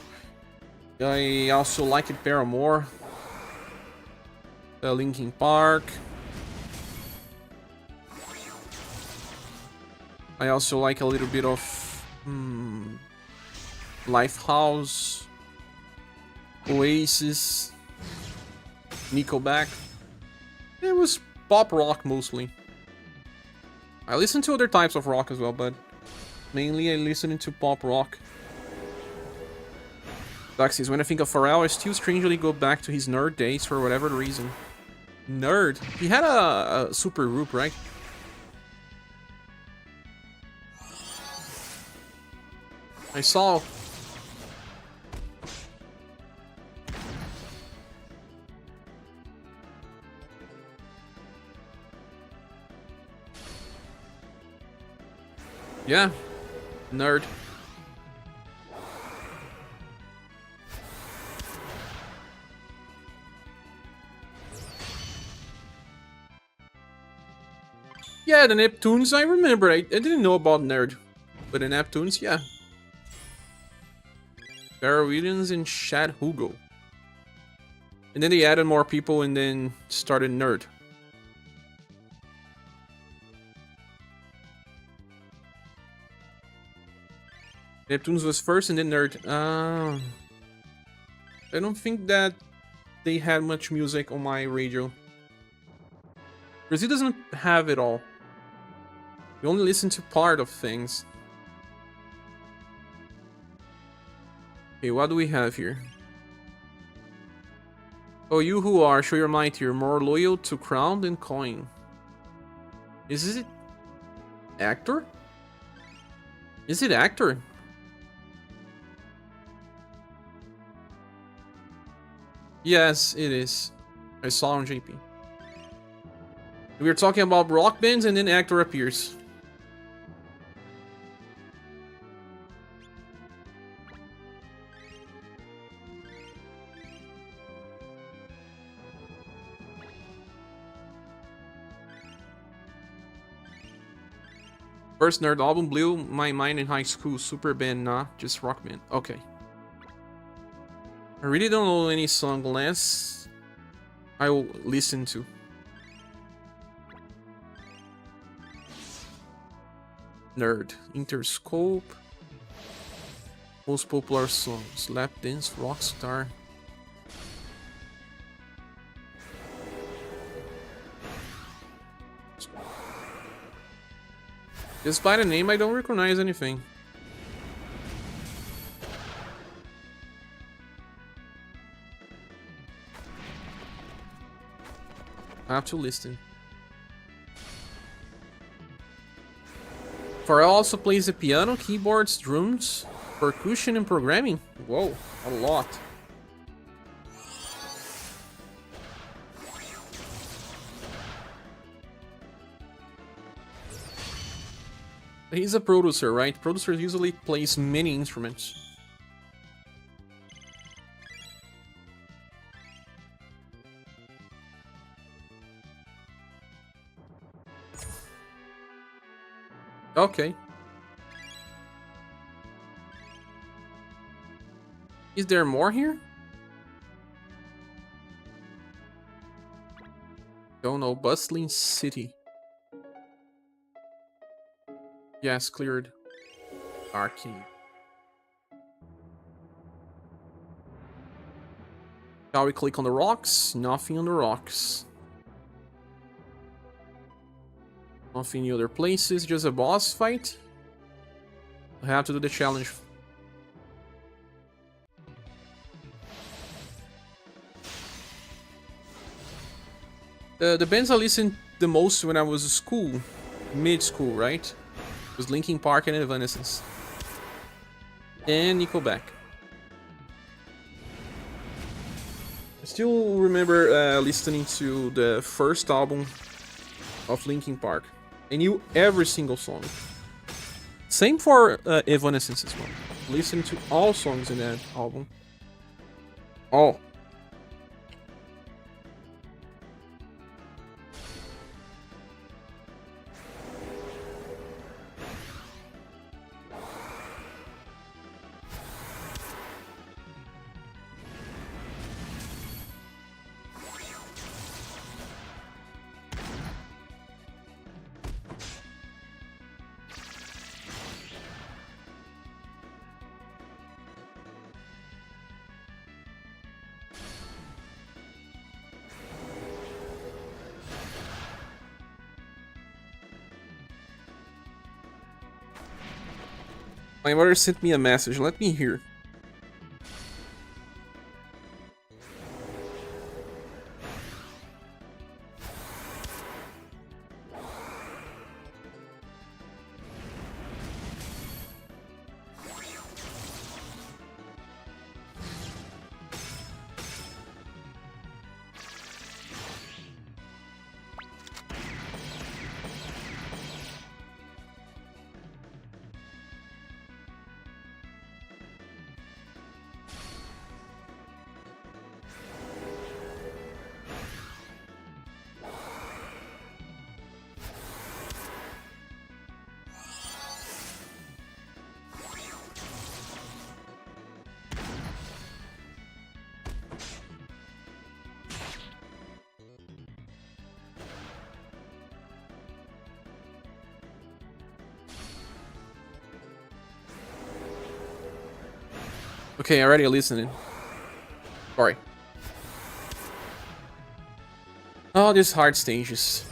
I also liked Paramore, Linkin Park. I also like a little bit of Lifehouse, Oasis, Nickelback. It was pop rock mostly. I listen to other types of rock as well, but mainly I listen to pop rock. Daxis, when I think of Pharrell, I still strangely go back to his nerd days for whatever reason. Nerd? He had a super group, right? I saw... Yeah, nerd. Yeah, the Neptunes, I remember. I didn't know about nerd. But the Neptunes, yeah. Pharrell Williams and Chad Hugo. And then they added more people and then started nerd. Neptunes was first and then nerd. I don't think that they had much music on my radio. Brazil doesn't have it all. We only listen to part of things. Okay, what do we have here? Oh, you who are, show your might here, more loyal to crown than coin. Is it actor? Is it actor? Yes, it is. I saw on JP. We were talking about rock bands and then actor appears. First nerd album blew my mind in high school. Super band, nah, just rock band. Okay. I really don't know any song unless I will listen to. Nerd. Interscope. Most popular songs. Lap Dance, Rockstar. Just by the name, I don't recognize anything. I have to listen. Farrell also plays the piano, keyboards, drums, percussion, and programming. Whoa, a lot. He's a producer, right? Producers usually plays many instruments. Okay. Is there more here? Don't know. Bustling city. Yes, cleared. Arcade. Now we click on the rocks. Nothing on the rocks. Nothing in other places. Just a boss fight. I have to do the challenge. The bands I listened the most when I was in school, mid-school, right? Was Linkin Park and Evanescence. And Nickelback. I still remember listening to the first album of Linkin Park. I knew every single song. Same for Evanescence as well. Listened to all songs in that album. All. My mother sent me a message. Let me hear. Okay, already listening. Sorry. Oh, these hard stages.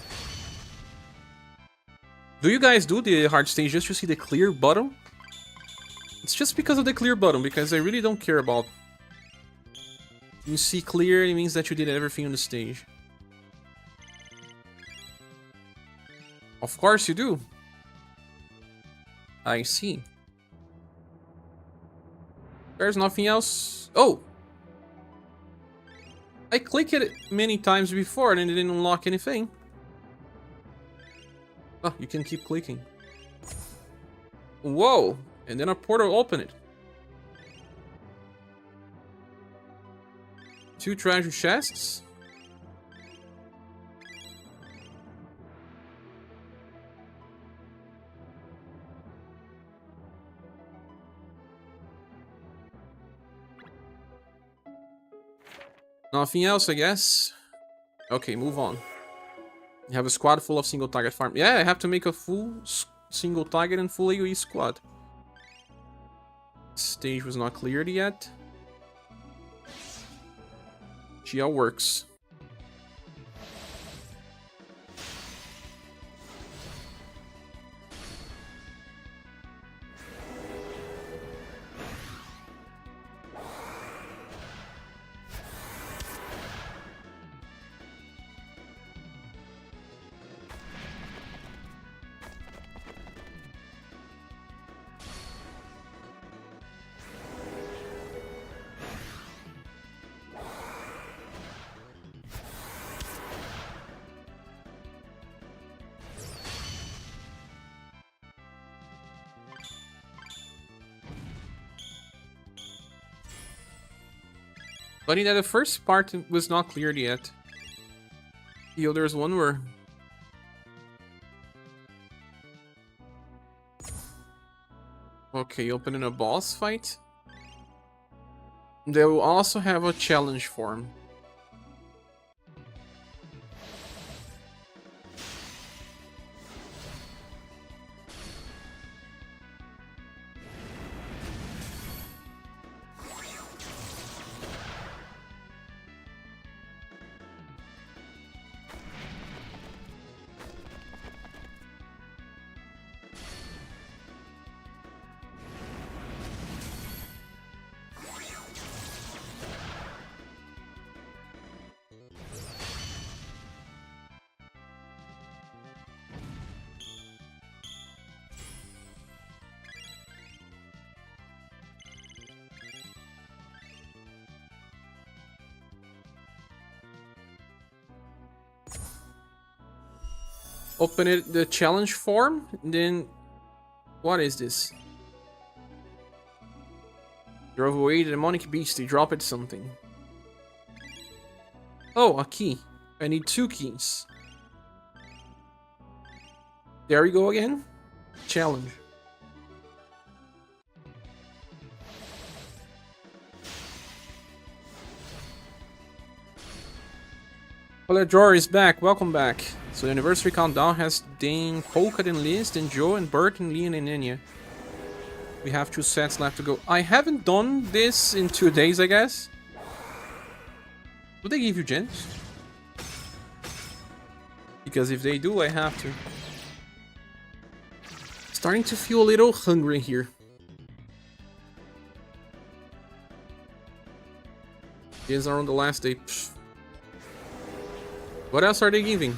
Do you guys do the hard stage just to see the clear bottom? It's just because of the clear bottom, because I really don't care about... You see clear, it means that you did everything on the stage. Of course you do. I see. There's nothing else. Oh! I clicked it many times before and it didn't unlock anything. Oh, you can keep clicking. Whoa! And then a portal opened it. 2 treasure chests. Nothing else, I guess. Okay, move on. You have a squad full of single target farm. Yeah, I have to make a full single target and full AoE squad. Stage was not cleared yet. GL works. Funny that the first part was not cleared yet. Yo, there's one more. Okay, opening a boss fight. They will also have a challenge form. Open it, the challenge form, then what is this? Drove away the demonic beast, they drop it something. Oh, a key. I need 2 keys. There we go again. Challenge. Well, drawer is back. Welcome back. So the anniversary countdown has Dane, Polka, and Liz, then Joe, and Bert, and Leon, and Enya. We have 2 sets left to go. I haven't done this in 2 days, I guess. Do they give you gems? Because if they do, I have to. Starting to feel a little hungry here. These are on the last day. Pfft. What else are they giving?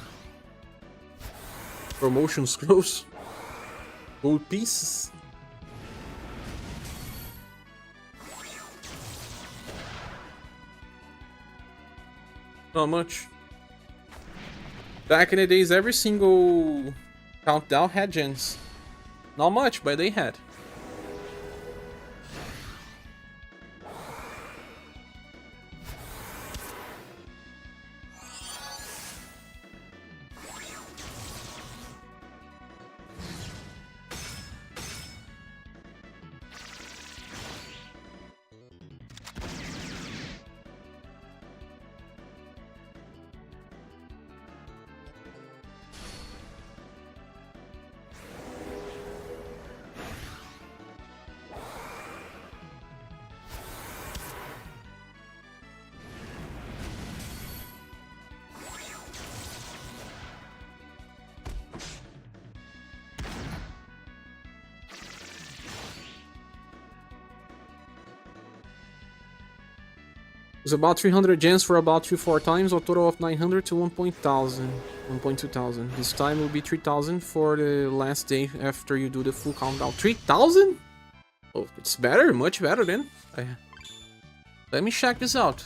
Promotion scrolls? Gold pieces? Not much. Back in the days, every single countdown had gens. Not much, but they had. It's about 300 gems for about 3-4 times, or a total of 900 to 1.2,000. This time will be 3,000 for the last day after you do the full countdown. 3,000? Oh, it's better, much better then. Let me check this out.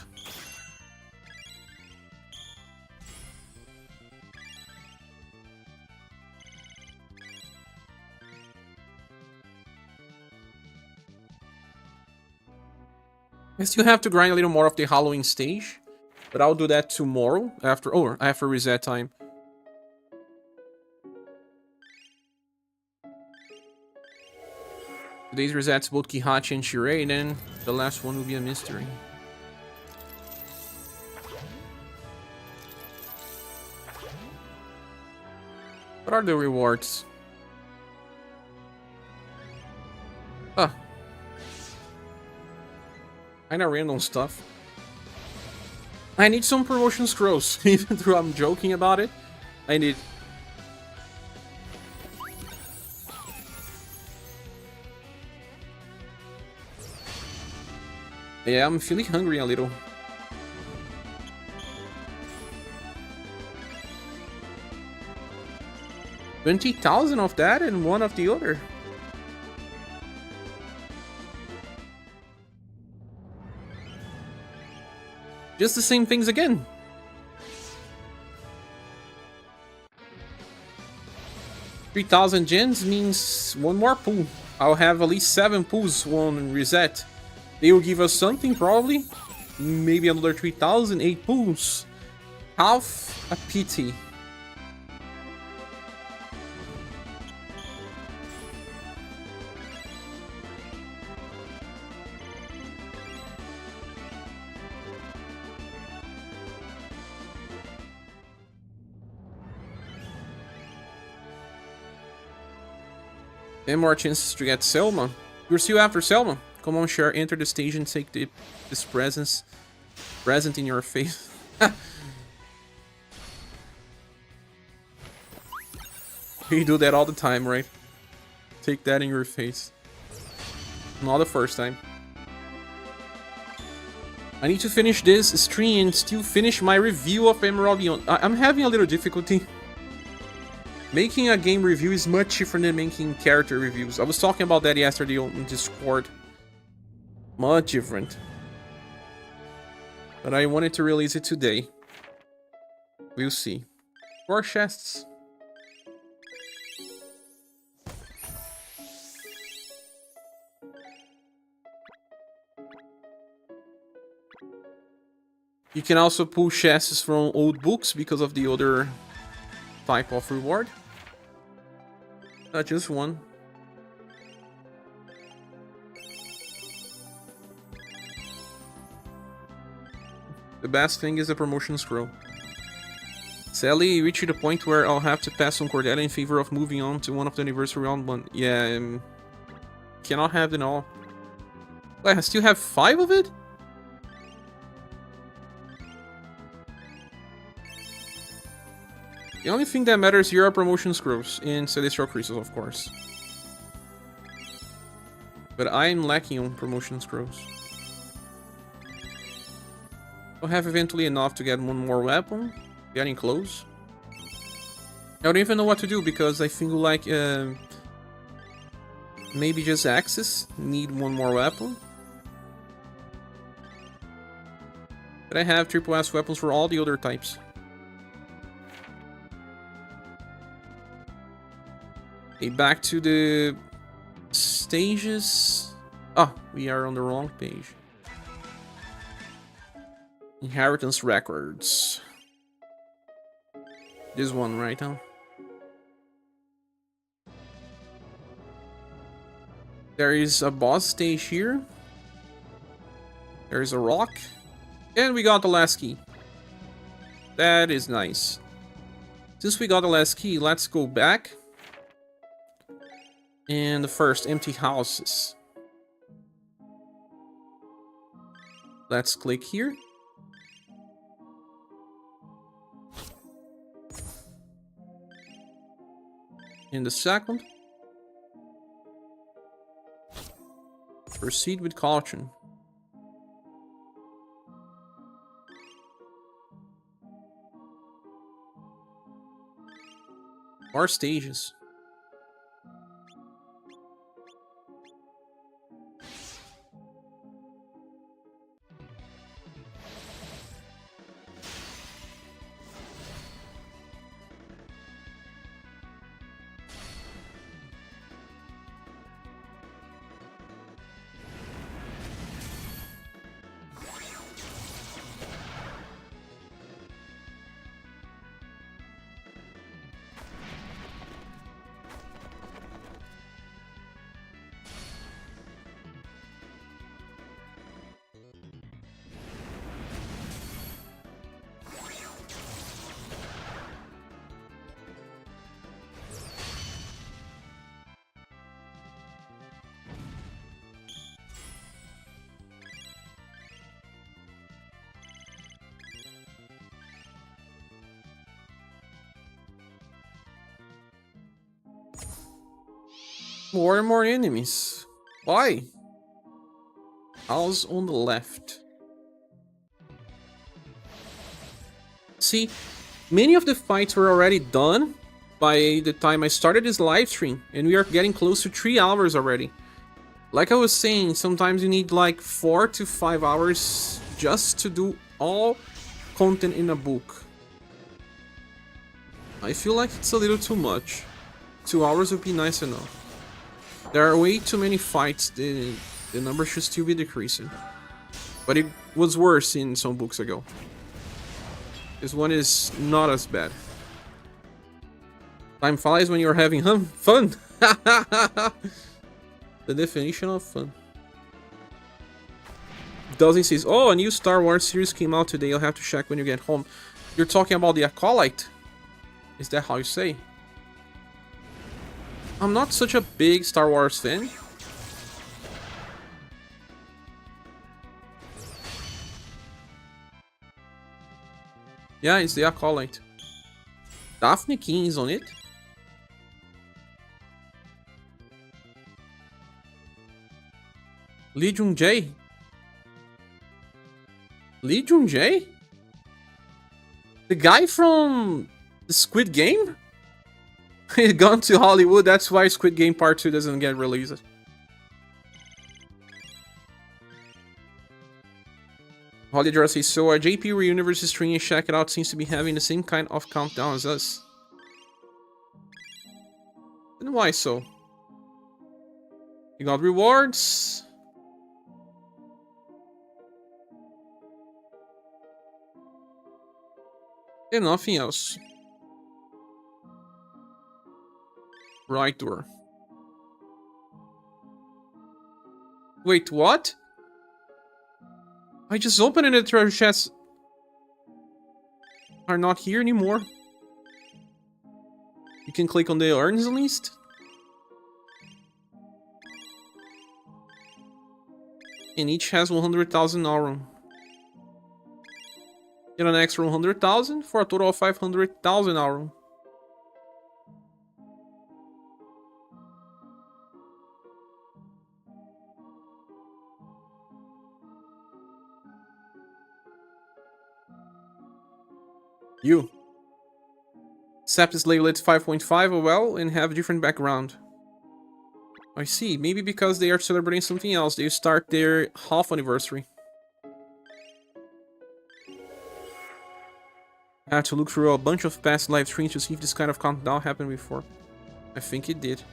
I still have to grind a little more of the Halloween stage, but I'll do that tomorrow after reset time. Today's resets both Kihachi and Shirei, then the last one will be a mystery. What are the rewards? Ah. Kinda random stuff. I need some promotion scrolls, even though I'm joking about it. I need... Yeah, I'm feeling hungry a little. $20,000 of that and 1 of the other. Just the same things again. $3,000 gens means 1 more pool. I'll have at least 7 pools on reset. They will give us something, probably. maybe another 3,008 pulls. Half a pity. And more chances to get Selma. We're still after Selma. Come on, Cher, enter the stage and take this present in your face. You do that all the time, right? Take that in your face. Not the first time. I need to finish this stream and still finish my review of Emerald Beyond. I'm having a little difficulty. Making a game review is much different than making character reviews. I was talking about that yesterday on Discord. Much different. But I wanted to release it today. We'll see. 4 chests. You can also pull chests from old books because of the other type of reward. Not just one. The best thing is the promotion scroll. Sally reached the point where I'll have to pass on Cordelia in favor of moving on to one of the anniversary round 1. Yeah, cannot have it all. Wait, I still have 5 of it? The only thing that matters here are promotion scrolls and celestial crystals, of course. But I'm lacking on promotion scrolls. I'll have eventually enough to get one more weapon. Getting close. I don't even know what to do because I feel like maybe just access. Need one more weapon. But I have triple S weapons for all the other types. Okay, back to the stages. Oh, we are on the wrong page. Inheritance records. This one, right? Huh? There is a boss stage here. There is a rock. And we got the last key. That is nice. Since we got the last key, let's go back. And the first, empty houses. Let's click here. In the second, proceed with caution. More stages. More and more enemies. Why? House on the left. See, many of the fights were already done by the time I started this live stream, and we are getting close to 3 hours already. Like I was saying, sometimes you need like 4 to 5 hours just to do all content in a book. I feel like it's a little too much. 2 hours would be nice enough. There are way too many fights, the number should still be decreasing. But was worse in some books ago. This one is not as bad. Time flies when you're having fun. The definition of fun. Doesn't say, oh, a new Star Wars series came out today. You'll have to check when you get home. You're talking about the Acolyte? Is that how you say? I'm not such a big Star Wars fan. Yeah, it's the Acolyte. Daphne King is on it. Lee Jung-jae? Lee Jung-jae? The guy from the Squid Game? He's gone to Hollywood, that's why Squid Game Part 2 doesn't get released. Holly Dressy, so JP where UniverSe is streaming, check it out, seems to be having the same kind of countdown as us. And why so? You got rewards. And nothing else. Right door. Wait, what? I just opened it and the treasure chests are not here anymore. You can click on the earns list. And each has 100,000 aurum. Get an extra 100,000 for a total of 500,000 aurum. You. Sept is labeled 5.5 oh well and have different background. I see. Maybe because they are celebrating something else, they start their half anniversary. I had to look through a bunch of past live streams to see if this kind of countdown happened before. I think it did.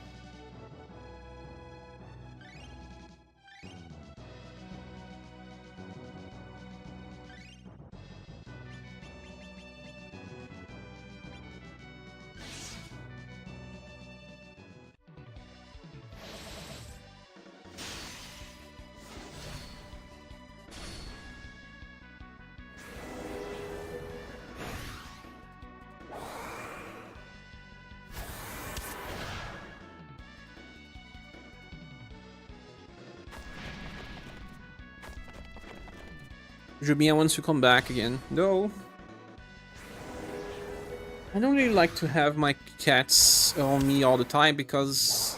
Jubia wants to come back again. No. I don't really like to have my cats on me all the time because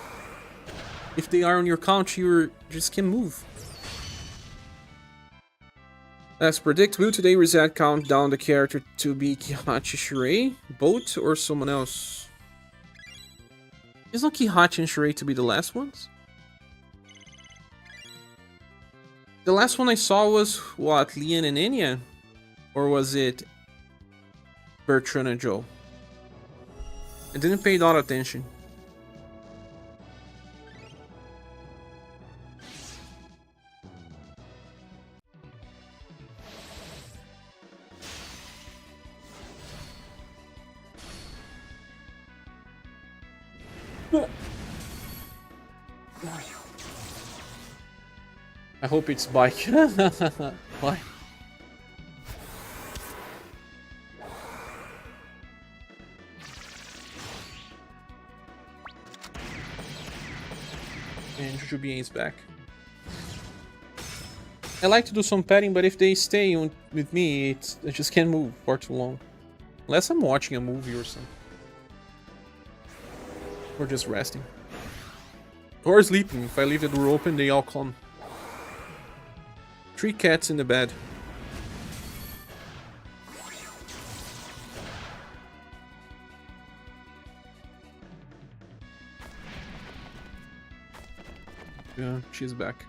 if they are on your couch, you just can't move. Let's predict, will today reset count down the character to be Kihachi Shirei, Boat, or someone else? Isn't Kihachi and Shirei to be the last ones? The last one I saw was, what, Lian and Enya? Or was it Bertrand and Joe? I didn't pay a lot of attention. I hope it's bike. Why? And Jujubien is back. I like to do some petting, but if they stay with me, I just can't move for too long. Unless I'm watching a movie or something. Or just resting. Or sleeping. If I leave the door open, they all come. 3 cats in the bed. Yeah, she's back.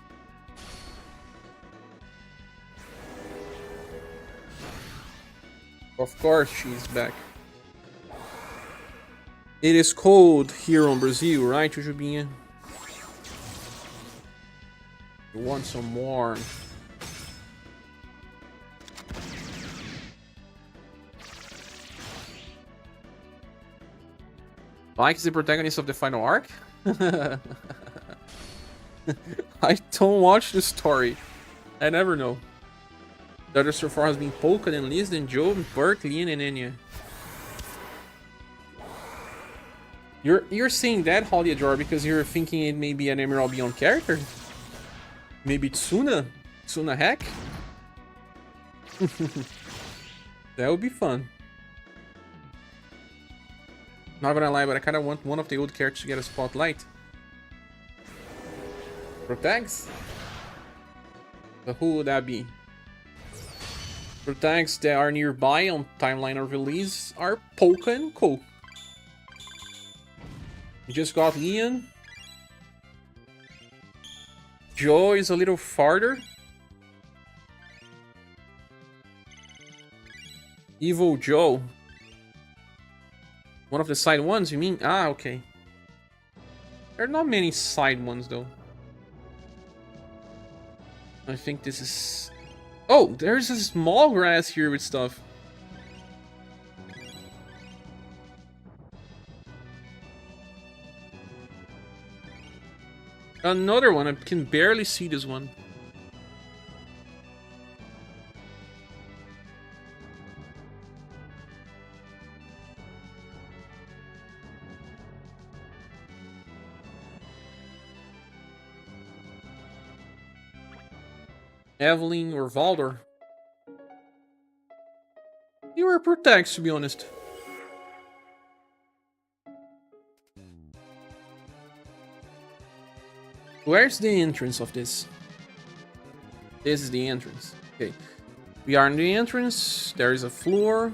Of course she's back. It is cold here in Brazil, right, Jujubinha? You want some warmth. Mike is the protagonist of the final arc? I don't watch the story. I never know. The other so far has been Polka, then Liz, then Joe, Bert, Lian, and Enya. You're saying that, Holly Adora, because you're thinking it may be an Emerald Beyond character? Maybe Tsuna? Tsuna Hack? That would be fun. Not gonna lie, but I kinda want one of the old characters to get a spotlight. Protags? But who would that be? Protags that are nearby on timeline of release are Polka and Co. You just got Lian. Joe is a little farther. Evil Joe. One of the side ones, you mean? Ah, okay. There are not many side ones, though. I think this is... Oh, there's a small grass here with stuff. Another one. I can barely see this one. Evelyn or Valdor. You were Protags, to be honest. Where's the entrance of this? This is the entrance. Okay. We are in the entrance. There is a floor.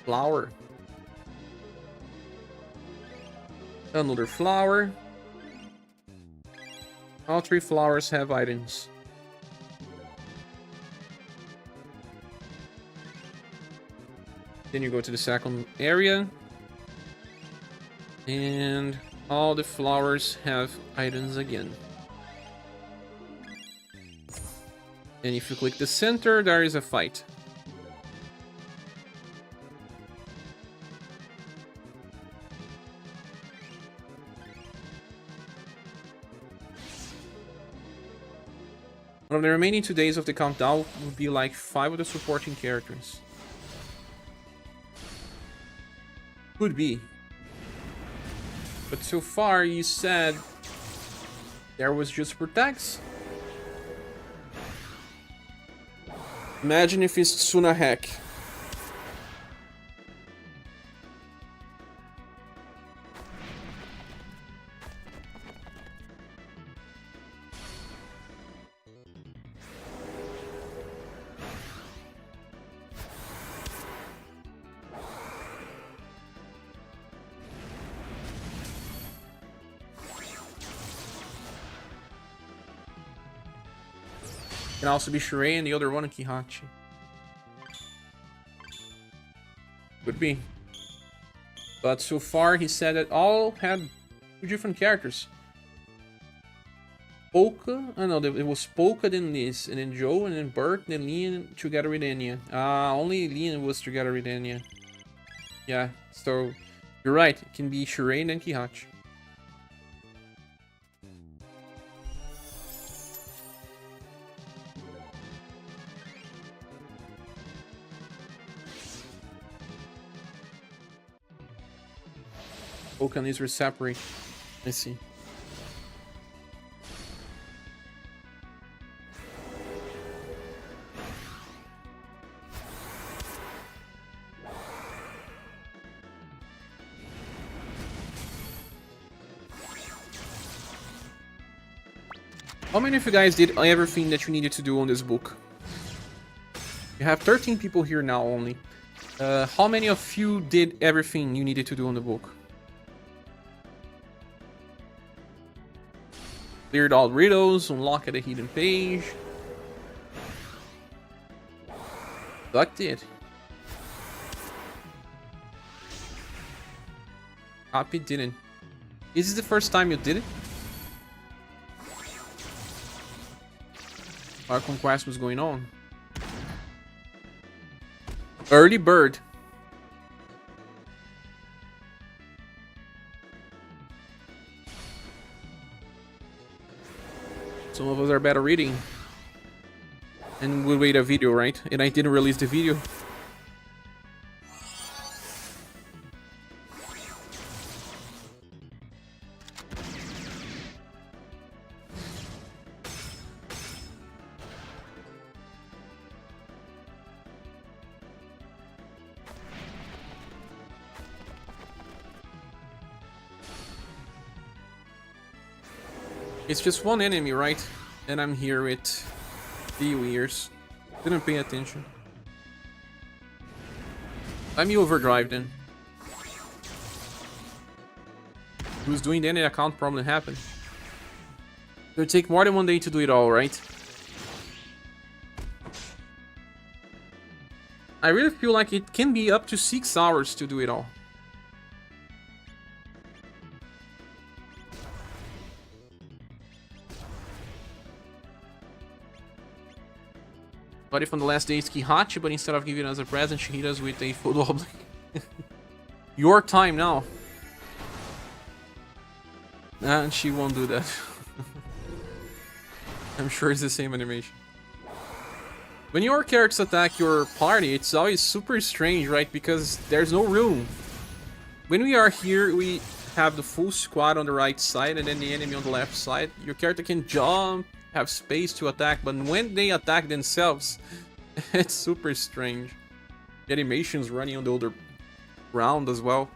Flower. Another flower. All three flowers have items. Then you go to the second area. And all the flowers have items again. And if you click the center, there is a fight. One of the remaining 2 days of the countdown would be like 5 of the supporting characters. Could be. But so far you said there was just Protags. Imagine if it's Tsuna Hack. Can also be Shrey and the other one, Kihachi. Could be. But so far he said that all had 2 different characters. Polka, I know it was Polka, then Liz, and then Joe, and then Bert, and then Lian together with Enya. Only Lian was together with Enya. Yeah, so you're right, it can be Shrey and then Kihachi. Polka and Liz were separate. I see. How many of you guys did everything that you needed to do on this book? You have 13 people here now only. How many of you did everything you needed to do on the book? Cleared all riddles, unlocked a hidden page. Duck did. Copy didn't. Is this the first time you did it? Our conquest was going on. Early bird. Some of us are better reading. And we'll wait a video, right? And I didn't release the video. It's just one enemy, right? And I'm here with few years. Didn't pay attention. I'm overdrive then. Who's doing the enemy account probably happened. It'll take more than one day to do it all, right? I really feel like it can be up to 6 hours to do it all. But if on the last day it's Kihachi, but instead of giving us a present, she hit us with a full double. Your time now. And she won't do that. I'm sure it's the same animation. When your characters attack your party, it's always super strange, right? Because there's no room. When we are here, we have the full squad on the right side and then the enemy on the left side. Your character can jump, have space to attack, but when they attack themselves, it's super strange. The animation's running on the other ground as well.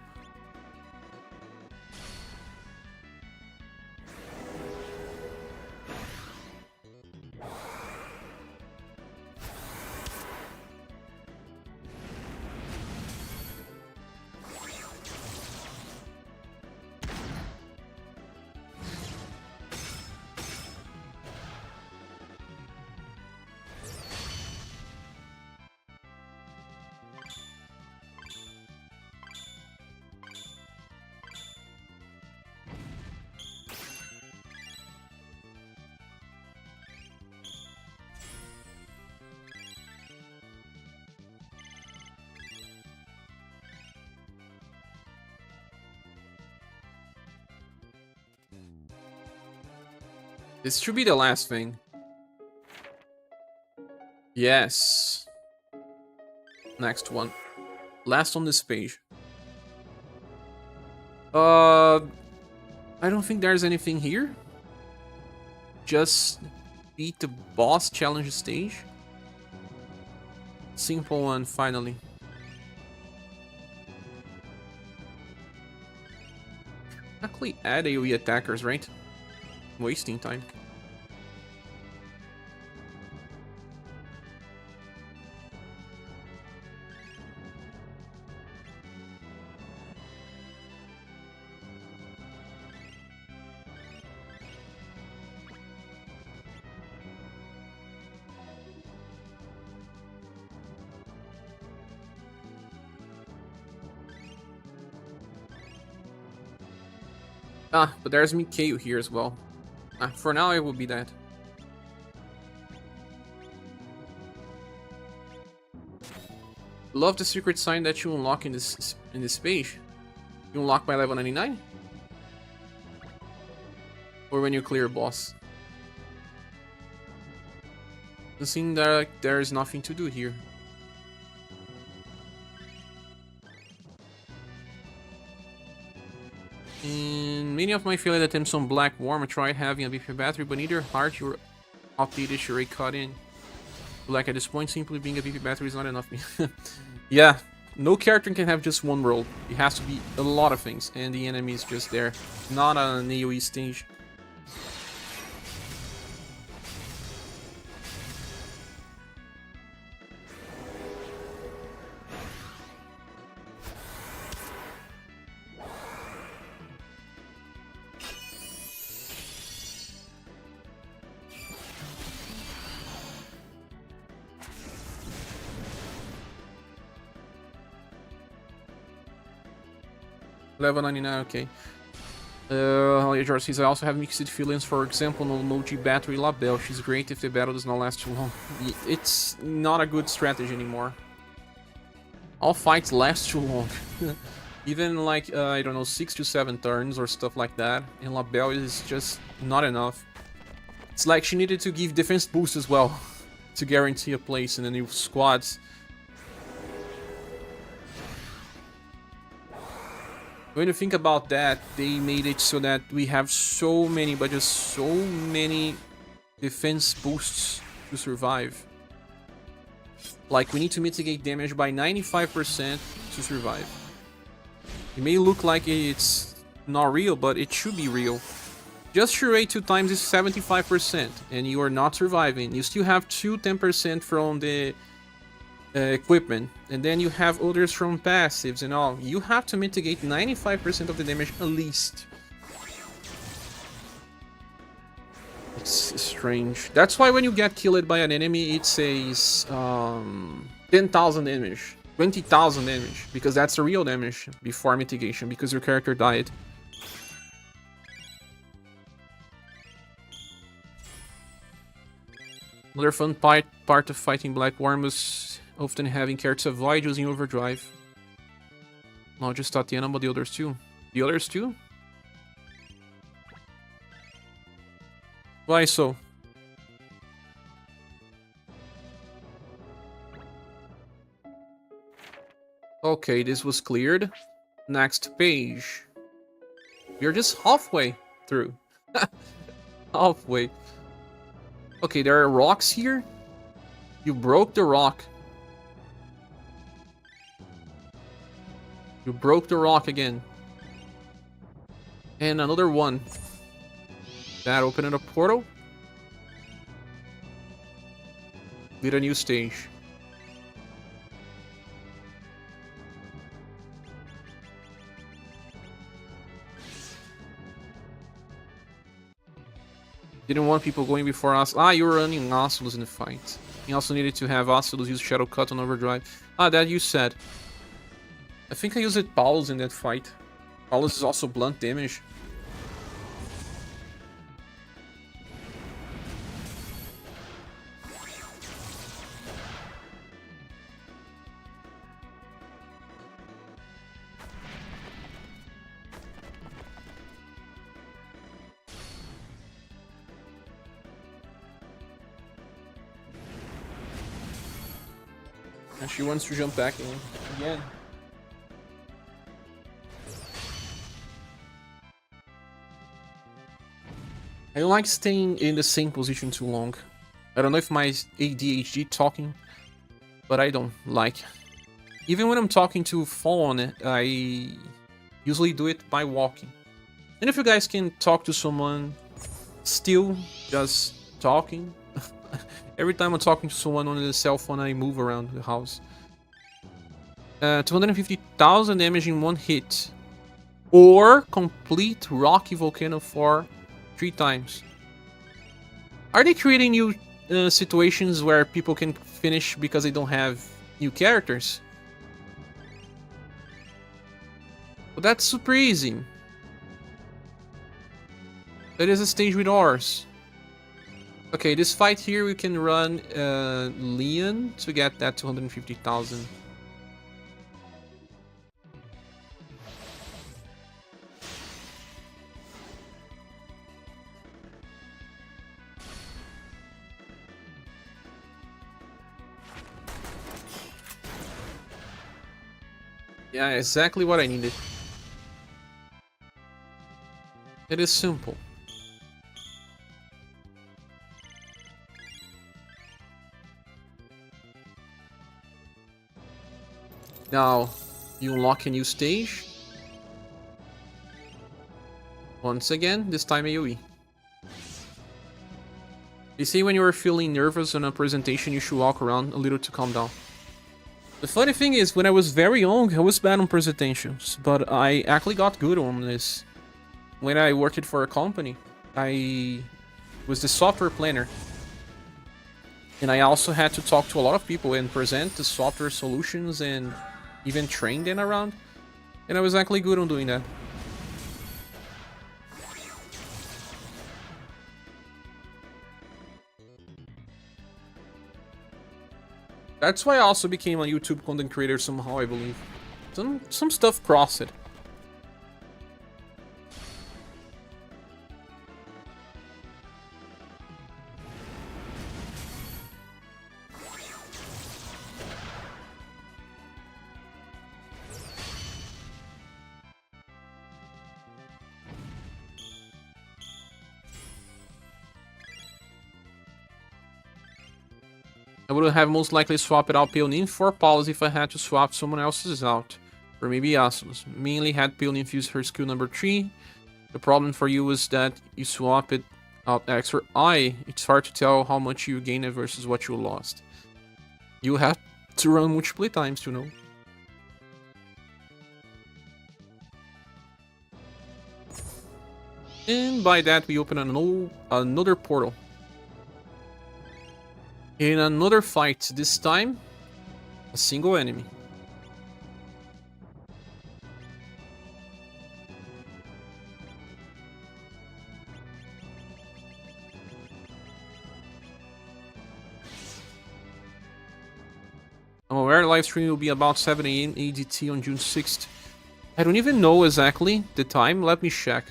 This should be the last thing. Yes. Next one. Last on this page. I don't think there's anything here. Just beat the boss challenge stage. Simple one, finally. Actually add AoE attackers, right? Wasting time. Ah, but there's Mikhail here as well. For now, it will be that. Love the secret sign that you unlock in this page. You unlock by level 99? Or when you clear a boss? It seems that there is nothing to do here. In many of my failed attempts on Black Worm, I tried having a BP battery, but neither heart or outdated array cut in. Like at this point, simply being a BP battery is not enough. Yeah, no character can have just one world. It has to be a lot of things, and the enemy is just there. Not an AoE stage. Level 99, okay. George says, I also have mixed feelings, for example, on Moji Battery Label. She's great if the battle does not last too long. It's not a good strategy anymore. All fights last too long. Even like, I don't know, 6 to 7 turns or stuff like that. And Label is just not enough. It's like she needed to give defense boost as well to guarantee a place in the new squads. When you think about that, they made it so that we have so many, but just so many defense boosts to survive. Like, we need to mitigate damage by 95% to survive. It may look like it's not real, but it should be real. Just your rate 2 times is 75%, and you are not surviving. You still have 10% from the equipment, and then you have others from passives and all. You have to mitigate 95% of the damage at least. It's strange. That's why when you get killed by an enemy, it says 10,000 damage, 20,000 damage, because that's the real damage before mitigation, because your character died. Another fun part of fighting Black Worm was often having characters avoid using overdrive. Not just Tatiana, but the others too. The others too? Why so? Okay, this was cleared. Next page. We're just halfway through. Halfway. Okay, there are rocks here. You broke the rock. You broke the rock again. And another one. That opened a portal. With a new stage. Didn't want people going before us. Ah, you were running Oculus in the fight. You also needed to have Oculus use Shadow Cut on overdrive. Ah, that you said. I think I used Paulus in that fight. Paulus is also blunt damage. And she wants to jump back in again. I don't like staying in the same position too long. I don't know if my ADHD talking, but I don't like. Even when I'm talking to phone, I usually do it by walking. And if you guys can talk to someone still just talking, every time I'm talking to someone on the cell phone, I move around the house. 250,000 damage in one hit. Or complete Rocky Volcano for 3 times. Are they creating new situations where people can finish because they don't have new characters? But that's super easy. That is a stage with ours. Okay, this fight here we can run Leon to get that 250,000. Yeah, exactly what I needed. It is simple. Now, you unlock a new stage. Once again, this time AoE. They say when you are feeling nervous on a presentation, you should walk around a little to calm down. The funny thing is, when I was very young, I was bad on presentations, but I actually got good on this. When I worked for a company, I was the software planner. And I also had to talk to a lot of people and present the software solutions and even train them around. And I was actually good on doing that. That's why I also became a YouTube content creator somehow, I believe. Some stuff crossed it. I would have most likely swapped out Peonin for Paul's if I had to swap someone else's out. Or maybe Yasuo's. Mainly had Peonin fuse her skill number 3. The problem for you is that you swap it out X or I. It's hard to tell how much you gained versus what you lost. You have to run multiple times to know. And by that we open another portal. In another fight, this time, a single enemy. I'm aware livestream will be about 7 AM ADT on June 6th. I don't even know exactly the time, let me check.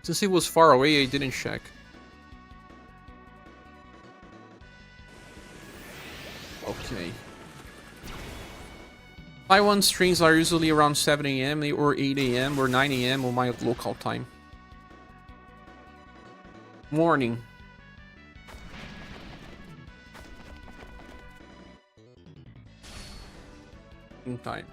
Since it was far away, I didn't check. Okay. Taiwan streams are usually around 7 AM or 8 AM or 9 AM on my local time. Morning. In time.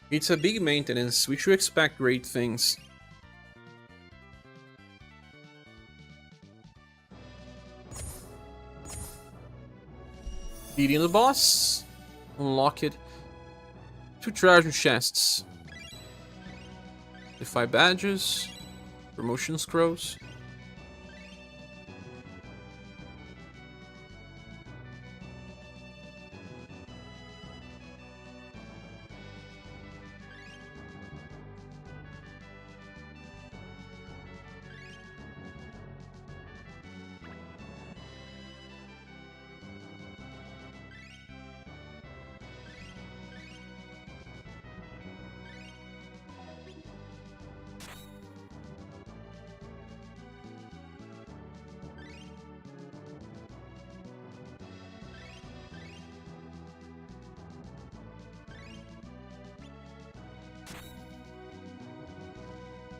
It's a big maintenance, we should expect great things. Beating the boss. Unlock it. 2 treasure chests. The 5 badges. Promotion scrolls.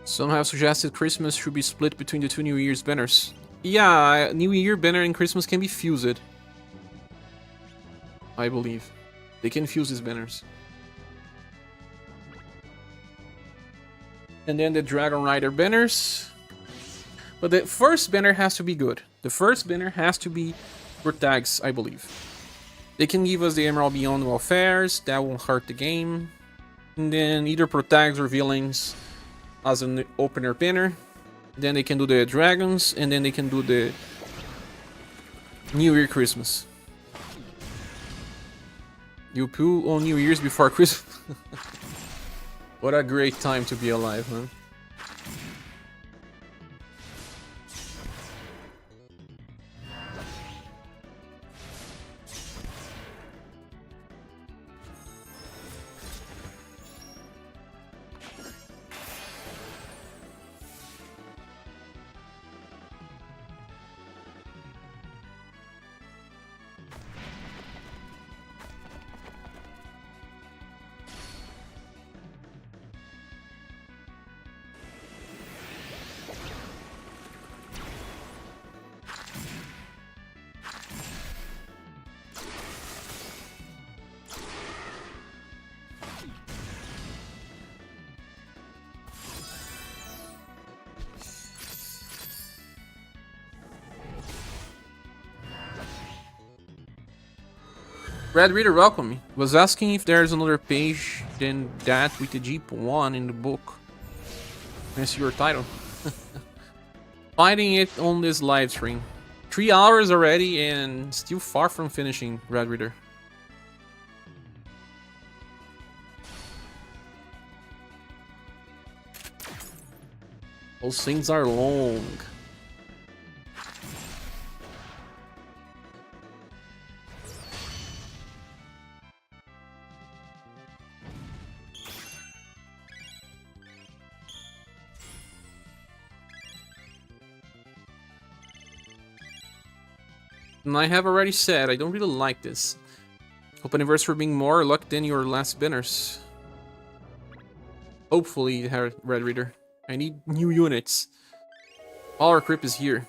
Some have suggested Christmas should be split between the 2 New Year's banners. Yeah, New Year banner and Christmas can be fused. I believe. They can fuse these banners. And then the Dragon Rider banners. But the first banner has to be good. The first banner has to be Protects, I believe. They can give us the Emerald Beyond Welfares, that won't hurt the game. And then either Protects or Villains as an opener banner. Then they can do the dragons, and then they can do the New Year Christmas. You poo on New Year's before Christmas. What a great time to be alive, man. Red Reader, welcome me. Was asking if there's another page than that with the Jeep 1 in the book. That's your title. Finding it on this live stream. 3 hours already and still far from finishing, Red Reader. Those things are long. And I have already said, I don't really like this. Hope anniversary being more luck than your last banners. Hopefully, Red Reader. I need new units. All our creep is here.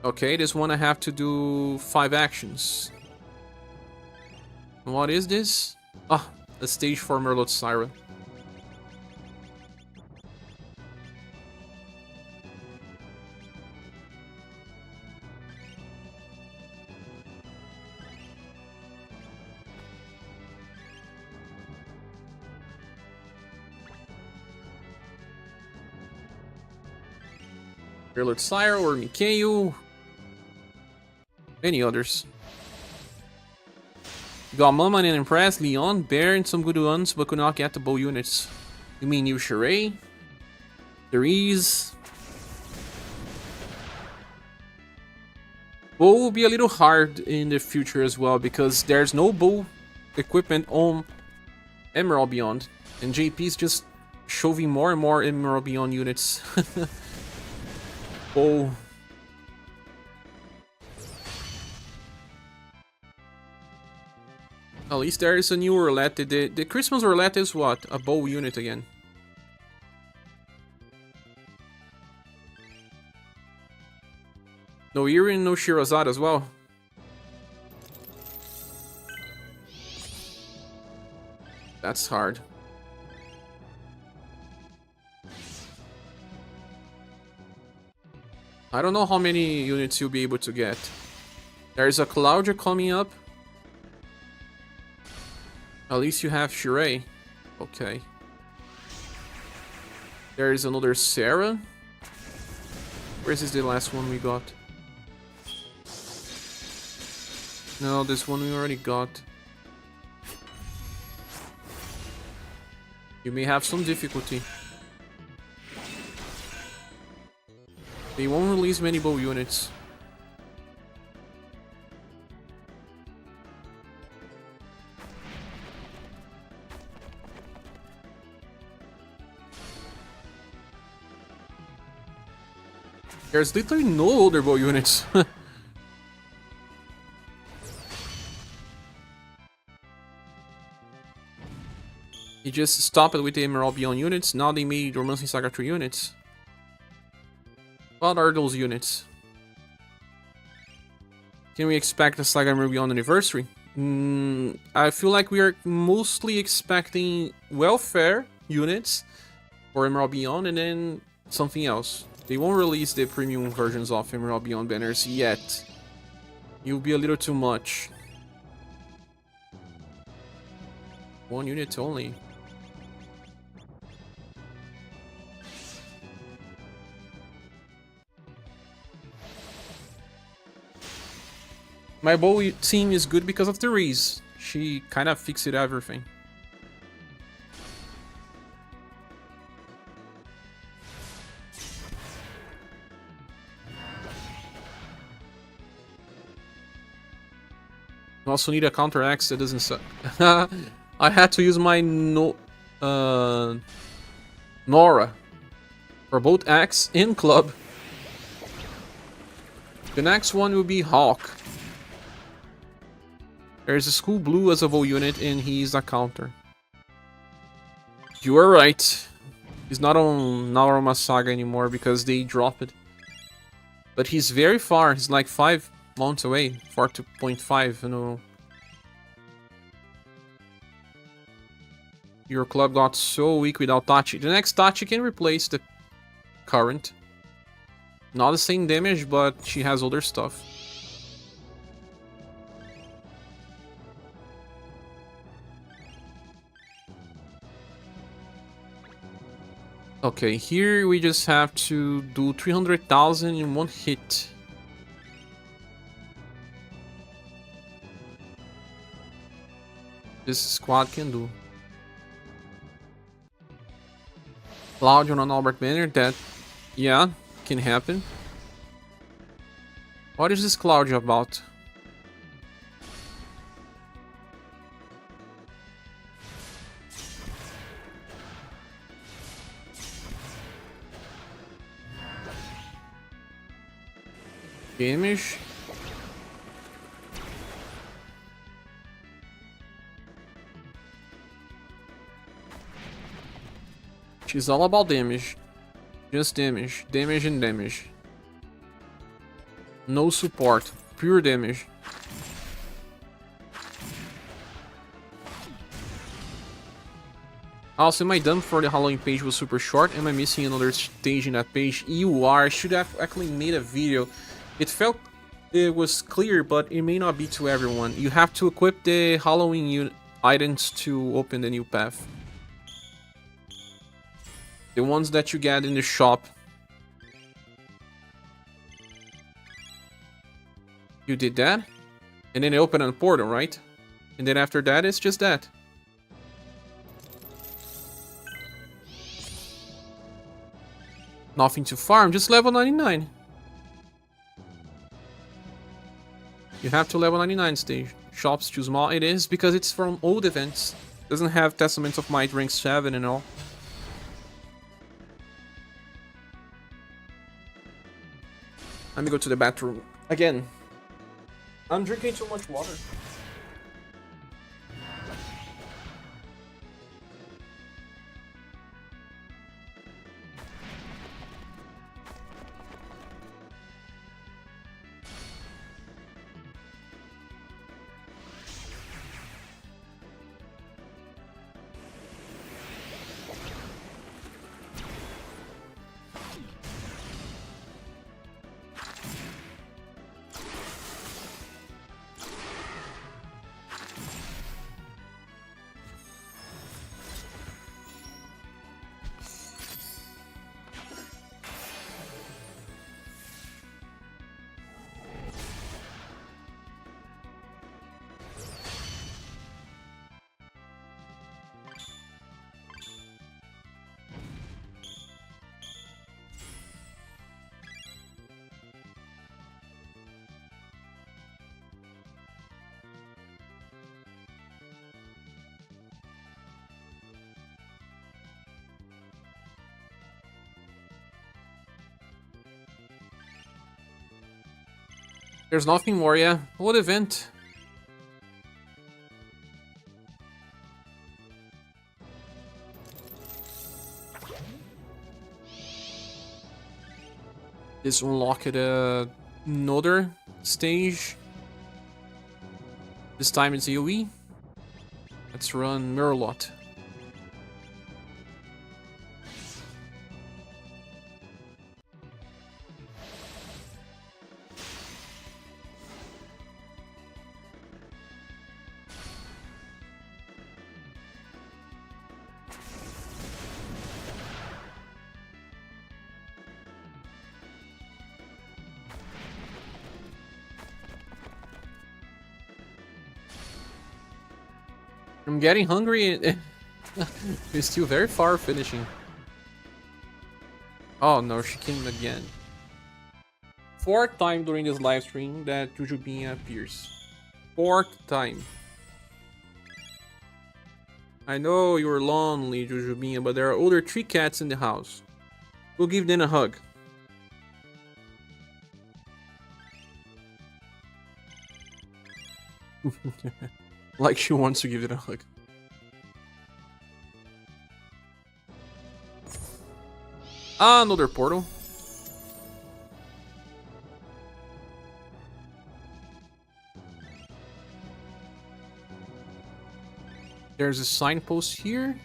Okay, this one I have to do 5 actions. What is this? Ah, a stage for Merlot Siren. Merlot Siren or Mikhail. Many others. Got Mama and Impress, Leon, Bear, and some good ones, but could not get the bow units. You mean new Charade? Therese. Bow will be a little hard in the future as well, because there's no bow equipment on Emerald Beyond. And JP's just shoving more and more Emerald Beyond units. Bow. At least there is a new roulette. The Christmas roulette is what? A bow unit again. No Yuri and no Shirazade as well. That's hard. I don't know how many units you'll be able to get. There's a Claudia coming up. At least you have Shirei. Okay. There is another Sarah. Where's the last one we got? No, this one we already got. You may have some difficulty. They won't release many bow units. There's literally no other bow units. He just stopped it with the Emerald Beyond units. Now they made Romancing Saga 3 units. What are those units? Can we expect a Saga Emerald Beyond anniversary? I feel like we are mostly expecting welfare units for Emerald Beyond and then something else. They won't release the premium versions of Emerald Beyond banners yet. It will be a little too much. 1 unit only. My bow team is good because of Therese. She kind of fixed everything. You also need a counter axe that doesn't suck. I had to use my Nora for both axe and club. The next one will be Hawk. There's a School Blue as a bow unit and he's a counter. You are right. He's not on Naorama Saga anymore because they dropped it. But he's very far. He's like 5 months away. 4.5, you know. Your club got so weak without Tachi. The next Tachi can replace the current. Not the same damage, but she has other stuff. Okay, here we just have to do 300,000 in 1 hit. This squad can do. Claudio on Albert banner, that, yeah, can happen. What is this Claudio about? Damage. She's all about damage. Just damage. Damage and damage. No support. Pure damage. Also, my dump for the Halloween page was super short. Am I missing another stage in that page? You are. I should have actually made a video. It felt it was clear, but it may not be to everyone. You have to equip the Halloween items to open the new path. The ones that you get in the shop. You did that? And then they open a portal, right? And then after that, it's just that. Nothing to farm, just level 99. You have to level 99 stage. Shop's too small. It is because it's from old events. Doesn't have Testaments of Might rank 7 and all. Let me go to the bathroom. Again. I'm drinking too much water. There's nothing more, yeah. What event? This unlocked another stage. This time it's AoE. Let's run Merlot. I'm getting hungry. We're still very far finishing. Oh no, she came again. Fourth time during this live stream that Jujubinha appears. Fourth time. I know you're lonely, Jujubinha, but there are other 3 cats in the house. We'll give them a hug. Like she wants to give it a hug. Ah, another portal. There's a signpost here.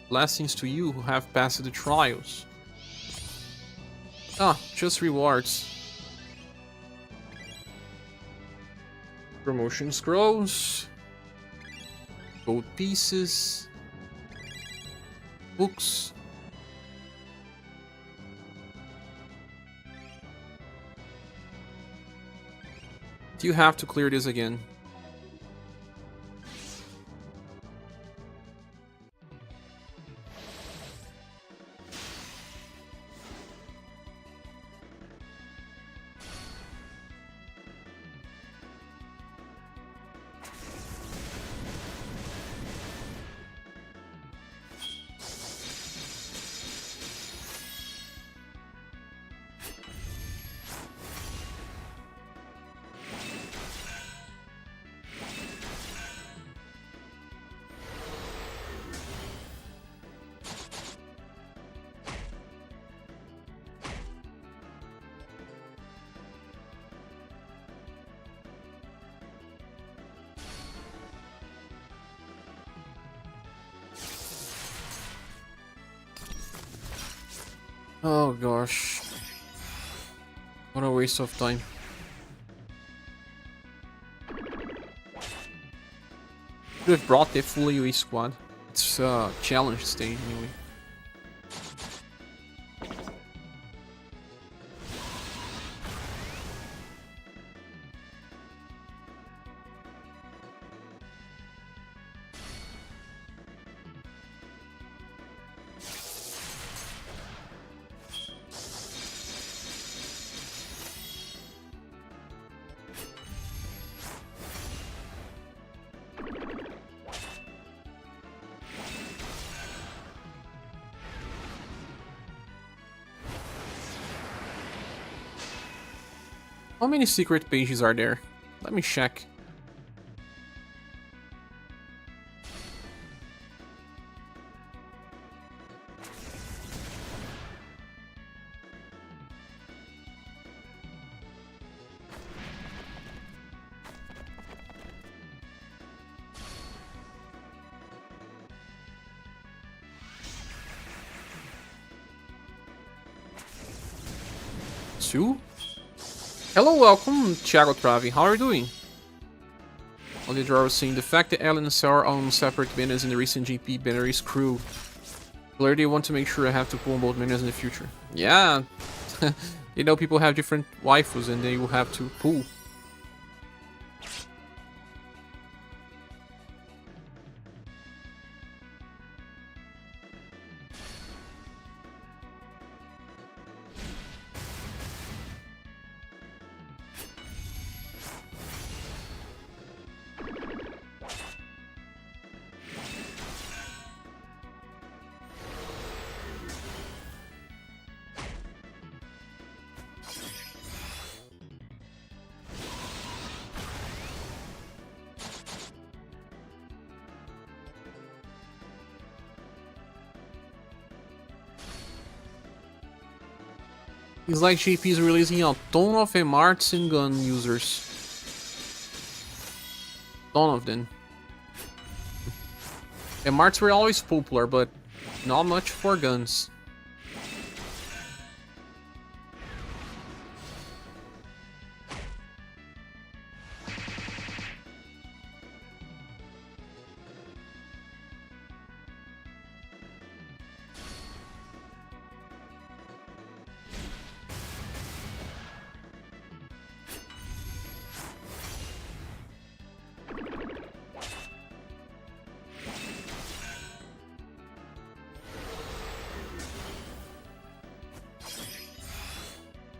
Blessings to you who have passed the trials. Ah, just rewards. Promotion scrolls. Gold pieces. Books. Do you have to clear this again? Oh gosh. What a waste of time. Could have brought the full AoE squad. It's a challenge stage anyway. How many secret pages are there? Let me check. Two? Hello, welcome, Thiago Travi. How are you doing? All the drawer was saying the fact that Ellen and Sarah own separate banners in the recent GP banner is cruel. Clearly, they want to make sure I have to pull both banners in the future. Yeah, you know, people have different waifus and they will have to pull. It's like JP is releasing a ton of MRs and gun users. Ton of them. MRs were always popular, but not much for guns.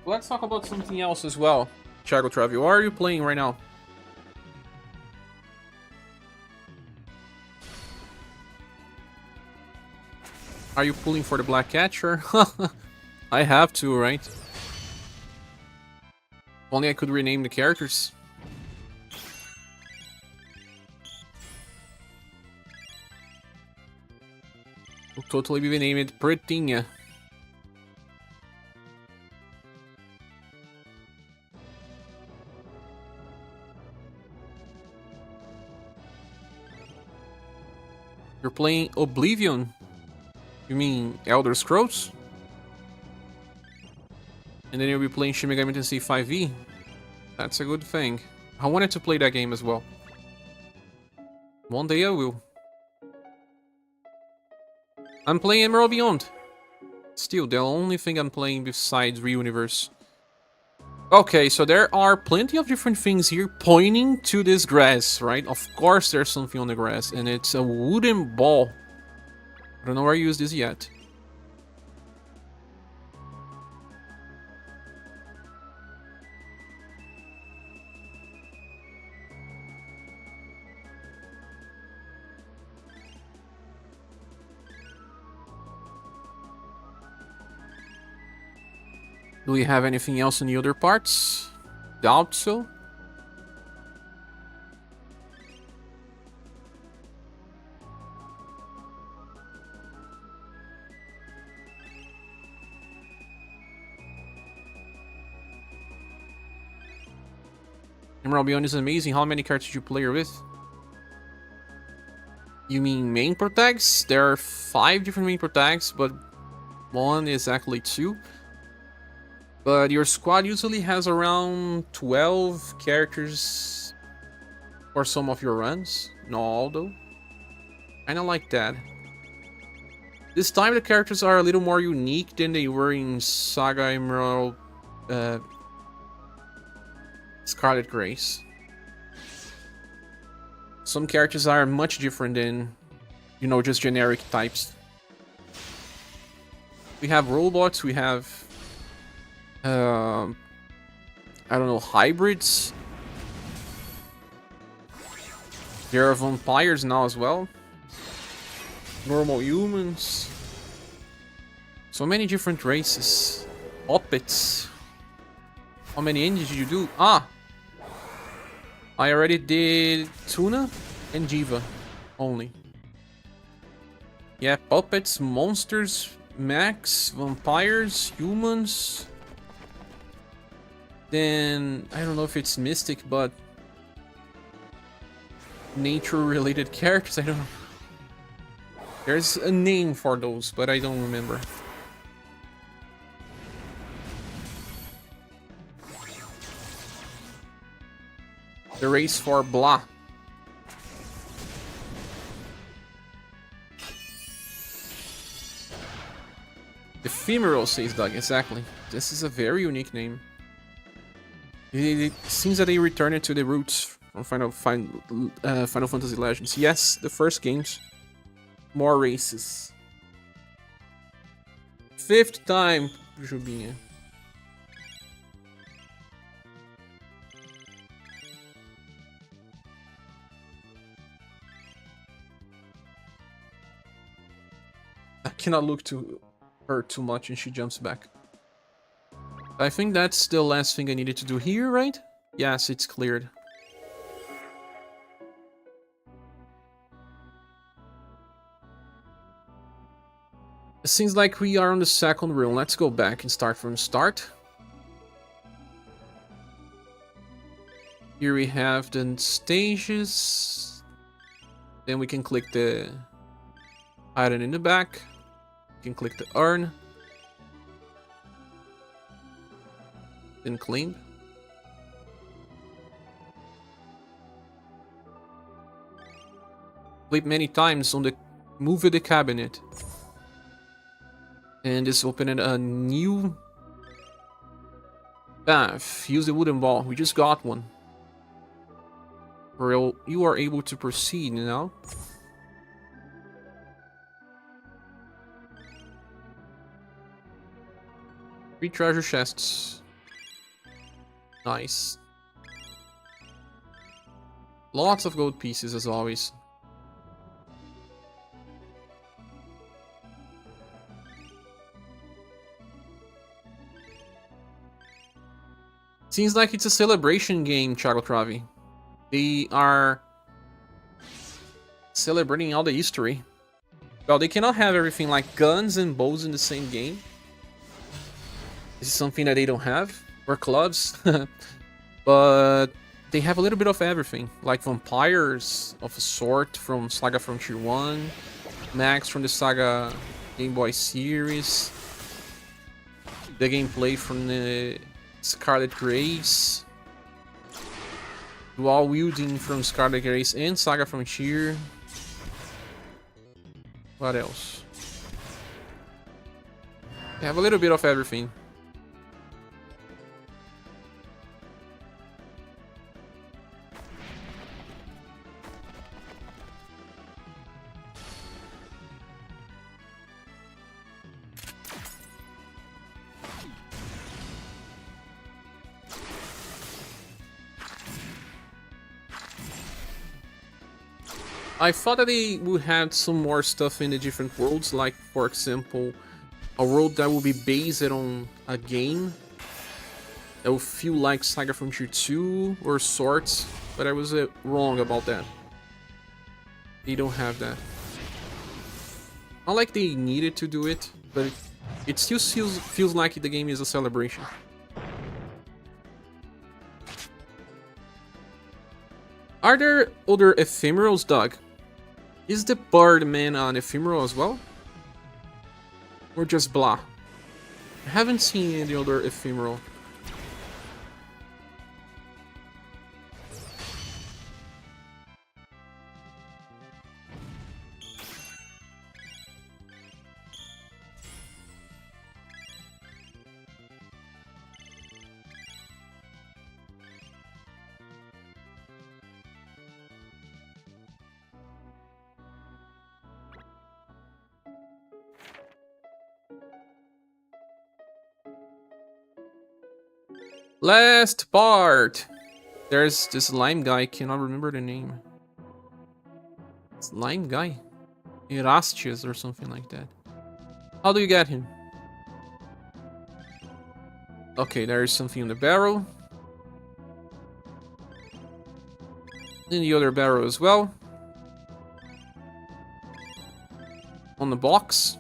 Let's talk about something else as well. Thiago Travi, what are you playing right now? Are you pulling for the Black Catcher? I have to, right? Only I could rename the characters. Will totally be named Pretinha. You're playing Oblivion? You mean Elder Scrolls? And then you'll be playing Shin Megami Tensei 5e? That's a good thing. I wanted to play that game as well. One day I will. I'm playing Emerald Beyond. Still, the only thing I'm playing besides ReUniverse. Okay, so there are plenty of different things here pointing to this grass, right? Of course there's something on the grass, and it's a wooden ball. I don't know where I used this yet. Do we have anything else in the other parts? Doubt so. Emerald Beyond is amazing. How many cards did you play with? You mean main protags? There are 5 different main protags, but 1 is actually 2. But your squad usually has around 12 characters for some of your runs. Not all though. Kinda like that. This time the characters are a little more unique than they were in SaGa Emerald Scarlet Grace. Some characters are much different than, you know, just generic types. We have robots, we have I don't know, hybrids. There are vampires now as well. Normal humans. So many different races. Puppets. How many endings did you do? Ah! I already did Tuna and Diva only. Yeah, puppets, monsters, mechs, vampires, humans. Then, I don't know if it's Mystic, but nature-related characters, I don't know. There's a name for those, but I don't remember. The race for blah. Ephemeral, says Doug, exactly. This is a very unique name. It seems that they returned to the roots from Final Fantasy Legends. Yes, the first games. More races. 5th time, Jubinha. I cannot look to her too much and she jumps back. I think that's the last thing I needed to do here, right? Yes, it's cleared. It seems like we are on the second room. Let's go back and start from the start. Here we have the stages. Then we can click the item in the back. We can click the urn. Then claim. Click many times on the move the cabinet. And this opened a new path. Use the wooden ball. We just got one. You are able to proceed now. 3 treasure chests. Nice. Lots of gold pieces as always. Seems like it's a celebration game, Thiago Travi. They are celebrating all the history. Well, they cannot have everything like guns and bows in the same game. This is something that they don't have. Or clubs. But they have a little bit of everything. Like vampires of a sort from SaGa Frontier 1. Max from the SaGa Game Boy series. The gameplay from the Scarlet Grace. Dual wielding from Scarlet Grace and SaGa Frontier. What else? They have a little bit of everything. I thought that they would have some more stuff in the different worlds, like, for example, a world that will be based on a game that will feel like SaGa Frontier 2 or sorts, but I was wrong about that. They don't have that. Not like they needed to do it, but it still feels like the game is a celebration. Are there other ephemerals, Doug? Is the Birdman an ephemeral as well? Or just blah? I haven't seen any other ephemeral. Last part! There's this lime guy, cannot remember the name. It's lime guy? Erastius or something like that. How do you get him? Okay, there is something in the barrel. In the other barrel as well. On the box.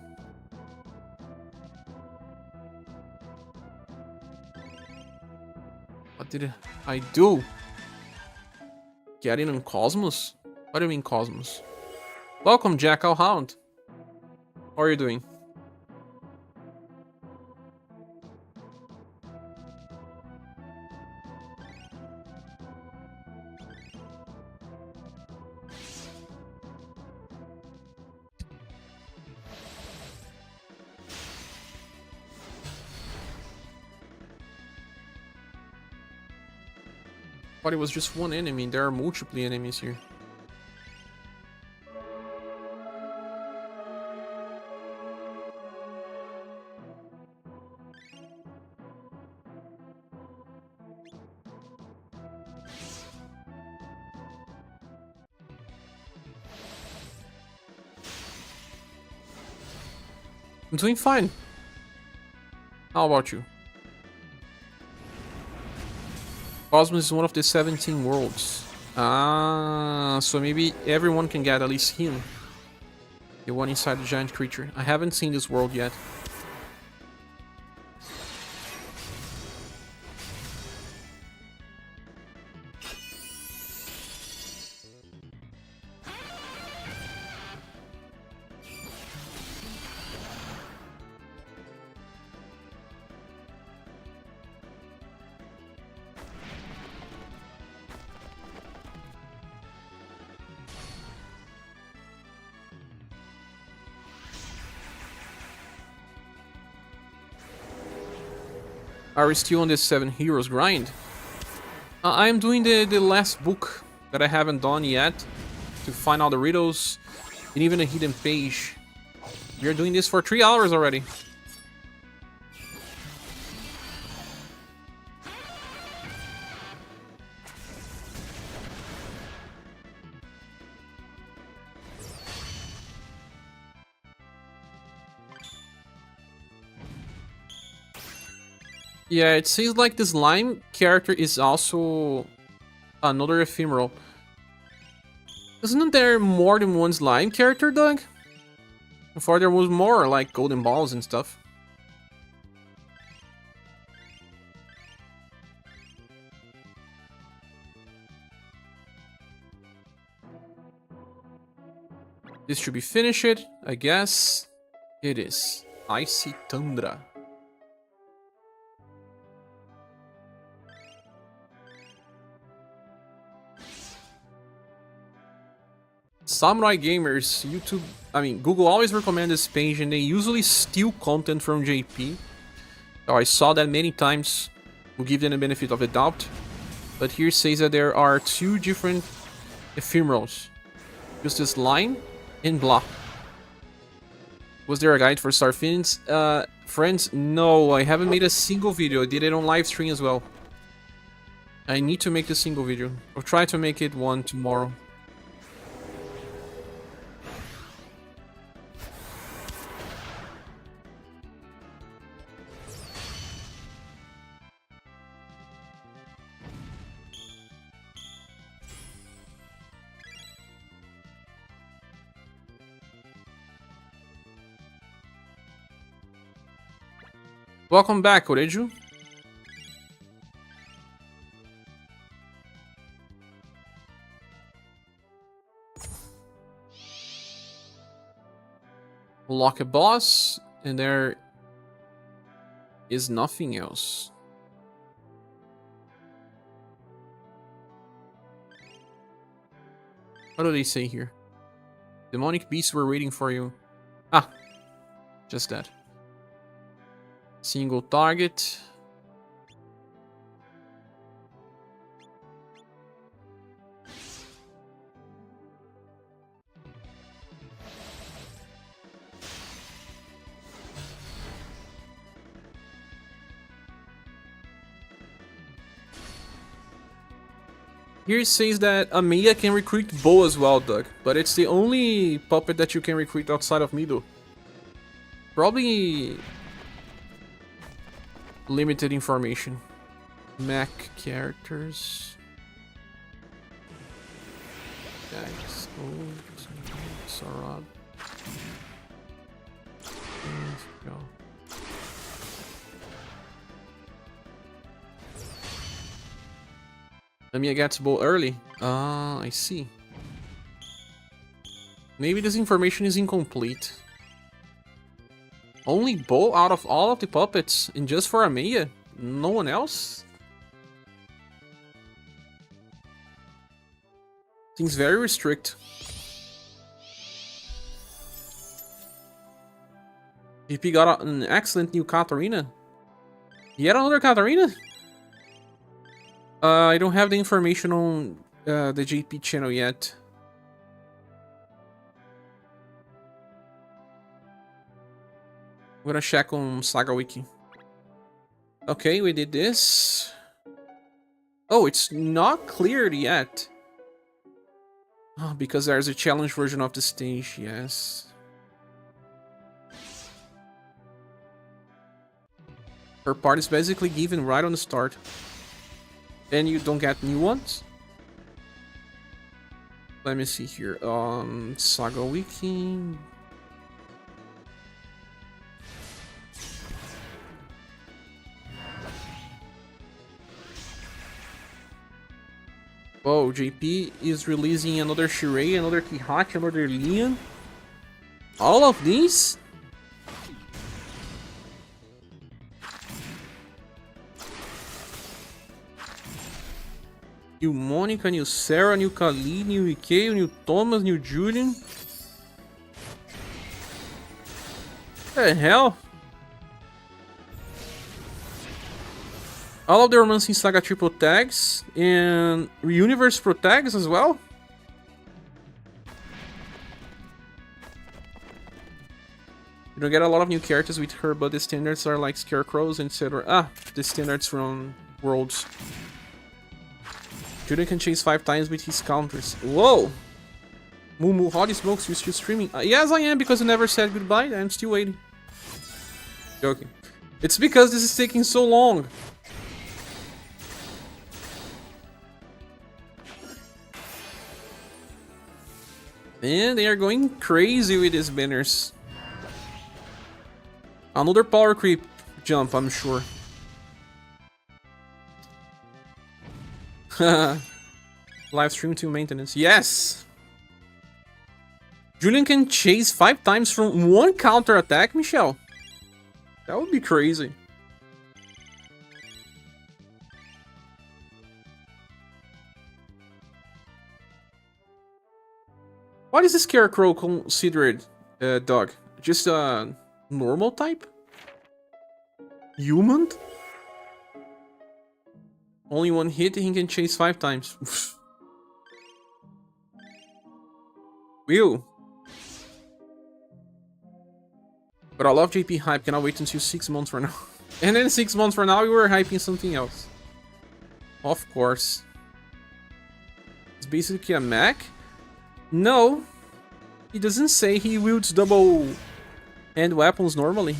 What did I do? Getting on Cosmos? What do you mean Cosmos? Welcome, Jackal Hound. How are you doing? Thought it was just one enemy. There are multiple enemies here. I'm doing fine. How about you? Cosmos is one of the 17 worlds. Ah, so maybe everyone can get at least him. The one inside the giant creature. I haven't seen this world yet. Are we still on this 7 heroes grind? I am doing the last book that I haven't done yet to find all the riddles and even a hidden page. We are doing this for 3 hours already. Yeah, it seems like this Lime character is also another ephemeral. Isn't there more than one Slime character, Doug? Before there was more, like golden balls and stuff. This should be finished, I guess. It is. Icy Tundra. Samurai Gamers, YouTube, Google always recommend this page and they usually steal content from JP. So I saw that many times. We'll give them the benefit of the doubt. But here it says that there are 2 different ephemerals. Just this line and blah. Was there a guide for Starfins? Friends, no, I haven't made a single video. I did it on live stream as well. I need to make a single video. I'll try to make it one tomorrow. Welcome back, Oreju. Lock a boss. And there is nothing else. What do they say here? Demonic beasts were waiting for you. Ah, just that. Single target. Here it says that Amaya can recruit Bo as well, Doug. But it's the only puppet that you can recruit outside of Mido. Probably limited information. Mac characters. Guys, Sarad. Let's go. Amiya gets Bo early. Ah, I see. Maybe this information is incomplete. Only Bo out of all of the puppets, and just for Amiya? No one else? Seems very restrict. EP got an excellent new Katarina. Yet another Katarina? I don't have the information on the JP channel yet. I'm gonna check on SaGa Wiki. Okay, we did this. Oh, it's not cleared yet. Oh, because there's a challenge version of the stage, yes. Her part is basically given right on the start. Then you don't get new ones. Let me see here. SaGa Wiki. Oh, JP is releasing another Shirei, another Kihachi, another Lian. All of these? New Monica, new Sarah, new Khalid, new Ikeo, new Thomas, new Julian. What the hell? All of the Romancing Saga triple tags and UniverSe pro tags as well. You don't get a lot of new characters with her, but the standards are like scarecrows, etc. Ah, the standards from Worlds. Julian can chase 5 times with his counters. Whoa! Mumu, holy smokes, you're still streaming? Yes, I am, because I never said goodbye. I'm still waiting. Joking. It's because this is taking so long. Man, they are going crazy with these banners. Another power creep jump, I'm sure. Livestream to maintenance. Yes! Julian can chase 5 times from 1 counter attack, Michelle. That would be crazy. What is the Scarecrow considered, dog? Just a normal type? Human? Only 1 hit, he can chase 5 times. Will. But I love JP hype, cannot wait until 6 months from now. And then 6 months from now, we were hyping something else. Of course. It's basically a mech. No. He doesn't say he wields double hand weapons normally.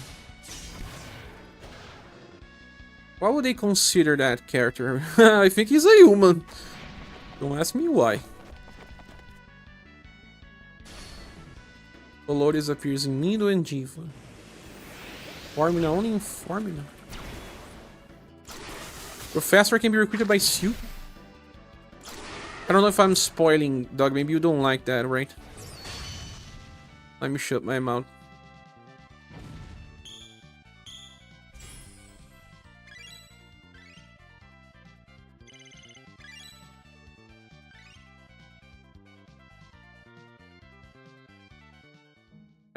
Why would they consider that character? I think he's a human. Don't ask me why. Dolores appears in Nido and Jiva. Formula only in Formula. Professor can be recruited by Sue. I don't know if I'm spoiling, Doug. Maybe you don't like that, right? Let me shut my mouth.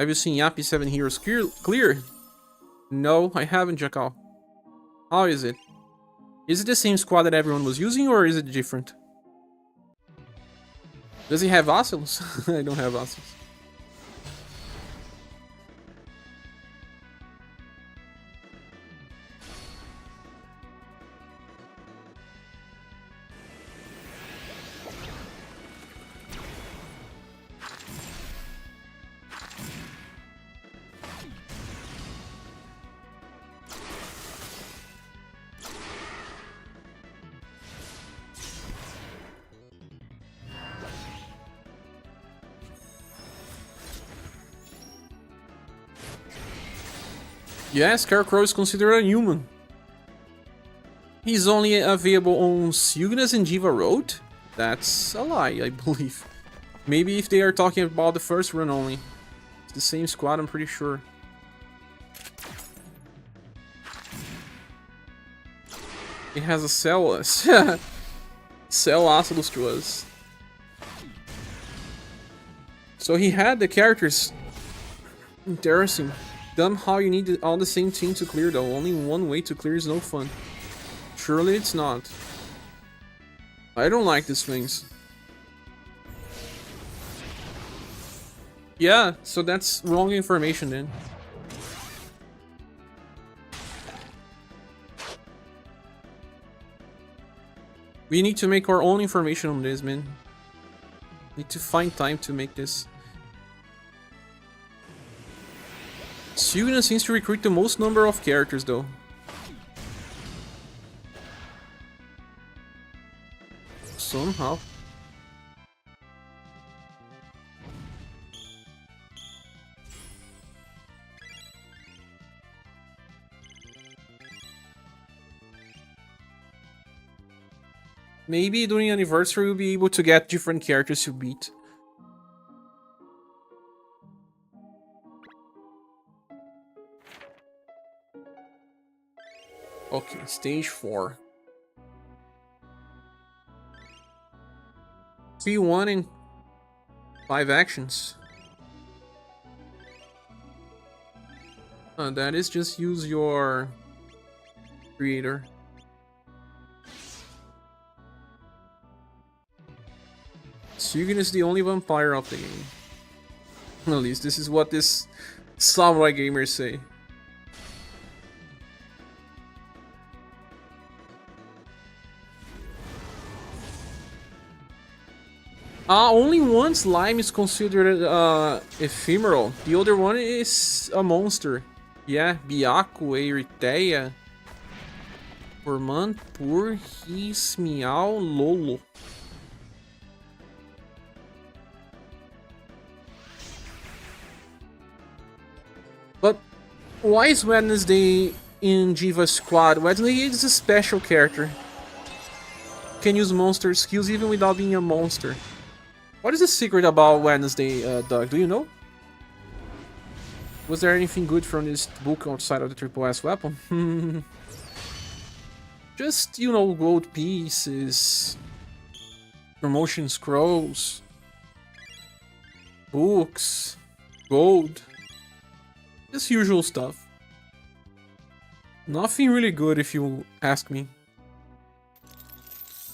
Have you seen Yappy 7 Heroes clear? No, I haven't, Jackal. How is it? Is it the same squad that everyone was using, or is it different? Does he have vassals? I don't have vassals. Yeah, Scarecrow is considered a human. He's only available on Cygnus and Diva Road? That's a lie, I believe. Maybe if they are talking about the first run only. It's the same squad, I'm pretty sure. It has a sell us. Sell Ocelus to us. So he had the characters. Interesting. Dumb how you need all the same team to clear though. Only one way to clear is no fun. Surely it's not. I don't like these things. Yeah, so that's wrong information then. We need to make our own information on this, man. Need to find time to make this. Cygnus seems to recruit the most number of characters though. Somehow. Maybe during anniversary we'll be able to get different characters to beat. Okay, stage 4. 3-1 in 5 actions. That is just use your creator. Sugan is the only vampire of the game. At least this is what this samurai gamers say. Only one slime is considered ephemeral. The other one is a monster. Yeah, Byaku, Eiritea, Formant, Pur, His, Miau, Lolo. But why is Wednesday in Jiva Squad? Wednesday is a special character. Can use monster skills even without being a monster. What is the secret about Wednesday, Doug? Do you know? Was there anything good from this book outside of the Triple S weapon? Just, you know, gold pieces, promotion scrolls, books, gold. Just usual stuff. Nothing really good if you ask me.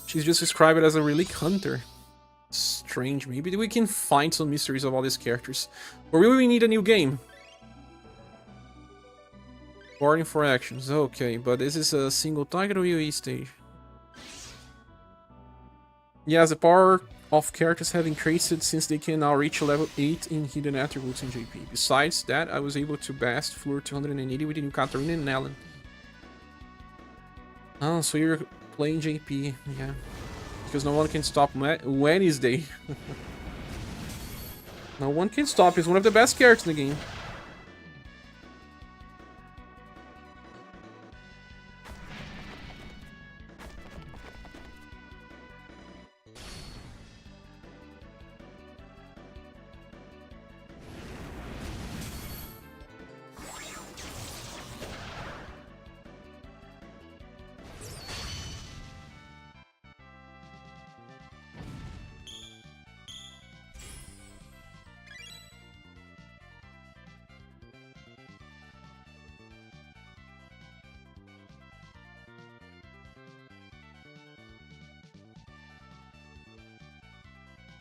She's just described as a relic hunter. Strange, maybe we can find some mysteries of all these characters. Or will we need a new game? Boarding for actions, okay, but this is a single target or UE stage. Yes, the power of characters have increased since they can now reach level 8 in hidden attributes in JP. Besides that, I was able to best Floor 280 with the new Katarina and Alan. Oh, so you're playing JP, yeah. Because no one can stop Wednesday. No one can stop. He's one of the best characters in the game.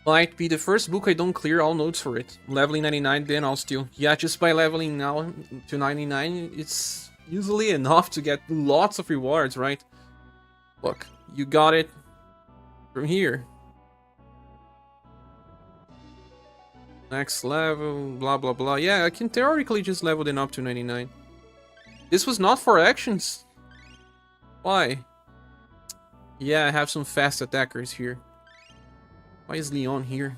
Might be the first book I don't clear all notes for it. Leveling 99, then I'll still. Yeah, just by leveling now to 99, it's usually enough to get lots of rewards, right? Look, you got it from here. Next level, blah blah blah. Yeah, I can theoretically just level them up to 99. This was not for actions. Why? Yeah, I have some fast attackers here. Why is Leon here?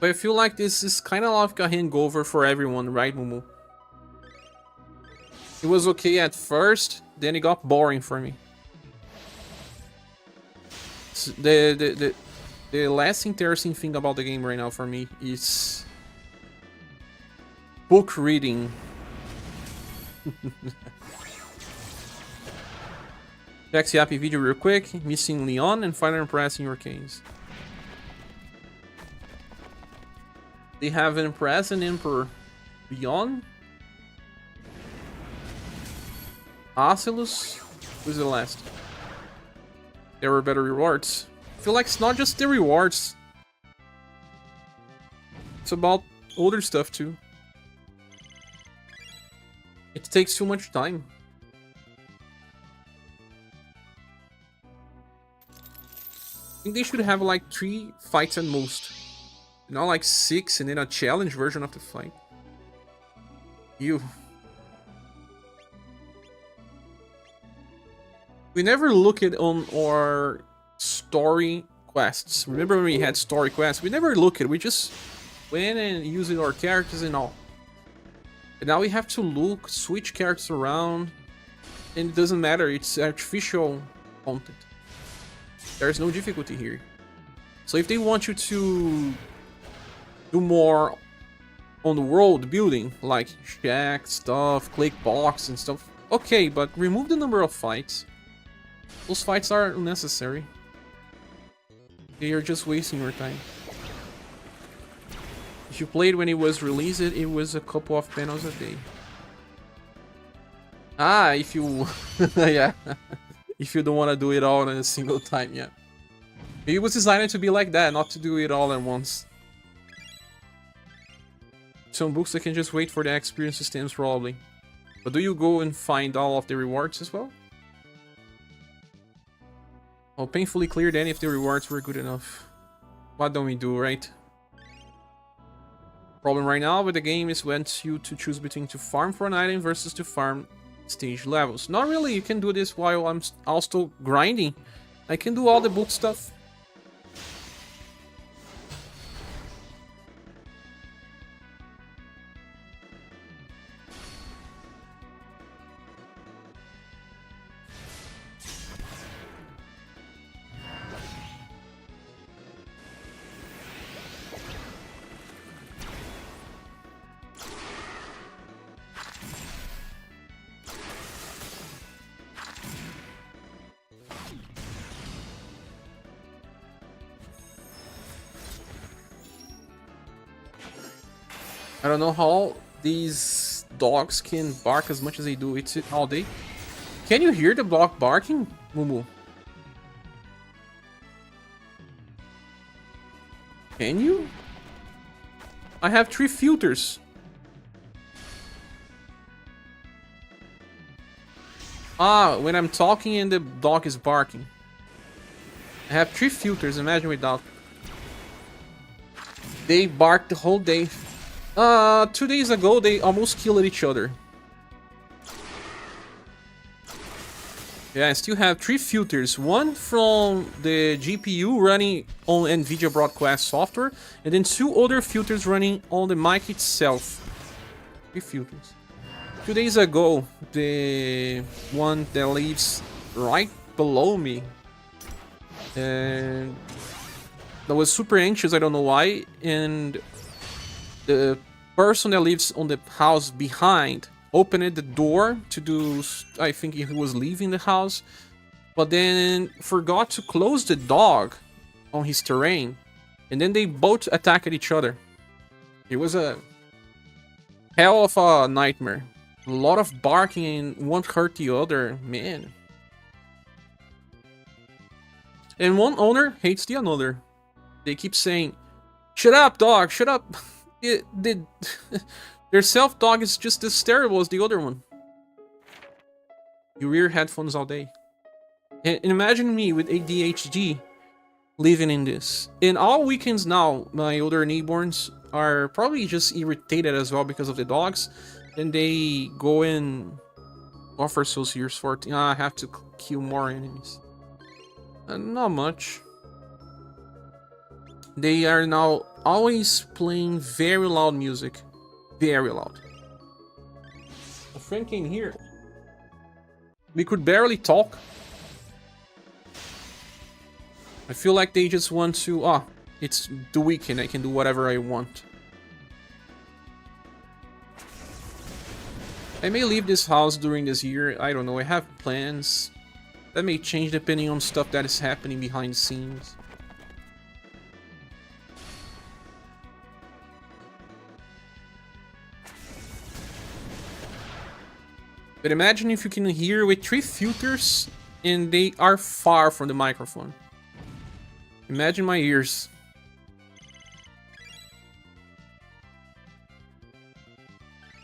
But I feel like this is kind of like a hangover for everyone, right, Mumu? It was okay at first, then it got boring for me. The last interesting thing about the game right now for me is book reading. Check the happy video real quick. Missing Leon and finally impressing your case. They have an Impress and Emperor Leon. Ocelus. Who's the last? There were better rewards. I feel like it's not just the rewards. It's about older stuff too. It takes too much time. I think they should have like 3 fights at most. Not like 6 and then a challenge version of the fight. Ew. We never look at on our story quests. Remember when we had story quests? We never look at. We just went and used our characters and all. And now we have to look, switch characters around, and it doesn't matter. It's artificial content. There's no difficulty here. So if they want you to do more on the world building, like shack stuff, click box and stuff, okay, but remove the number of fights. Those fights are unnecessary. They are just wasting your time. If you played when it was released, it was a couple of panels a day. Ah, if you... yeah. If you don't want to do it all in a single time, yeah. It was designed to be like that, not to do it all at once. Some books I can just wait for the experience systems probably. But do you go and find all of the rewards as well? I'll painfully clear then if the rewards were good enough. What don't we do, right? Problem right now with the game is wants you to choose between to farm for an item versus to farm stage levels. Not really, you can do this while I'm also grinding. I can do all the book stuff. I don't know how these dogs can bark as much as they do. It's all day. Can you hear the dog barking, Mumu? Can you? I have 3 filters. Ah, when I'm talking and the dog is barking. I have 3 filters, imagine without. They bark the whole day. 2 days ago, they almost killed each other. Yeah, I still have 3 filters. One from the GPU running on NVIDIA Broadcast software, and then 2 other filters running on the mic itself. 3 filters. 2 days ago, the one that lives right below me, and that was super anxious, I don't know why, and the person that lives on the house behind opened the door to do, I think he was leaving the house, but then forgot to close the dog on his terrain, and then they both attacked each other. It was a hell of a nightmare. A lot of barking and one hurt the other, man. And one owner hates the another. They keep saying, "Shut up, dog, shut up." Their self-dog is just as terrible as the other one. You wear headphones all day. And imagine me with ADHD living in this. And all weekends now, my older newborns are probably just irritated as well because of the dogs. And they go and offer Sociers for I have to kill more enemies. Not much. They are now always playing very loud music. Very loud. A friend came here. We could barely talk. I feel like they just want to, it's the weekend, I can do whatever I want. I may leave this house during this year, I don't know, I have plans. That may change depending on stuff that is happening behind the scenes. But imagine if you can hear with 3 filters and they are far from the microphone. Imagine my ears.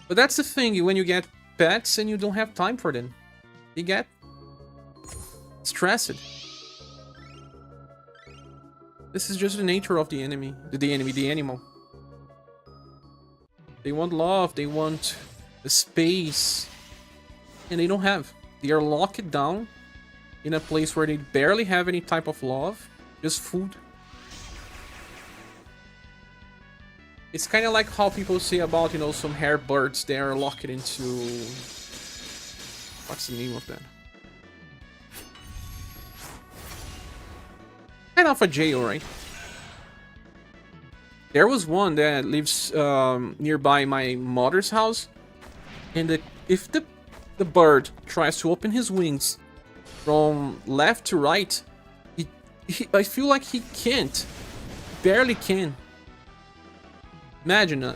But that's the thing, when you get pets and you don't have time for them. You get stressed. This is just the nature of the enemy. The animal. They want love, they want a space. And they don't have. They are locked down in a place where they barely have any type of love. Just food. It's kind of like how people say about, you know, some hair birds. They are locked into... What's the name of that? Kind of a jail, right? There was one that lives nearby my mother's house. And if the bird tries to open his wings from left to right, I feel like he can't. Barely can. Imagine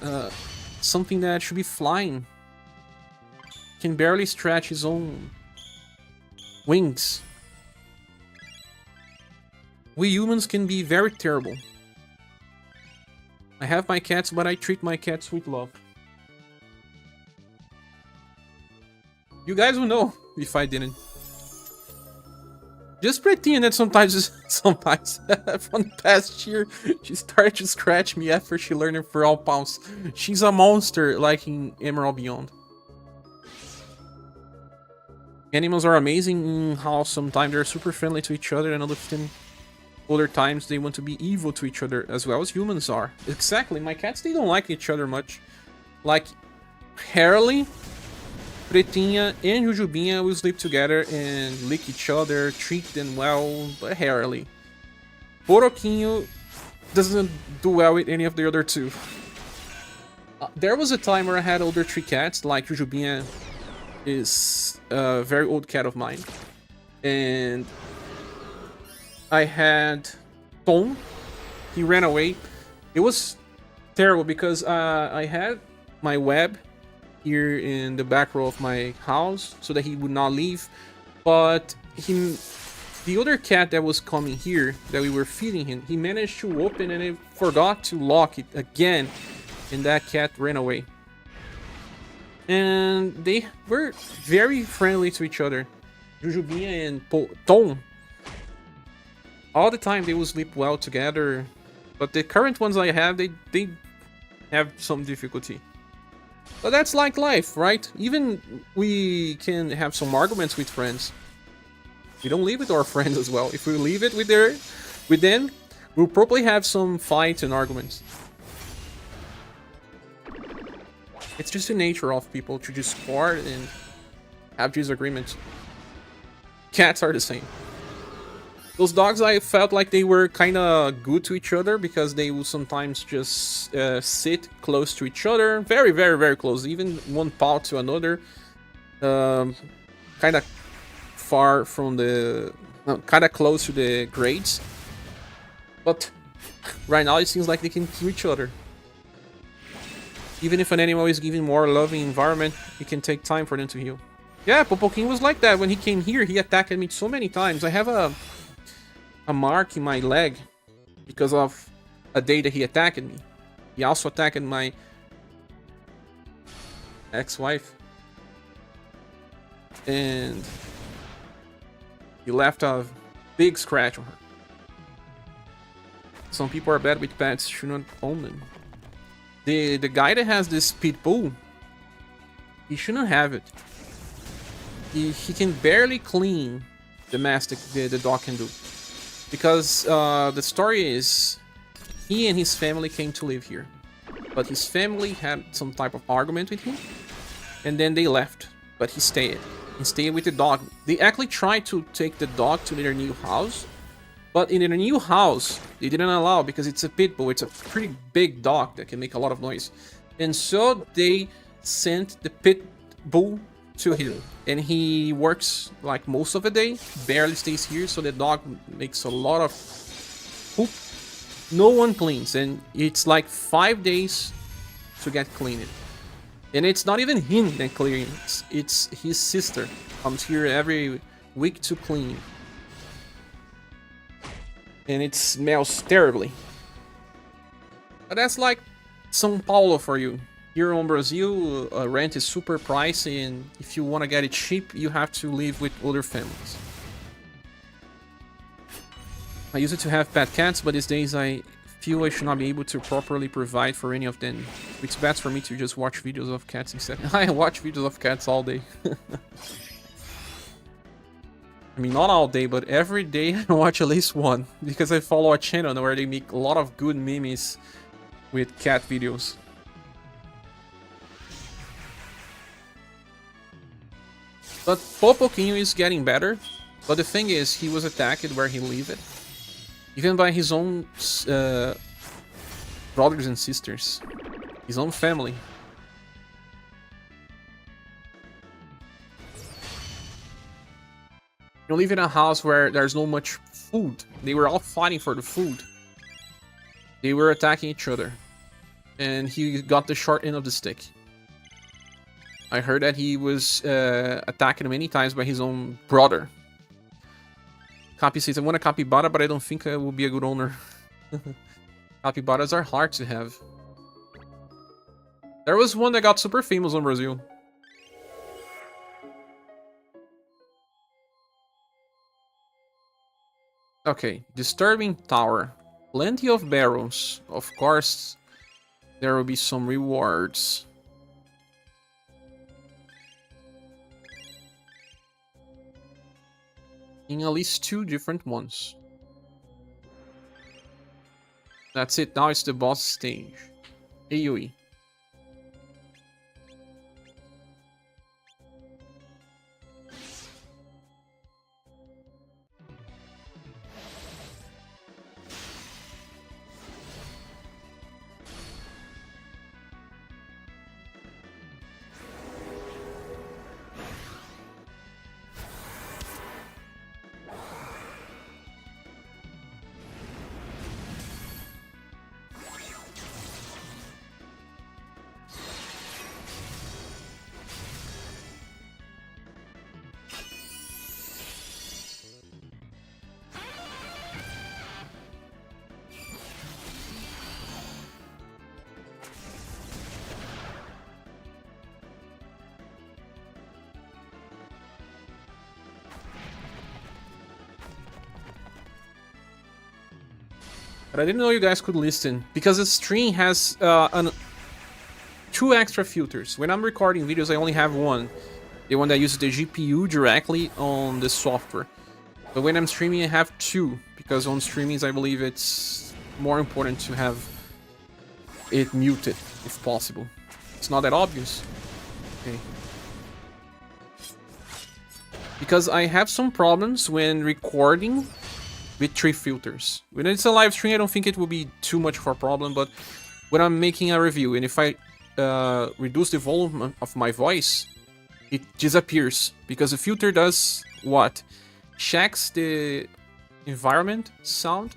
something that should be flying can barely stretch his own wings. We humans can be very terrible. I have my cats, but I treat my cats with love. You guys will know if I didn't. Just pretend that sometimes from the past year, she started to scratch me after she learned for all pounds. She's a monster, like in Emerald Beyond. Animals are amazing in how sometimes they're super friendly to each other, and other times they want to be evil to each other, as well as humans are. Exactly, my cats, they don't like each other much. Like, Harley, Pretinha and Jujubinha will sleep together and lick each other, treat them well, but rarely. Poroquinho doesn't do well with any of the other two. There was a time where I had older 3 cats, like Jujubinha is a very old cat of mine. And I had Tom, he ran away. It was terrible because I had my web here in the back row of my house so that he would not leave, but the other cat that was coming here that we were feeding him, he managed to open and he forgot to lock it again, and that cat ran away. And they were very friendly to each other, Jujubinha and Tom. All the time they will sleep well together, but the current ones I have, they have some difficulty. But that's like life, right? Even we can have some arguments with friends. We don't live with our friends as well. If we leave it with them, we'll probably have some fights and arguments. It's just the nature of people to discord and have disagreements. Cats are the same. Those dogs, I felt like they were kind of good to each other because they will sometimes just sit close to each other. Very, very, very close. Even one paw to another. Kind of far from the... kind of close to the grades. But right now it seems like they can kill each other. Even if an animal is given more loving environment, it can take time for them to heal. Yeah, Popokin was like that. When he came here, he attacked me so many times. I have a mark in my leg because of a day that he attacked me. He also attacked my ex-wife. And he left a big scratch on her. Some people are bad with pets, should not own them. The guy that has this pit bull, he shouldn't have it. He can barely clean the mastic the dog can do. Because the story is, he and his family came to live here. But his family had some type of argument with him. And then they left. But he stayed. He stayed with the dog. They actually tried to take the dog to their new house. But in their new house, they didn't allow because it's a pit bull. It's a pretty big dog that can make a lot of noise. And so they sent the pit bull to him. And he works like most of the day, barely stays here. So the dog makes a lot of poop. No one cleans. And it's like 5 days to get cleaned. And it's not even him that cleans. It's his sister. Comes here every week to clean. And it smells terribly. But that's like São Paulo for you. Here in Brazil, rent is super pricey, and if you want to get it cheap, you have to live with other families. I used to have pet cats, but these days I feel I should not be able to properly provide for any of them. It's best for me to just watch videos of cats instead. I watch videos of cats all day. I mean, not all day, but every day I watch at least one. Because I follow a channel where they make a lot of good memes with cat videos. But Popoquinho is getting better. But the thing is, he was attacked where he lived. Even by his own brothers and sisters. His own family. You live in a house where there's no much food. They were all fighting for the food. They were attacking each other. And he got the short end of the stick. I heard that he was attacked many times by his own brother. Capi says, I want a capybara, but I don't think I will be a good owner. Capybaras are hard to have. There was one that got super famous in Brazil. Okay, disturbing tower. Plenty of barrels. Of course, there will be some rewards. In at least 2 different ones. That's it, now it's the boss stage. AoE. But I didn't know you guys could listen, because the stream has 2 extra filters. When I'm recording videos, I only have one. The one that uses the GPU directly on the software. But when I'm streaming, I have 2, because on streamings, I believe it's more important to have it muted, if possible. It's not that obvious. Okay. Because I have some problems when recording with 3 filters. When it's a live stream, I don't think it will be too much of a problem, but when I'm making a review, and if I reduce the volume of my voice, it disappears, because the filter does what? Checks the environment sound,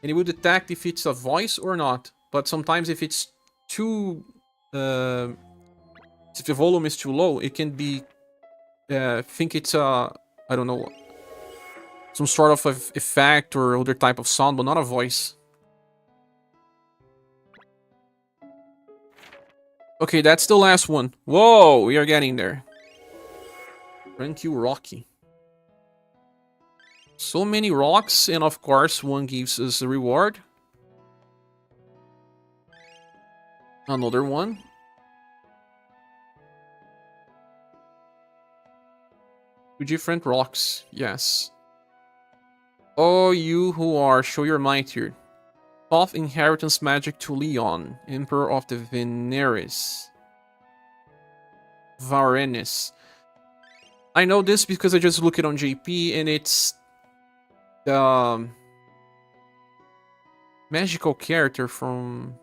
and it will detect if it's a voice or not. But sometimes if it's too if the volume is too low, it can be think it's I don't know, some sort of effect or other type of sound, but not a voice. Okay, that's the last one. Whoa, we are getting there. Thank you, Rocky. So many rocks, and of course, one gives us a reward. Another one. Two different rocks, yes. Oh, you who are, show your might here. Path inheritance magic to Leon, Emperor of the Veneris. Varenis. I know this because I just looked it on JP, and it's the magical character from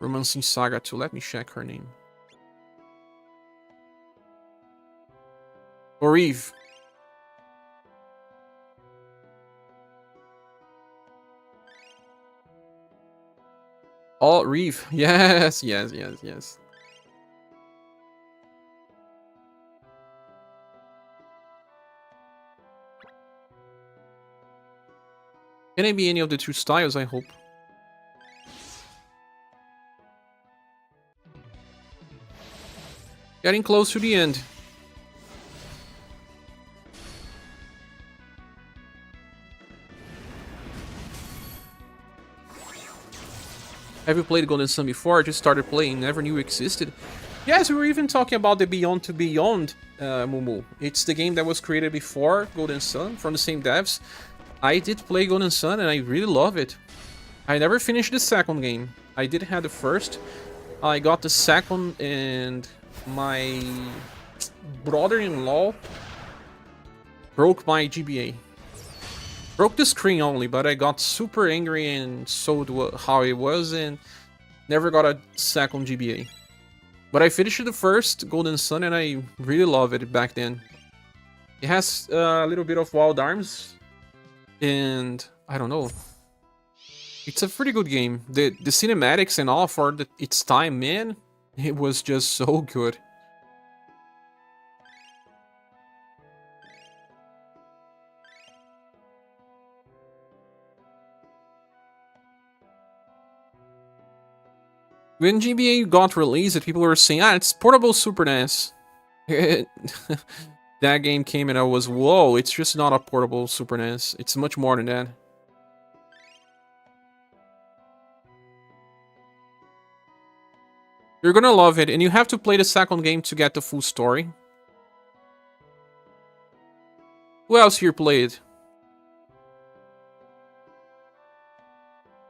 Romancing Saga 2. Let me check her name. Orive. Oh, Reeve. Yes, yes, yes, yes. Can it be any of the two styles, I hope? Getting close to the end. Have you played Golden Sun before? I just started playing, never knew it existed. Yes, we were even talking about the Beyond to Beyond, Mumu. It's the game that was created before Golden Sun, from the same devs. I did play Golden Sun and I really love it. I never finished the second game. I did have the first. I got the second and my brother-in-law broke my GBA. Broke the screen only, but I got super angry and showed how it was and never got a second GBA. But I finished the first Golden Sun and I really loved it back then. It has a little bit of Wild Arms and I don't know. It's a pretty good game. The cinematics and all for its time, man, it was just so good. When GBA got released, people were saying, it's portable Super NES. That game came and I was, whoa, it's just not a portable Super NES. It's much more than that. You're gonna love it, and you have to play the second game to get the full story. Who else here played?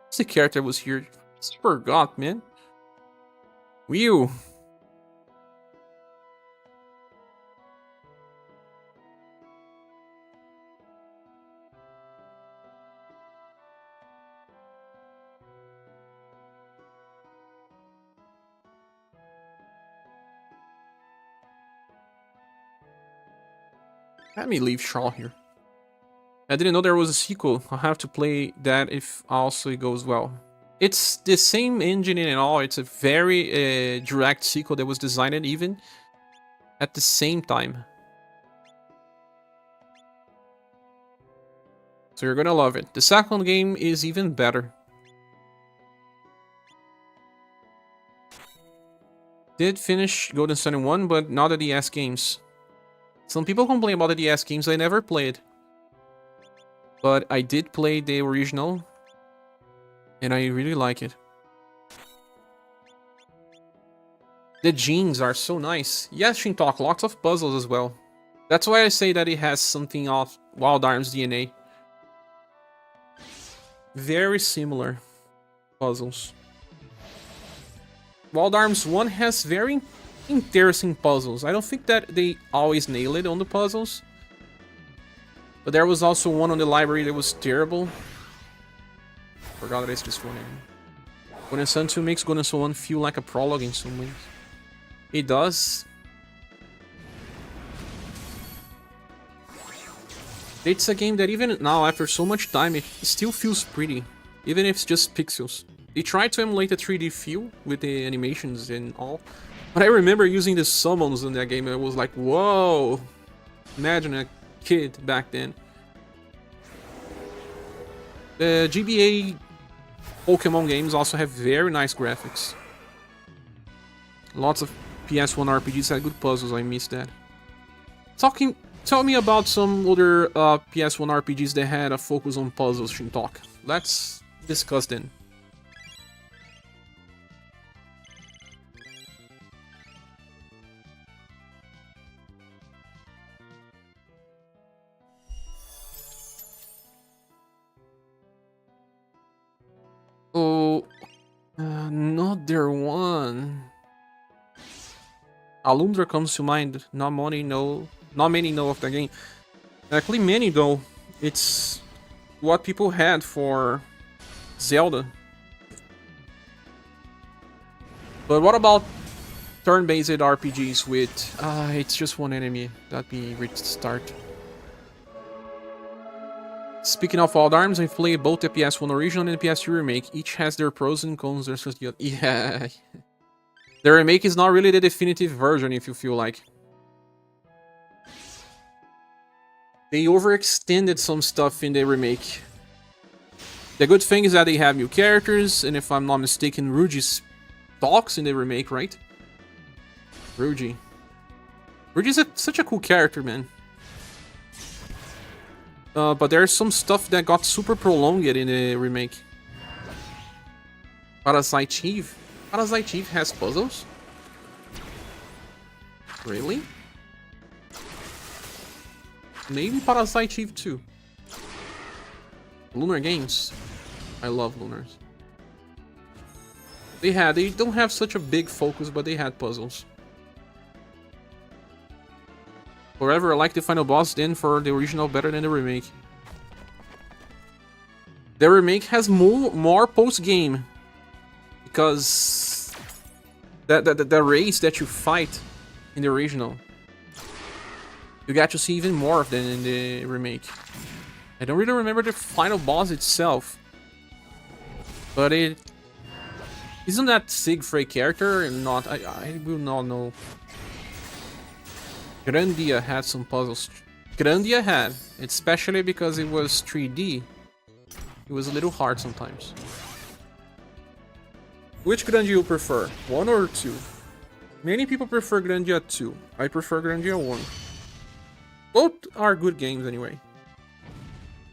What's the character was here? I forgot, man. Whew. Let me leave Shaw here. I didn't know there was a sequel. I'll have to play that if also it goes well. It's the same engine and all. It's a very direct sequel that was designed even at the same time. So you're gonna love it. The second game is even better. Did finish Golden Sun 1, but not the DS games. Some people complain about the DS games I never played. But I did play the original. And I really like it. The genes are so nice. Yes, Shintok, lots of puzzles as well. That's why I say that it has something of Wild Arms DNA. Very similar puzzles. Wild Arms 1 has very interesting puzzles. I don't think that they always nail it on the puzzles. But there was also one on the library that was terrible. Forgot that it's this one. Golden Sun 2 makes Golden Sun 1 feel like a prologue in some ways. It does. It's a game that even now, after so much time, it still feels pretty. Even if it's just pixels. They tried to emulate a 3D feel with the animations and all. But I remember using the summons in that game and it was like, whoa! Imagine a kid back then. The GBA Pokemon games also have very nice graphics. Lots of PS1 RPGs had good puzzles, I missed that. Tell me about some other PS1 RPGs that had a focus on puzzles, Shintok. Let's discuss then. Oh, another one. Alundra comes to mind. Not many know of the game. Actually, many though. It's what people had for Zelda. But what about turn-based RPGs with it's just one enemy? That'd be restart. Speaking of Wild Arms, I've played both the PS1 original and the PS2 remake. Each has their pros and cons versus the other. Yeah. The remake is not really the definitive version, if you feel like. They overextended some stuff in the remake. The good thing is that they have new characters, and if I'm not mistaken, Ruji talks in the remake, right? Ruji. Ruji's such a cool character, man. But there's some stuff that got super prolonged in the remake. Parasite Chief. Parasite Chief has puzzles? Really? Maybe Parasite Chief 2. Lunar Games. I love Lunars. They don't have such a big focus, but they had puzzles. Forever, I like the final boss then for the original better than the remake. The remake has more post-game. Because the race that you fight in the original, you get to see even more of them in the remake. I don't really remember the final boss itself. But it... Isn't that Siegfried character? And not... I will not know. Grandia had some puzzles. Grandia had, especially because it was 3D. It was a little hard sometimes. Which Grandia you prefer? 1 or 2? Many people prefer Grandia 2. I prefer Grandia 1. Both are good games anyway.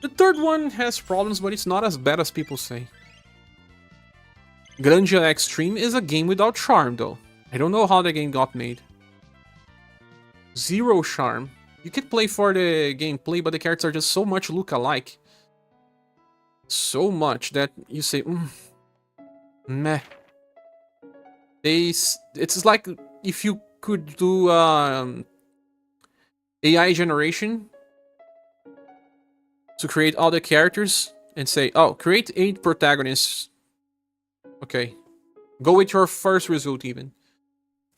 The third one has problems, but it's not as bad as people say. Grandia Extreme is a game without charm, though. I don't know how the game got made. Zero charm. You could play for the gameplay, but the characters are just so much look-alike. So much that you say, meh. It's like if you could do AI generation to create all the characters and say, oh, create 8 protagonists. Okay. Go with your first result even.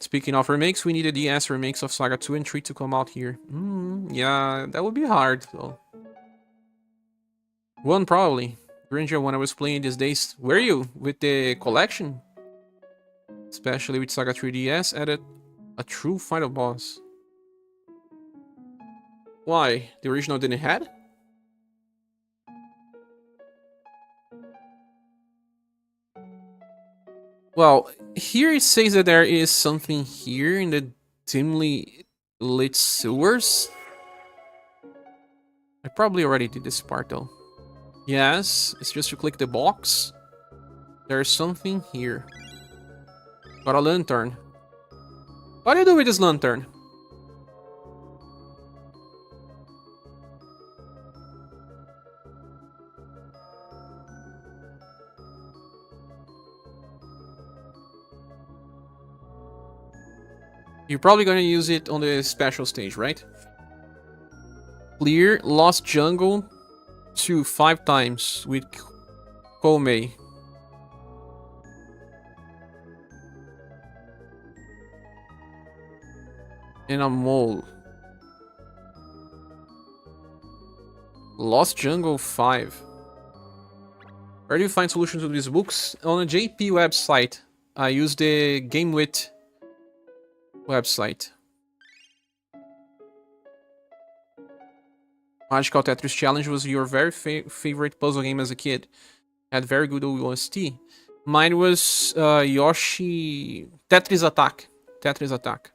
Speaking of remakes, we need a DS remakes of SaGa 2 and 3 to come out here. Yeah, that would be hard, though. 1 probably. Grandia, when I was playing these days, were you? With the collection? Especially with SaGa 3DS, added a true final boss. Why? The original didn't have? Well, here it says that there is something here in the dimly lit sewers. I probably already did this part though. Yes, it's just to click the box. There's something here. Got a lantern. What do you do with this lantern? You're probably gonna use it on the special stage, right? Clear Lost Jungle 5 times with Komei. And a mole. Lost Jungle 5. Where do you find solutions to these books? On a JP website. I use the GameWit website. Magical Tetris Challenge was your very favorite puzzle game as a kid. Had very good OST. Mine was Yoshi... Tetris Attack. Tetris Attack.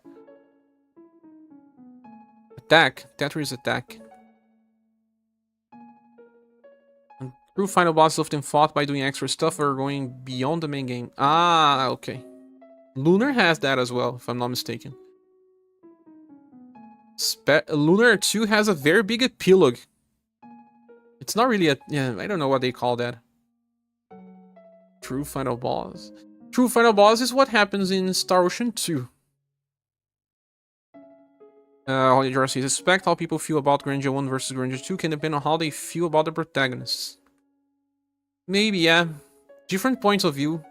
Tetris Attack. True final boss often fought by doing extra stuff or going beyond the main game. Ah, okay. Lunar has that as well, if I'm not mistaken. Lunar 2 has a very big epilogue. It's not really a... Yeah, I don't know what they call that. True final boss. True final boss is what happens in Star Ocean 2. Holy Jar says, suspect how people feel about Granger 1 versus Granger 2 can depend on how they feel about the protagonists. Maybe, yeah. Different points of view.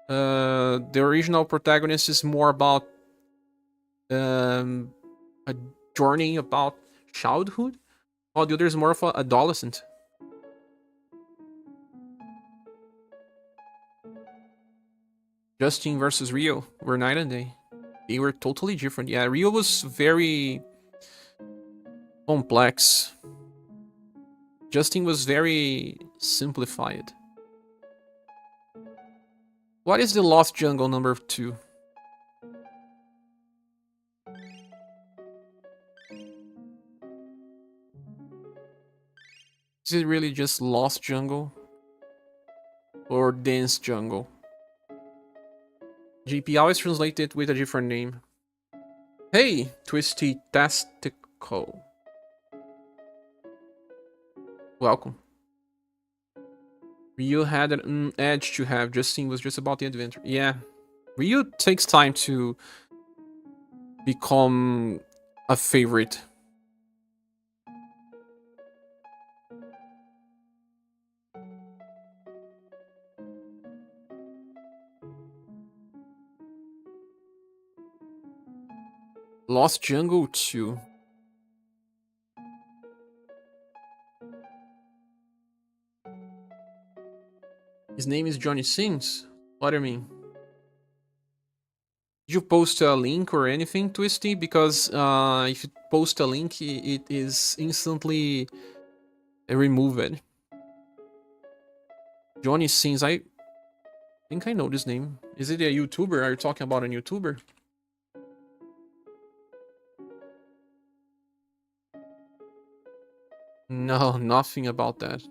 The original protagonist is more about a journey about childhood, while the other is more of an adolescent. Justin versus Rio were night and day. They were totally different. Yeah, Rio was very complex. Justin was very simplified. What is the Lost Jungle number 2? Is it really just Lost Jungle? Or Dense Jungle? GP always translate it with a different name. Hey, Twisty Tastico. Welcome. Rio had an edge to have. Justin was just about the adventure. Yeah. Rio takes time to become a favorite. Lost Jungle 2. His name is Johnny Sins? What do you mean? Did you post a link or anything, Twisty? Because if you post a link, it is instantly removed. Johnny Sins, I think I know this name. Is it a YouTuber? Are you talking about a YouTuber? No, nothing about that.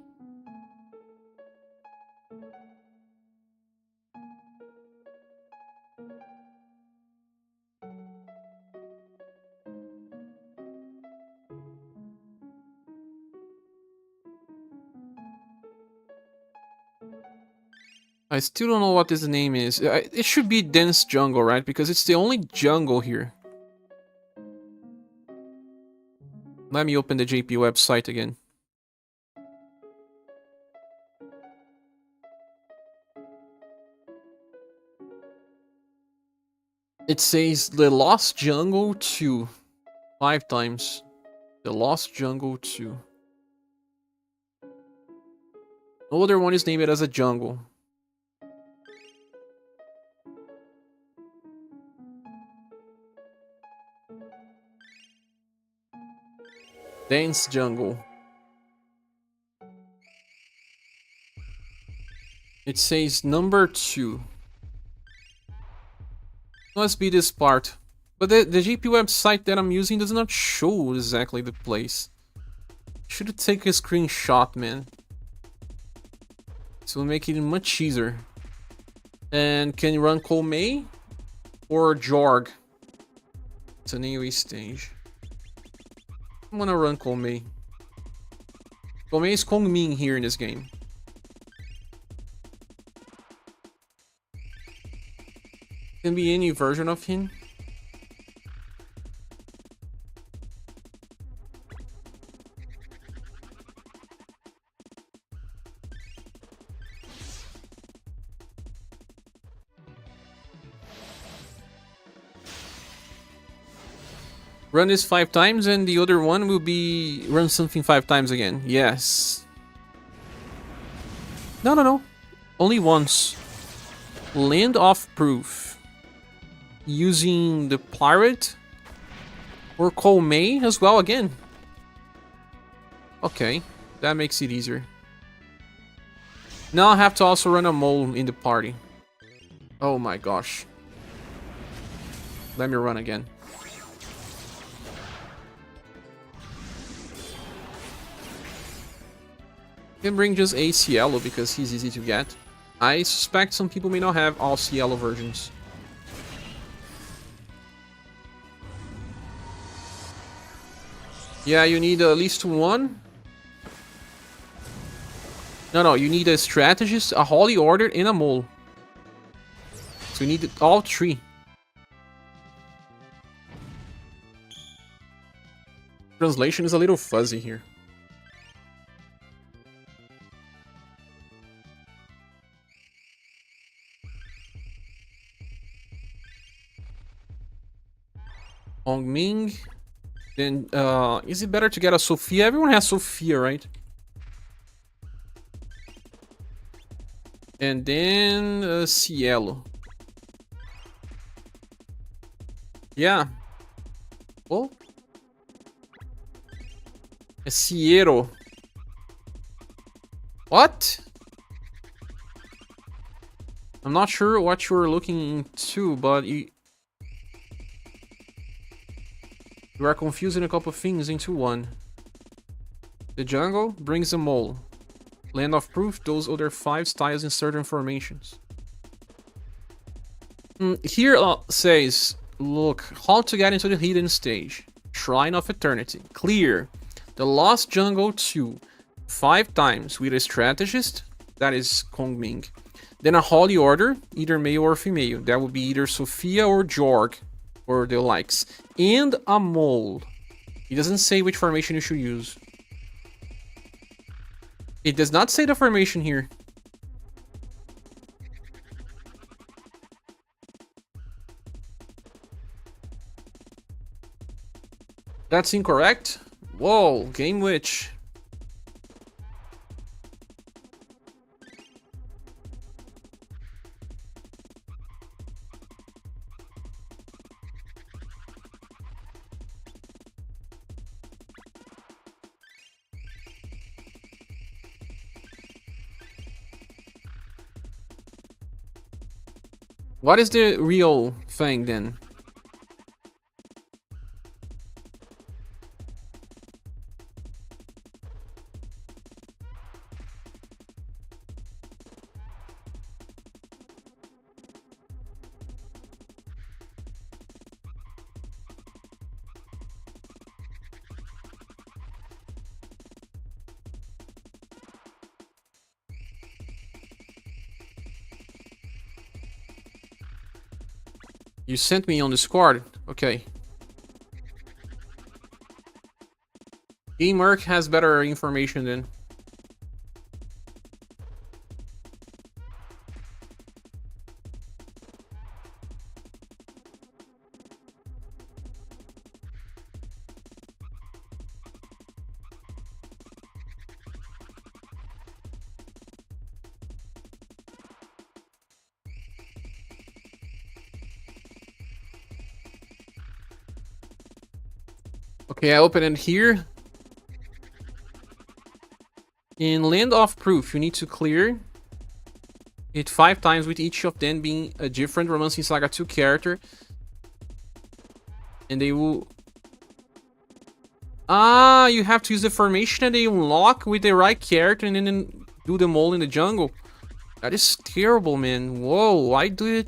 I still don't know what his name is. It should be Dense Jungle, right? Because it's the only jungle here. Let me open the JP website again. It says The Lost Jungle 2. 5 times. The Lost Jungle 2. No other one is named as a jungle. Dense Jungle. It says number 2. Must be this part. But the GP website that I'm using does not show exactly the place. Should take a screenshot, man. So make it much easier. And can you run Kolmei or Jorg? It's an AoE stage. I'm gonna run Kolmei. Kolmei is Kongming here in this game. Can be any version of him. Run this 5 times and the other one will be run something 5 times again. Yes. No. Only once. Land of Proof. Using the Pirate. Or Call May as well again. Okay, that makes it easier. Now I have to also run a mole in the party. Oh my gosh. Let me run again. Can bring just a Cielo because he's easy to get. I suspect some people may not have all Cielo versions. Yeah, you need at least one. No, you need a strategist, a Holy Order, and a mole. So you need all three. Translation is a little fuzzy here. Hong Ming. Then, is it better to get a Sophia? Everyone has Sophia, right? And then, Cielo. Yeah. Oh. A Cielo. What? I'm not sure what you're looking into, but you are confusing a couple of things into one. The jungle brings a mole. Land of Proof, those other 5 styles in certain formations. Here says, look, how to get into the hidden stage. Shrine of Eternity. Clear. The Lost Jungle 2. 5 times with a strategist. That is Kong Ming. Then a Holy Order, either male or female. That would be either Sophia or Jorg. Or the likes. And a mole. It doesn't say which formation you should use. It does not say the formation here. That's incorrect. Whoa, game glitch. What is the real thing then? You sent me on Discord. Okay. Merc has better information then. Okay, I open it here. In Land of Proof, you need to clear it 5 times with each of them being a different Romancing Saga 2 character. And they will... Ah, you have to use the formation that they unlock with the right character and then do the mole in the jungle. That is terrible, man. Whoa, why do it...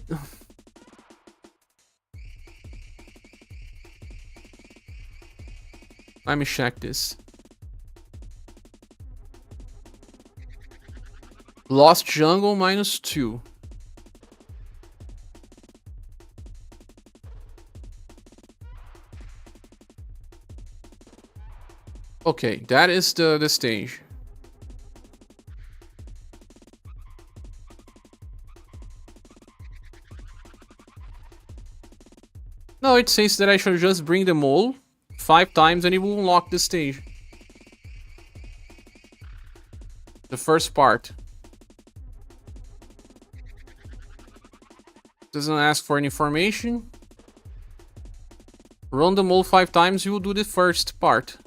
Let me check this. Lost Jungle -2. Okay, that is the stage. No, it says that I should just bring the mole 5 times and it will unlock the stage. The first part. Doesn't ask for any information. Run the mole 5 times, you will do the first part.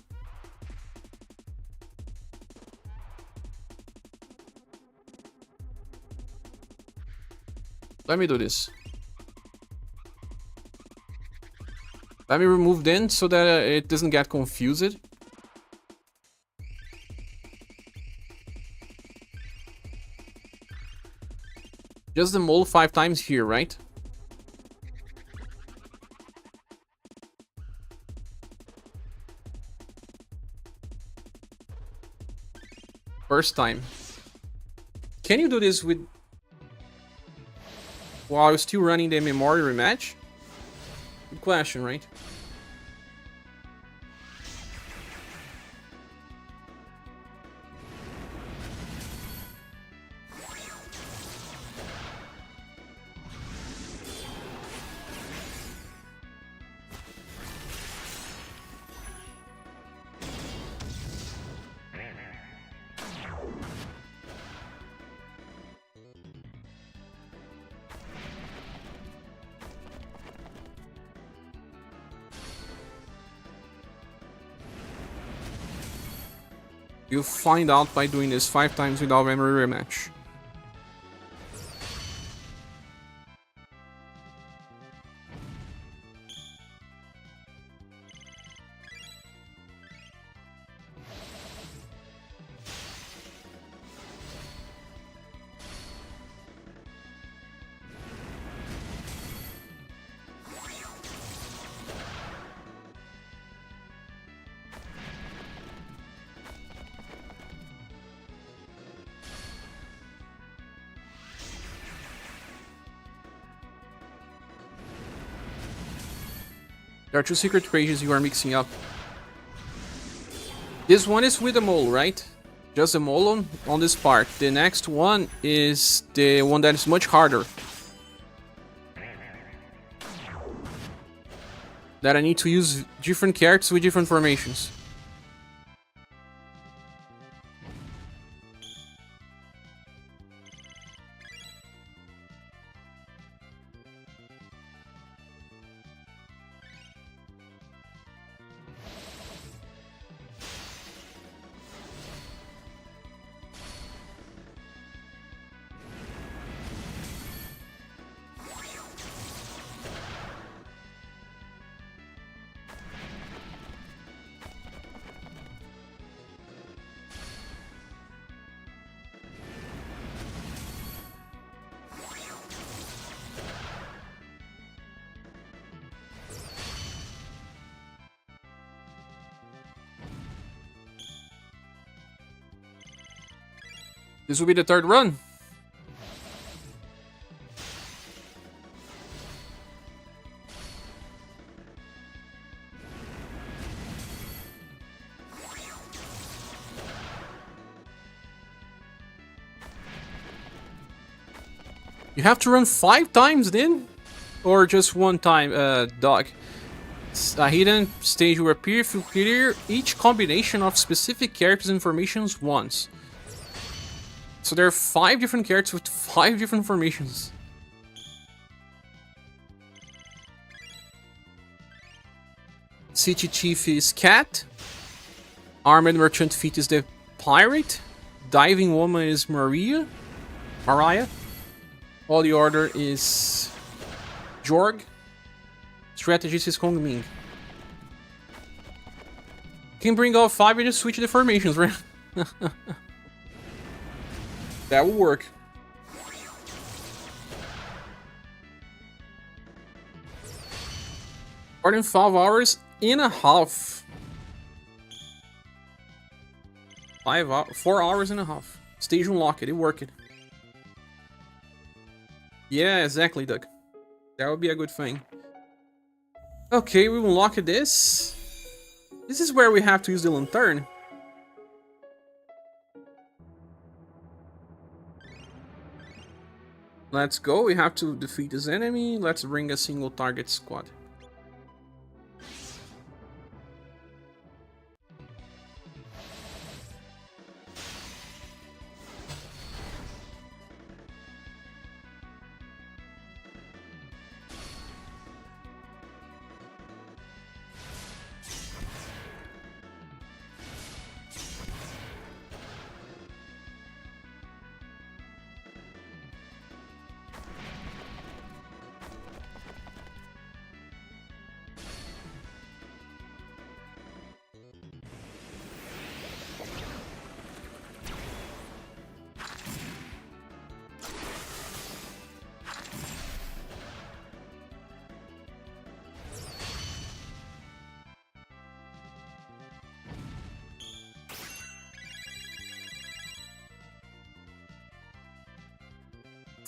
Let me do this. Let me remove then so that it doesn't get confused. Just the mole 5 times here, right? First time. Can you do this with... while still running the memory rematch? Good question, right? You'll find out by doing this 5 times without memory rematch. There are 2 secret pages you are mixing up. This one is with the mole, right? Just the mole on this part. The next one is the one that is much harder. That I need to use different characters with different formations. This will be the 3rd run. You have to run 5 times then? Or just 1 time, dog? A hidden stage will appear if you clear each combination of specific characters and formations once. So there are 5 different characters with 5 different formations. City Chief is Cat. Armed Merchant Feet is the Pirate. Diving Woman is Mariah. All the Order is Jorg. Strategist is Kong Ming. Can bring all 5 and just switch the formations, right? That will work. More than 5 hours and a half. 4 hours and a half. Stage unlocked, it worked. Yeah, exactly, Doug. That would be a good thing. Okay, we will unlock this. This is where we have to use the lantern. Let's go, we have to defeat this enemy. Let's bring a single target squad.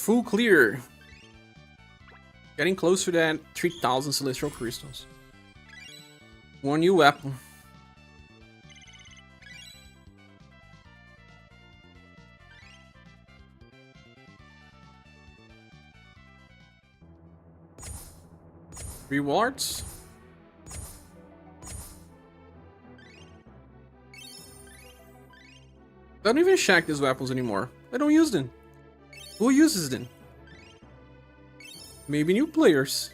Full clear. Getting close to that 3,000 celestial crystals. One new weapon. Rewards. I don't even check these weapons anymore. I don't use them. Who uses them? Maybe new players.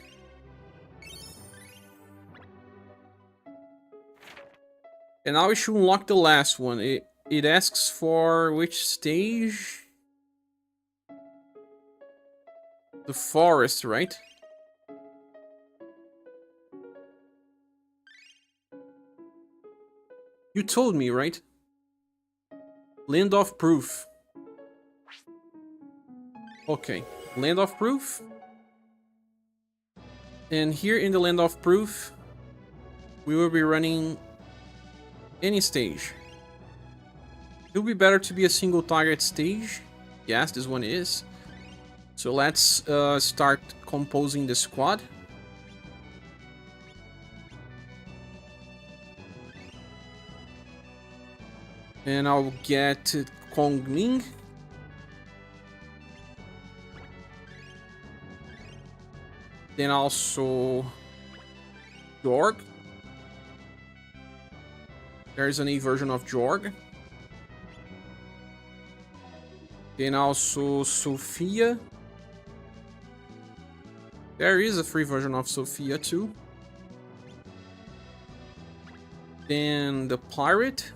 And now we should unlock the last one. It asks for which stage? The forest, right? You told me, right? Land of Proof. Okay, Land of Proof. And here in the Land of Proof, we will be running any stage. It would be better to be a single target stage. Yes, this one is. So let's start composing the squad. And I'll get Kong Ming. Then also Jorg. There's an A version of Jorg. Then also Sophia. There is a free version of Sophia too. Then the Pirate.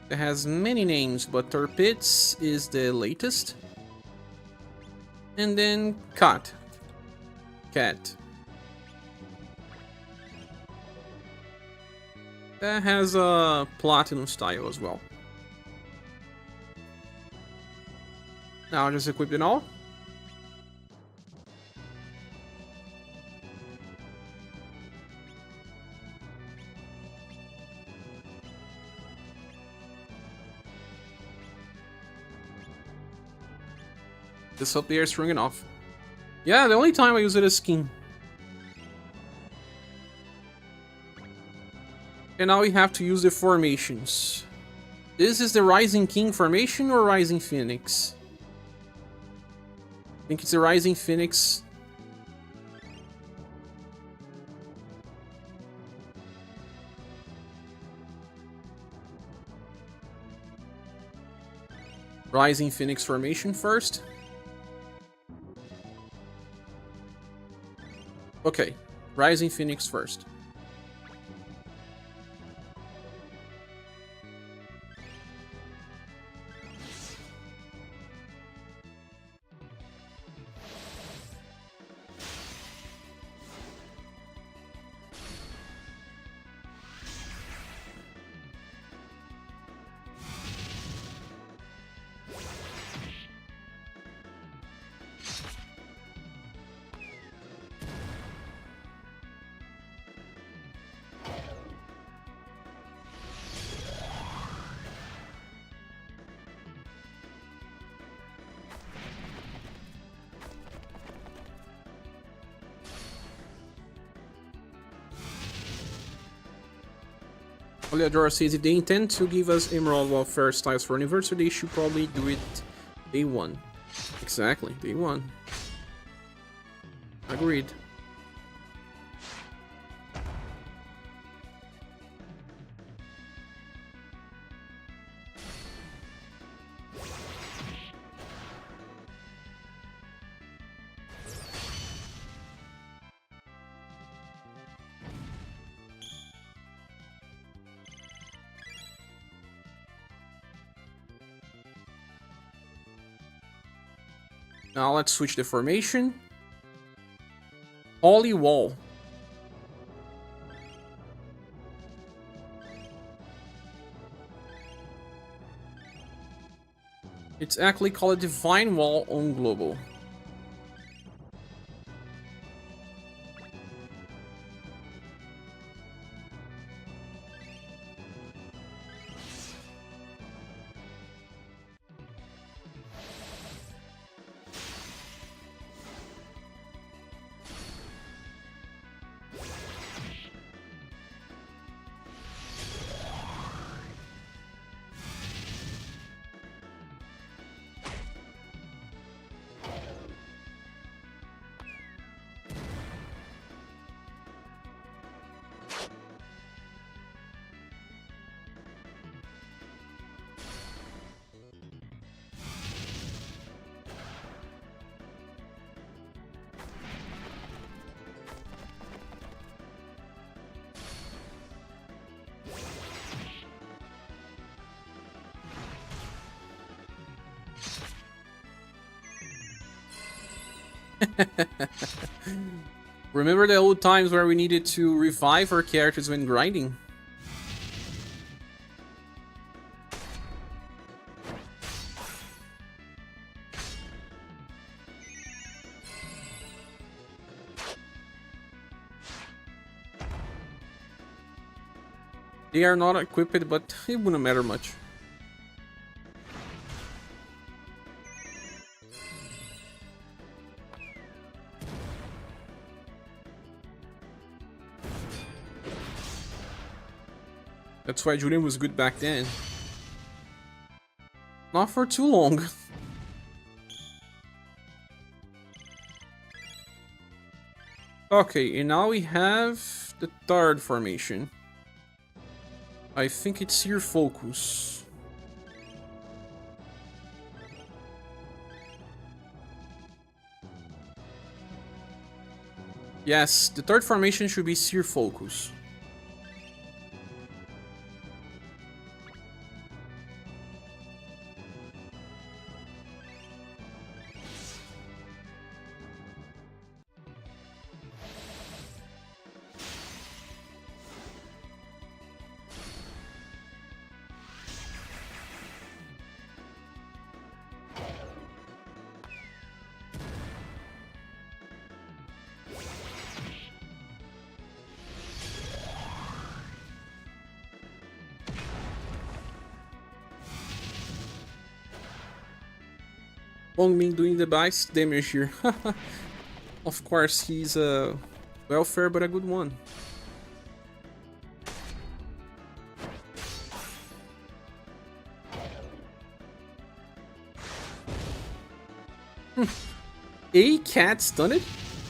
It has many names, but Torpitz is the latest. And then Cat. That has a platinum style as well. Now I'll just equip it all. This up there is strong enough. Yeah, the only time I use it is skin. And now we have to use the formations. This is the Rising King formation or Rising Phoenix? I think it's the Rising Phoenix. Rising Phoenix formation first. Okay, Rising Phoenix first. Oleador says if they intend to give us Emerald Welfare styles for Anniversary, they should probably do it day one. Exactly, day one. Agreed. Now let's switch the formation. Holy Wall. It's actually called Divine Wall on Global. Remember the old times where we needed to revive our characters when grinding? They are not equipped, but it wouldn't matter much. That's why Julian was good back then. Not for too long. Okay, and now we have the third formation. I think it's here focus. Yes, the third formation should be Seer Focus. Bongmin doing the best damage here. Of course, he's a welfare, but a good one. A cat stunned?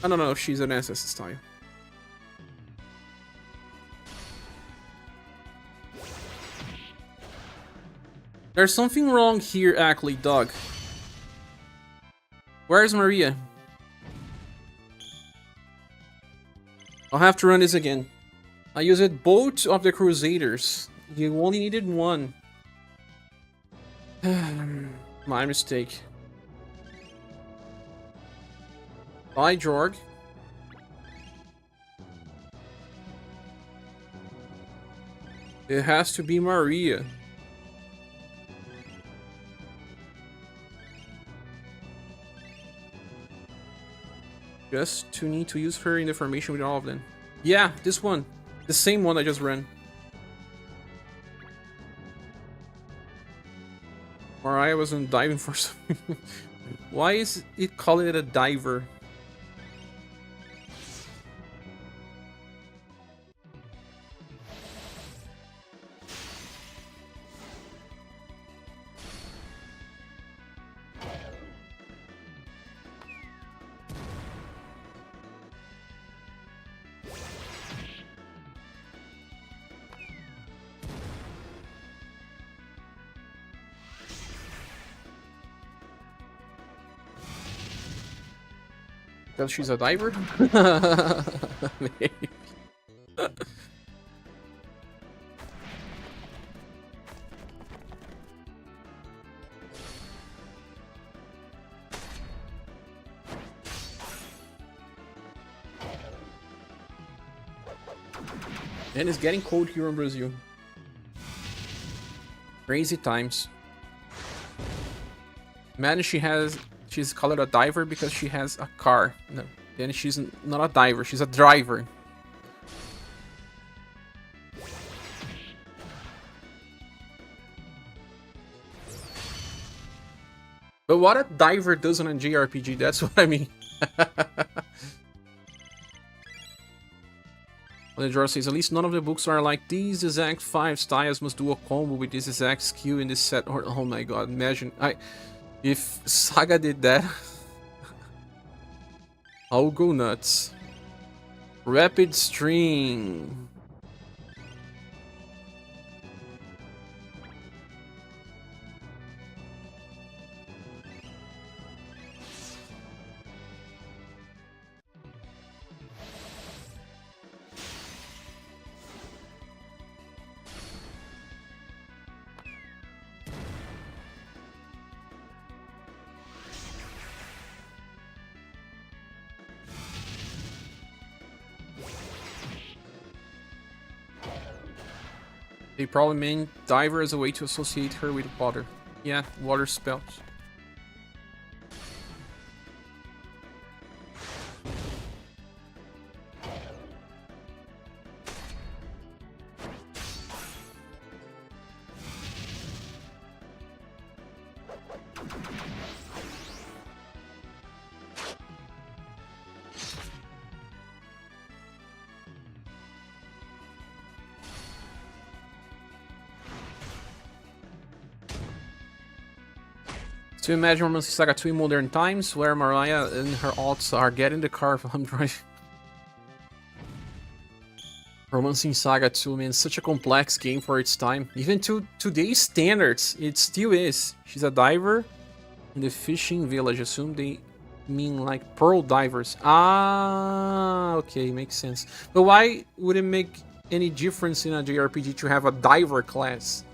I don't know if she's an SS this time. There's something wrong here, actually, dog. Where's Maria? I'll have to run this again. I used both of the Crusaders. You only needed one. My mistake. Bye, Jorg. It has to be Maria. Just to need to use her in the formation with all of them. Yeah, this one. The same one I just ran. Or I wasn't diving for something. Why is it calling it a diver? Because she's a diver? Maybe. And it's getting cold here in Brazil. Crazy times. Imagine she's called a diver because she has a car. No, then she's not a diver, she's a driver. But what a diver does on a JRPG, that's what I mean. The drawer says, at least none of the books are like these exact 5 styles must do a combo with this exact skill in this set. Or, oh my god, imagine. If SaGa did that, I'll go nuts. Rapid string. They probably mean diver as a way to associate her with water. Yeah, water spells. To imagine Romancing Saga 2 in modern times, where Mariah and her alts are getting the car from driving. Romancing Saga 2, man, such a complex game for its time. Even to today's standards, it still is. She's a diver in the fishing village. Assume they mean like pearl divers. Ah, okay, makes sense. But why would it make any difference in a JRPG to have a diver class?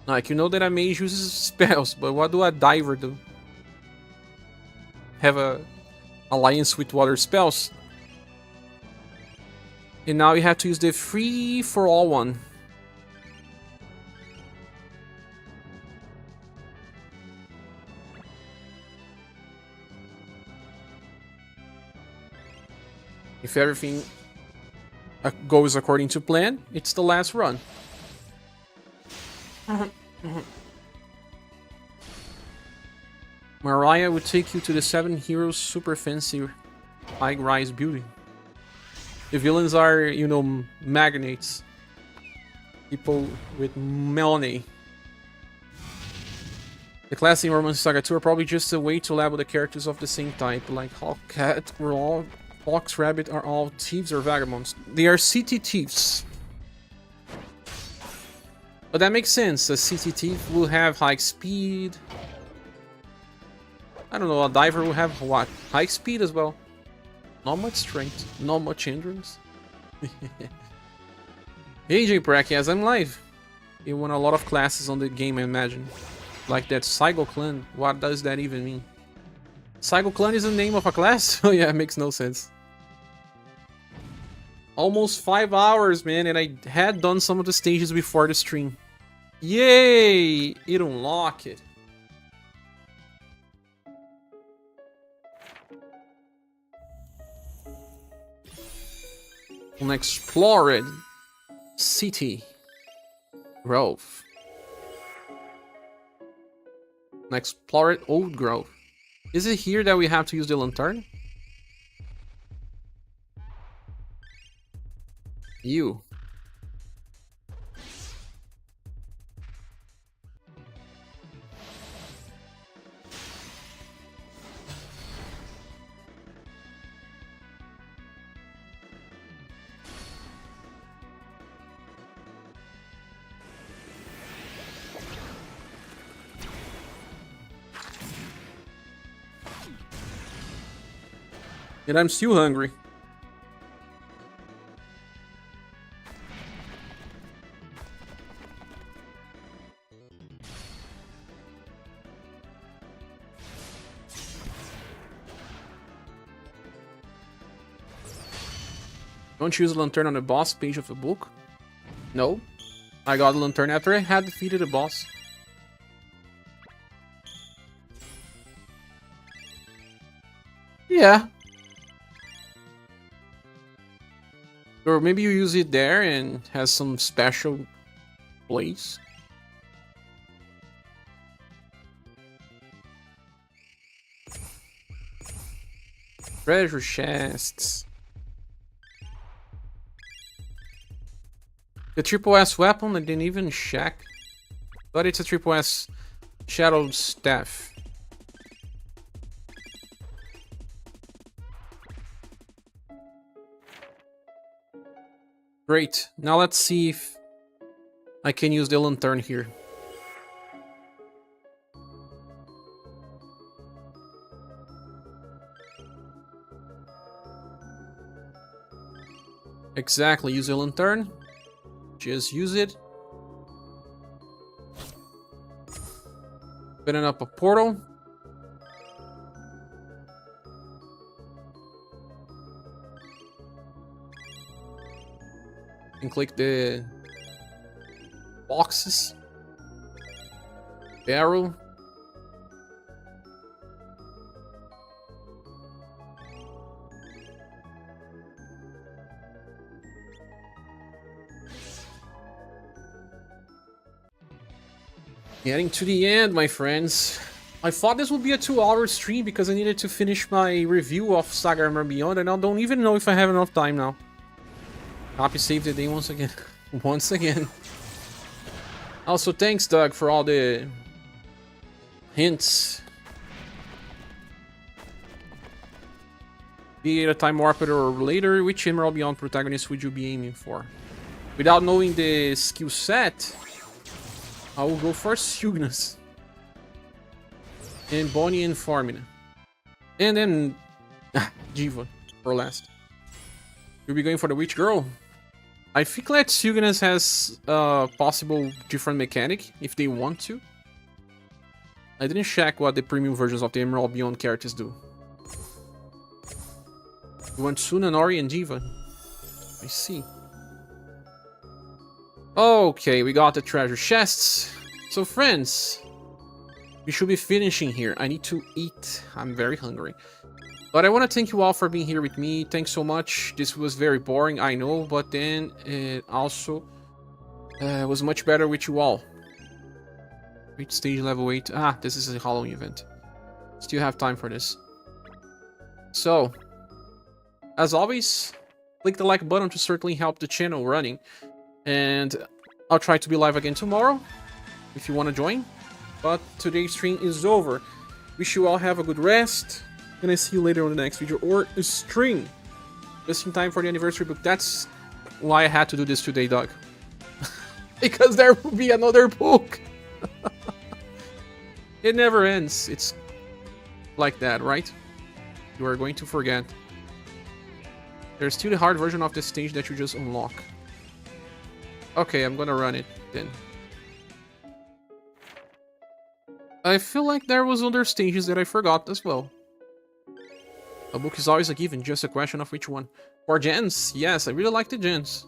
Like, you know that a mage uses spells, but what do a diver do? Have a alliance with water spells. And now you have to use the free-for-all one. If everything goes according to plan, it's the last run. Mariah would take you to the 7 Heroes super fancy high-rise building. The villains are, you know, magnates. People with money. The class in Romancing Saga 2 are probably just a way to label the characters of the same type, like Hawk, Cat, Fox, Rabbit are all thieves or vagabonds. They are city thieves. But that makes sense. A city thief will have high speed. I don't know, a diver will have what? High speed as well. Not much strength, not much endurance. Hey J-Prack, yes, I'm live. You won a lot of classes on the game, I imagine. Like that SaGa clan, what does that even mean? SaGa clan is the name of a class? Oh yeah, it makes no sense. Almost 5 hours, man, and I had done some of the stages before the stream. Yay! It unlocked it. Unexplored city grove. Unexplored old grove. Is it here that we have to use the lantern? You. And I'm still hungry. Don't use a lantern on the boss page of a book? No. I got a lantern after I had defeated a boss. Yeah. Or maybe you use it there and has some special place. Treasure chests. The triple S weapon, I didn't even check. But it's a triple S shadow staff. Great. Now let's see if I can use the lantern here. Exactly, use the lantern. Just use it. Open up a portal. And click the boxes. Barrel. Getting to the end, my friends. I thought this would be a 2-hour stream because I needed to finish my review of SaGa Armor Beyond, and I don't even know if I have enough time now. Happy save the day once again. Once again. Also, thanks, Doug, for all the hints. Be it a time warper or later, which Emerald Beyond protagonist would you be aiming for? Without knowing the skill set, I will go for Cygnus. And Bonnie and Formina. And then Diva for last. You'll be going for the Witch Girl. I think that Cygnus has a possible different mechanic if they want to. I didn't check what the premium versions of the Emerald Beyond characters do. You want Suna, Nori, and Diva? I see. Okay, we got the treasure chests. So friends, we should be finishing here. I need to eat. I'm very hungry. But I want to thank you all for being here with me. Thanks so much. This was very boring, I know, but then it also was much better with you all. Reach stage level 8. Ah, this is a Halloween event. Still have time for this. So, as always, click the like button to certainly help the channel running. And I'll try to be live again tomorrow, if you want to join. But today's stream is over. Wish you all have a good rest. And I see you later on the next video or stream. Just in time for the anniversary book. That's why I had to do this today, Doug. Because there will be another book. It never ends. It's like that, right? You are going to forget. There's still the hard version of the stage that you just unlock. Okay, I'm gonna run it then. I feel like there was other stages that I forgot as well. A book is always a given, just a question of which one. For gens, yes, I really like the gens.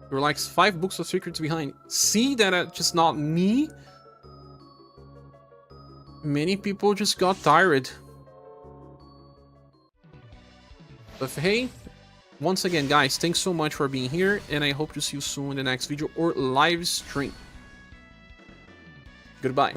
There were like 5 books of secrets behind. See that just not me? Many people just got tired. But hey, once again guys, thanks so much for being here, and I hope to see you soon in the next video or live stream. Goodbye.